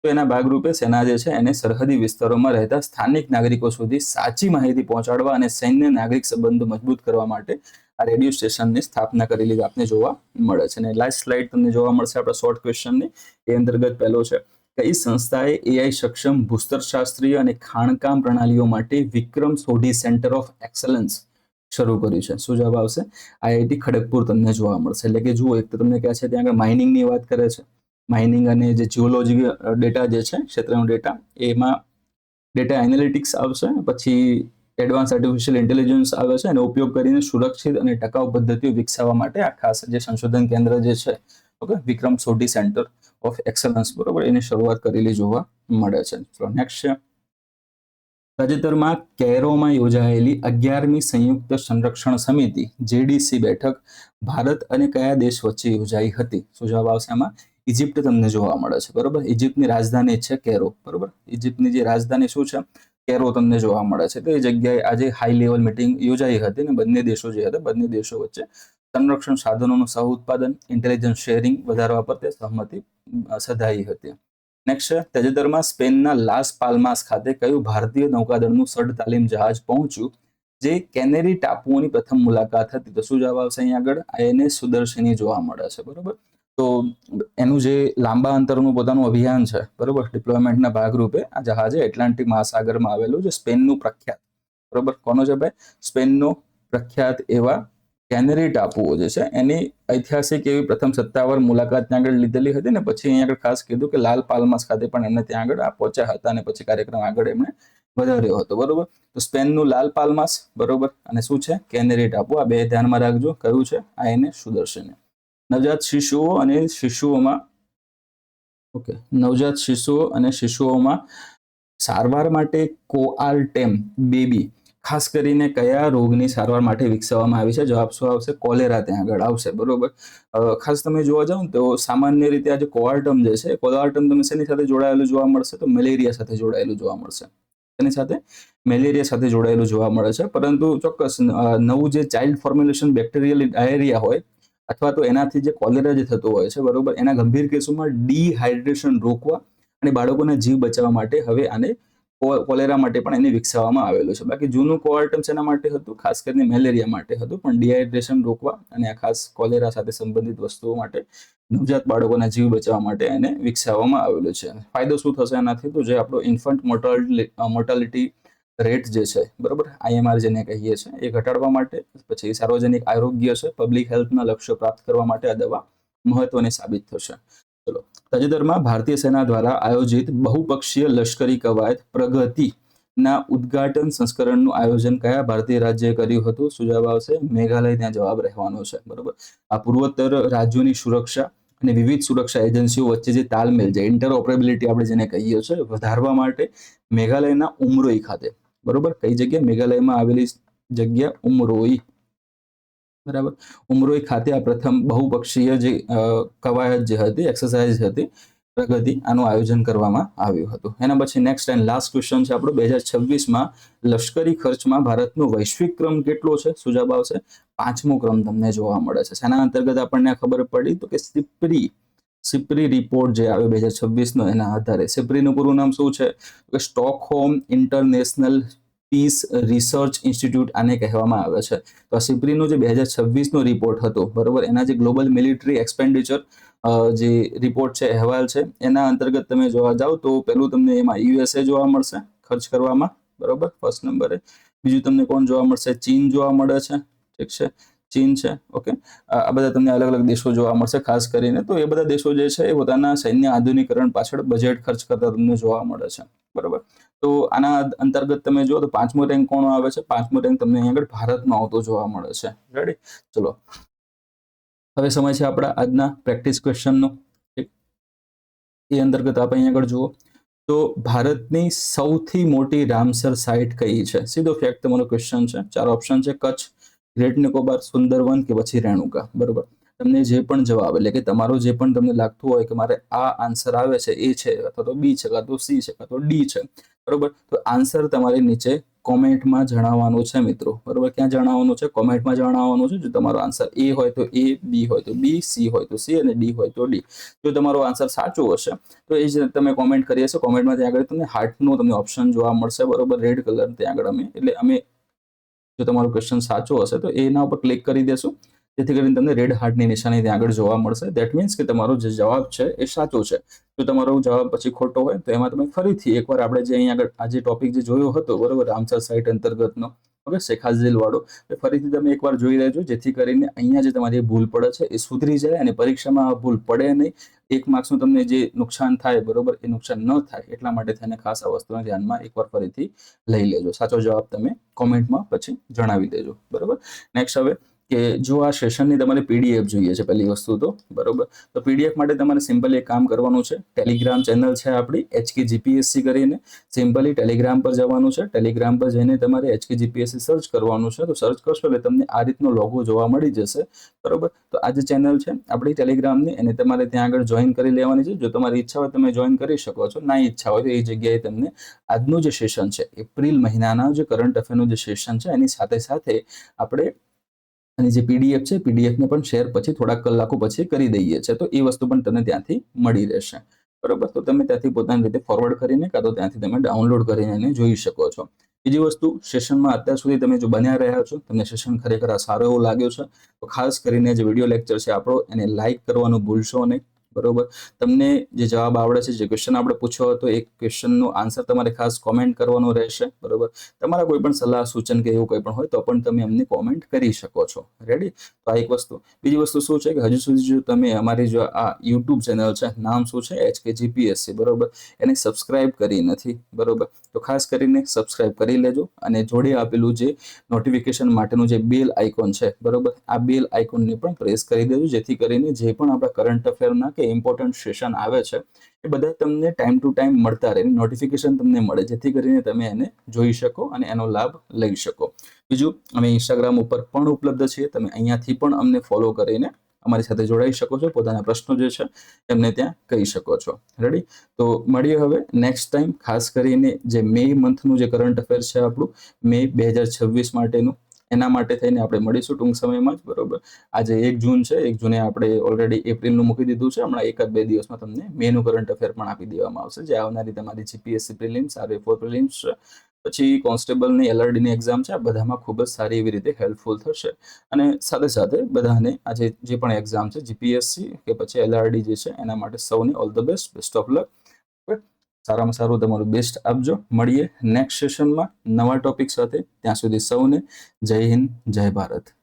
તો એના ભાગરૂપે સેના જે છે એને સરહદી વિસ્તારોમાં રહેતા સ્થાનિક નાગરિકો સુધી સાચી માહિતી પહોંચાડવા અને સૈન્ય નાગરિક સંબંધો મજબૂત કરવા માટે આ રેડિયો સ્ટેશનની સ્થાપના કરેલી આપને જોવા મળે છે. અને લાસ્ટ સ્લાઇડ તમને જોવા મળશે આપણા શોર્ટ ક્વેશ્ચનની. એ અંતર્ગત પહેલો છે, કઈ સંસ્થાએ એઆઈ સક્ષમ ભૂસ્તરશાસ્ત્રીય અને ખાણકામ પ્રણાલીઓ માટે વિક્રમ સોઢી સેન્ટર ઓફ એક્સલન્સ શરૂ કર્યું છે? શું જવાબ આવશે? આઈઆઈટી ખડગપુર તમને જોવા મળશે. એટલે કે જુઓ, એક તો તમને કહે છે ત્યાં આગળ માઇનિંગની વાત કરે છે, માઇનિંગ અને જે જીઓલોજી ડેટા જે છે ક્ષેત્રનો ડેટા, એમાં ડેટા એનાલિટિક્સ આવશે, પછી એડવાન્સ આર્ટિફિશિયલ ઇન્ટેલિજન્સ આવે છે અને ઉપયોગ કરીને સુરક્ષિત અને ટકાઉ પદ્ધતિઓ વિકસાવવા માટે આ ખાસ જે સંશોધન કેન્દ્ર જે છે okay Vikram Sodhi centre of excellence બરોબર એની શરૂઆત કરેલી જોવા મળે છે. ચલો નેક્સ્ટ છે, તાજેતરમાં કેરોમાં યોજાયેલી 11મી સંયુક્ત સંરક્ષણ સમિતિ જેડીસી બેઠક ભારત અને કયા દેશ વચ્ચે યોજાઈ હતી? શું જવાબ આવશે આમાં? ઇજિપ્ત તમને જોવા મળે છે બરોબર. ઇજિપ્તની રાજધાની છે કેરો બરોબર. ઇજિપ્તની જે રાજધાની શું છે? કેરો તમને જોવા મળે છે. તો એ જગ્યાએ આજે હાઈ લેવલ મીટિંગ યોજાઈ હતી અને બંને દેશો જે હતા બંને દેશો વચ્ચે સંરક્ષણ સાધનોનું સહ ઉત્પાદન, ઇન્ટેલિજન્સ શેરિંગ વધારવા પર તે સહમતિ સધાઈ હતી. નેક્સ્ટ છે, તાજેતરમાં સ્પેનના લાસ પાલ્માસ ખાતે કયું ભારતીય નૌકાદળનું સડ તાલીમ જહાજ પહોંચ્યું જે કેનેરી ટાપુઓની પ્રથમ મુલાકાત હતી? તો શું જવાબ આવશે અહીંયા આગળ? આઈએનએસ સુદર્શની જોવા મળે છે બરોબર. તો એનું જે લાંબા અંતરનું પોતાનું અભિયાન છે બરોબર ડિપ્લોયમેન્ટના ભાગરૂપે આ જહાજે એટલાન્ટિક મહાસાગરમાં આવેલું જે સ્પેનનું પ્રખ્યાત બરોબર કોનો છે ભાઈ? સ્પેનનો પ્રખ્યાત એવા કેનેરી ટાપુઓ જે છે એની ઐતિહાસિક એવી પ્રથમ સત્તાવાર મુલાકાત ત્યાં આગળ લીધેલી હતી ને પછી અહીંયા આગળ ખાસ કીધું કે લાલ પાલ્માસ ખાતે પણ એમને ત્યાં આગળ પહોંચ્યા હતા અને પછી કાર્યક્રમ આગળ એમણે વધાર્યો હતો બરોબર. તો સ્પેનનું લાલ પાલ્માસ બરોબર અને શું છે? કેનેરી ટાપુ. આ બે ધ્યાનમાં રાખજો. કયું છે? આઈએનએસ સુદર્શની. નવજાત શિશુઓ અને શિશુઓમાં ઓકે નવજાત શિશુઓ અને શિશુઓમાં સારવાર માટે કોઆર્ટેમ બેબી ખાસ કરીને કયા રોગની સારવાર માટે વિકસાવવામાં આવી છે? જવાબ શું આવશે? કોલેરા ત્યાં આગળ આવશે બરોબર. ખાસ તમે જોવા જાવ ને તો સામાન્ય રીતે આ જે કોઆર્ટમ જે છે કોઆર્ટમ તમને શેની સાથે જોડાયેલું જોવા મળશે? તો મેલેરિયા સાથે જોડાયેલું જોવા મળશે. એની સાથે મેલેરિયા સાથે જોડાયેલું જોવા મળે છે. પરંતુ ચોક્કસ નવું જે ચાઇલ્ડ ફોર્મ્યુલેશન બેક્ટેરિયલ ડાયરિયા હોય અથવા તો એનાથી જે કોલેરા જે થતો હોય છે બરોબર એના ગંભીર કેસોમાં ડિહાઇડ્રેશન રોકવા અને બાળકોના જીવ બચાવવા માટે હવે આને કોલેરા માટે પણ એને વિકસાવવામાં આવેલું છે. બાકી જૂનું કોઆર્ટમ એના માટે હતું ખાસ કરીને મેલેરિયા માટે હતું, પણ ડિહાઇડ્રેશન રોકવા અને આ ખાસ કોલેરા સાથે સંબંધિત વસ્તુઓ માટે નવજાત બાળકોના જીવ બચાવવા માટે એને વિકસાવવામાં આવેલું છે. ફાયદો શું થશે આનાથી? તો જે આપણો ઇન્ફન્ટ મોર્ટાલિટી રેટ જે છે બરોબર આઈએમઆર જેને કહીએ છીએ એ ઘટાડવા માટે, પછી સાર્વજનિક આરોગ્ય છે પબ્લિક હેલ્થના લક્ષ્યો પ્રાપ્ત કરવા માટે આ દવા મહત્વની સાબિત થશે. ચલો, તાજેતરમાં ભારતીય સેના દ્વારા આયોજિત બહુપક્ષીય લશ્કરી કવાયત પ્રગતિના ઉદ્ઘાટન સંસ્કરણનું આયોજન કયા ભારતીય રાજ્યએ કર્યું હતું? શું જવાબ આવશે? મેઘાલય ત્યાં જવાબ રહેવાનો છે બરોબર. આ પૂર્વોત્તર રાજ્યોની સુરક્ષા અને વિવિધ સુરક્ષા એજન્સીઓ વચ્ચે જે તાલમેલ છે ઇન્ટરઓપરેબિલિટી આપણે જેને કહીએ છીએ વધારવા માટે મેઘાલયના ઉમરોઈ ખાતે બરોબર કઈ જગ્યા? મેઘાલયમાં આવેલી જગ્યા ઉમરોઈ બરાબર. ઉમરોઈ ખાતે આ પ્રથમ બહુપક્ષીય જે કવાયત જે હતી એક્સરસાઇઝ હતી પ્રગતિ આનું આયોજન કરવામાં આવ્યું હતું. એના પછી નેક્સ્ટ એન્ડ લાસ્ટ ક્વેશ્ચન છે આપણો 2026માં લશ્કરી ખર્ચમાં ભારતનો વૈશ્વિક ક્રમ કેટલો છે? શું જવાબ આવશે? 5મો ક્રમ તમને જોવા મળે છે. શેના અંતર્ગત આપણને ખબર પડી? તો કે સિપ્રી રિપોર્ટ જે આવ્યો 2026નો એના આધારે. સિપ્રીનું પૂરું નામ શું છે? કે Stockholm International Peace Research Institute આને કહેવામાં આવે છે. તો આ સિપ્રીનો જે 2026નો રિપોર્ટ હતો બરોબર એના જે ગ્લોબલ મિલિટરી એક્સપેન્ડિચર જે રિપોર્ટ છે અહેવાલ છે એના અંતર્ગત તમે જોવા જાવ તો પહેલું તમને એમાં યુએસએ જોવા મળશે ખર્ચ કરવામાં બરોબર ફર્સ્ટ નંબરે. બીજું તમને કોણ જોવા મળશે? ચીન જોવા મળે છે. ઠીક છે, ચીન છે ઓકે. આ બધા તમને અલગ અલગ દેશો જોવા મળશે ખાસ કરીને. તો એ બધા દેશો જે છે એ પોતાના સૈન્ય આધુનિકરણ પાછળ બજેટ ખર્ચ કરતા તમને જોવા મળે છે બરોબર. તો આના અંતર્ગત તમે જુઓ તો 5મો રેન્ક કોણ આવે છે? 5મો રેન્ક તમને અહીં આગળ ભારતનો આવતો જોવા મળે છે. રેડી? ચલો, હવે સમય છે આપણા આજના પ્રેક્ટિસ ક્વેશ્ચનનો. એ અંતર્ગત આપણે અહીં આગળ જુઓ તો ભારતની સૌથી મોટી રામસર સાઇટ કઈ છે? સીધો ફેક્ટ તમારો ક્વેશ્ચન છે. 4 ઓપ્શન છે: કચ્છ, ગ્રેટ નિકોબાર, સુંદરવન કે પછી રેણુકા. બરોબર, તમને જે પણ જવાબ એટલે કે તમારો જે પણ તમને લાગતું હોય કે મારે આ આન્સર આવે છે એ છે, અથવા તો બી છે, અથવા તો સી છે, અથવા તો ડી છે, બરોબર, તો આન્સર તમારે નીચે કોમેન્ટમાં જણાવવાનું છે મિત્રો. બરોબર, ક્યાં જણાવવાનું છે? કોમેન્ટમાં જણાવવાનું છે. જો તમારો આન્સર એ હોય તો એ, બી હોય તો બી, સી હોય તો સી અને ડી હોય તો ડી. જો તમારો આન્સર સાચો હશે તો એ જ તમે કોમેન્ટ કરી હશે. કોમેન્ટમાં ત્યાં આગળ તમને હાર્ટનો તમને ઓપ્શન જોવા મળશે. બરોબર, રેડ કલર ત્યાં આગળ અમે જો તમારો ક્વેશ્ચન સાચો હશે તો એના ઉપર ક્લિક કરી દેશું, જેથી કરીને તમને રેડ હાર્ટની નિશાની ત્યાં આગળ જોવા મળશે. દેટ મીન્સ કે તમારો જે જવાબ છે એ સાચો છે. જો તમારો જવાબ પછી ખોટો હોય તો એમાં તમે ફરીથી એકવાર આપણે જે અહીં આગળ આજે ટોપિક જે જોયો હતો, બરોબર, રામસર સાઇટ અંતર્ગતનો, ઓકે, શેખાઝીલ વાળો, ફરીથી તમે એકવાર જોઈ લેજો, જેથી કરીને અહીંયા જે તમારી ભૂલ પડે છે એ સુધરી જાય અને પરીક્ષામાં આ ભૂલ પડે નહીં. 1 માર્ક્સનું તમને જે નુકસાન થાય, બરોબર, એ નુકસાન ન થાય એટલા માટે થઈને ખાસ આ વસ્તુને ધ્યાનમાં એકવાર ફરીથી લઈ લેજો. સાચો જવાબ તમે કોમેન્ટમાં પછી જણાવી દેજો. બરોબર, નેક્સ્ટ હવે કે જો આ સેશનની તમારે પીડીએફ જોઈએ છે, પહેલી વસ્તુ તો, બરોબર, તો પીડીએફ માટે તમારે સિમ્પલી એક કામ કરવાનું છે. ટેલિગ્રામ ચેનલ છે આપણી HK GPSC કરીને, સિમ્પલી ટેલિગ્રામ પર જવાનું છે. ટેલિગ્રામ પર જઈને તમારે HK GPSC સર્ચ કરવાનું છે. તો સર્ચ કરશો એટલે તમને આ રીતનો લોગો જોવા મળી જશે. બરોબર, તો આ જે ચેનલ છે આપણી ટેલિગ્રામની, એને તમારે ત્યાં આગળ જોઈન કરી લેવાની છે. જો તમારી ઈચ્છા હોય તમે જોઈન કરી શકો છો, ના ઈચ્છા હોય તો એ જગ્યાએ તમને આજનું જે સેશન છે, એપ્રિલ મહિનાના જે કરંટ અફેરનું જે સેશન છે એની સાથે સાથે આપણે અને જે પીડીએફ છે, પીડીએફને પણ શેર પછી થોડાક કલાકો પછી કરી દઈએ છીએ. તો એ વસ્તુ પણ તમને ત્યાંથી મળી રહેશે. બરોબર, તો તમે ત્યાંથી પોતાની રીતે ફોરવર્ડ કરીને કાં તો ત્યાંથી તમે ડાઉનલોડ કરીને એને જોઈ શકો છો. બીજી વસ્તુ, સેશનમાં અત્યાર સુધી તમે જો બન્યા રહ્યા છો, તમને સેશન ખરેખર સારો એવો લાગ્યો છે, તો ખાસ કરીને જે વિડીયો લેક્ચર છે આપણો એને લાઇક કરવાનું ભૂલશો નહીં. બરોબર, તમને જે જવાબ આવડે છે, જે ક્વેશ્ચન આપણે પૂછ્યો હતો, એ ક્વેશ્ચનનો આન્સર તમારે ખાસ કોમેન્ટ કરવાનો રહેશે. બરોબર, તમારા કોઈ પણ સલાહ સૂચન કે એવું કંઈ પણ હોય તો પણ તમે અમને કોમેન્ટ કરી શકો છો. રેડી? તો આ એક વસ્તુ. બીજી વસ્તુ શું છે કે હજુ સુધી જો તમે અમારી જો આ યુટ્યુબ ચેનલ છે, નામ શું છે, HK GPSC, બરોબર, એને સબસ્ક્રાઇબ કરી નથી, બરોબર, તો ખાસ કરીને સબસ્ક્રાઇબ કરી લેજો અને જોડે આપેલું જે નોટિફિકેશન માટેનું જે બેલ આઇકોન છે, બરોબર, આ બેલ આઇકોનને પણ પ્રેસ કરી દેજો, જેથી કરીને જે પણ આપણા કરંટ અફેરના કે ઇમ્પોર્ટન્ટ સેશન આવે છે એ બધા તમને ટાઈમ ટુ ટાઈમ મળતા રહે, નોટિફિકેશન તમને મળે, જેથી કરીને તમે એને જોઈ શકો અને એનો લાભ લઈ શકો. બીજું, અમે ઇન્સ્ટાગ્રામ ઉપર પણ ઉપલબ્ધ છીએ. તમે અહીંયાથી પણ અમને ફોલો કરીને અમારી સાથે જોડાઈ શકો છો. પોતાના પ્રશ્નો જે છે એમને ત્યાં કહી શકો છો. રેડી? તો મળીએ હવે નેક્સ્ટ ટાઈમ. ખાસ કરીને જે મે મંથનું જે કરંટ અફેર છે આપણું, મે 2026 માટેનું, એના માટે થઈને આપણે મળીશું ટૂંક સમયમાં જ. બરોબર, આજે 1 જૂન છે, 1 જૂને આપણે ઓલરેડી એપ્રિલનું મૂકી દીધું છે. હમણાં 1-2 દિવસમાં તમને મેનું કરંટ અફેર પણ આપી દેવામાં આવશે, જે આવનારી તમારી જીપીએસસી પ્રિલિમ્સ, RA4 પ્રિલિમ્સ છે, પછી કોન્સ્ટેબલની LRDની એક્ઝામ છે, આ બધામાં ખૂબ જ સારી એવી રીતે હેલ્પફુલ થશે. અને સાથે સાથે બધાને આજે જે પણ એક્ઝામ છે, જીપીએસસી કે પછી LRD જે છે, એના માટે સૌને all the best, best of luck. સારામાં સારું તમારું બેસ્ટ આપજો. મળીએ નેક્સ્ટ સેશનમાં નવા ટોપિક સાથે. ત્યાં સુધી સૌને જય હિન્દ, જય ભારત.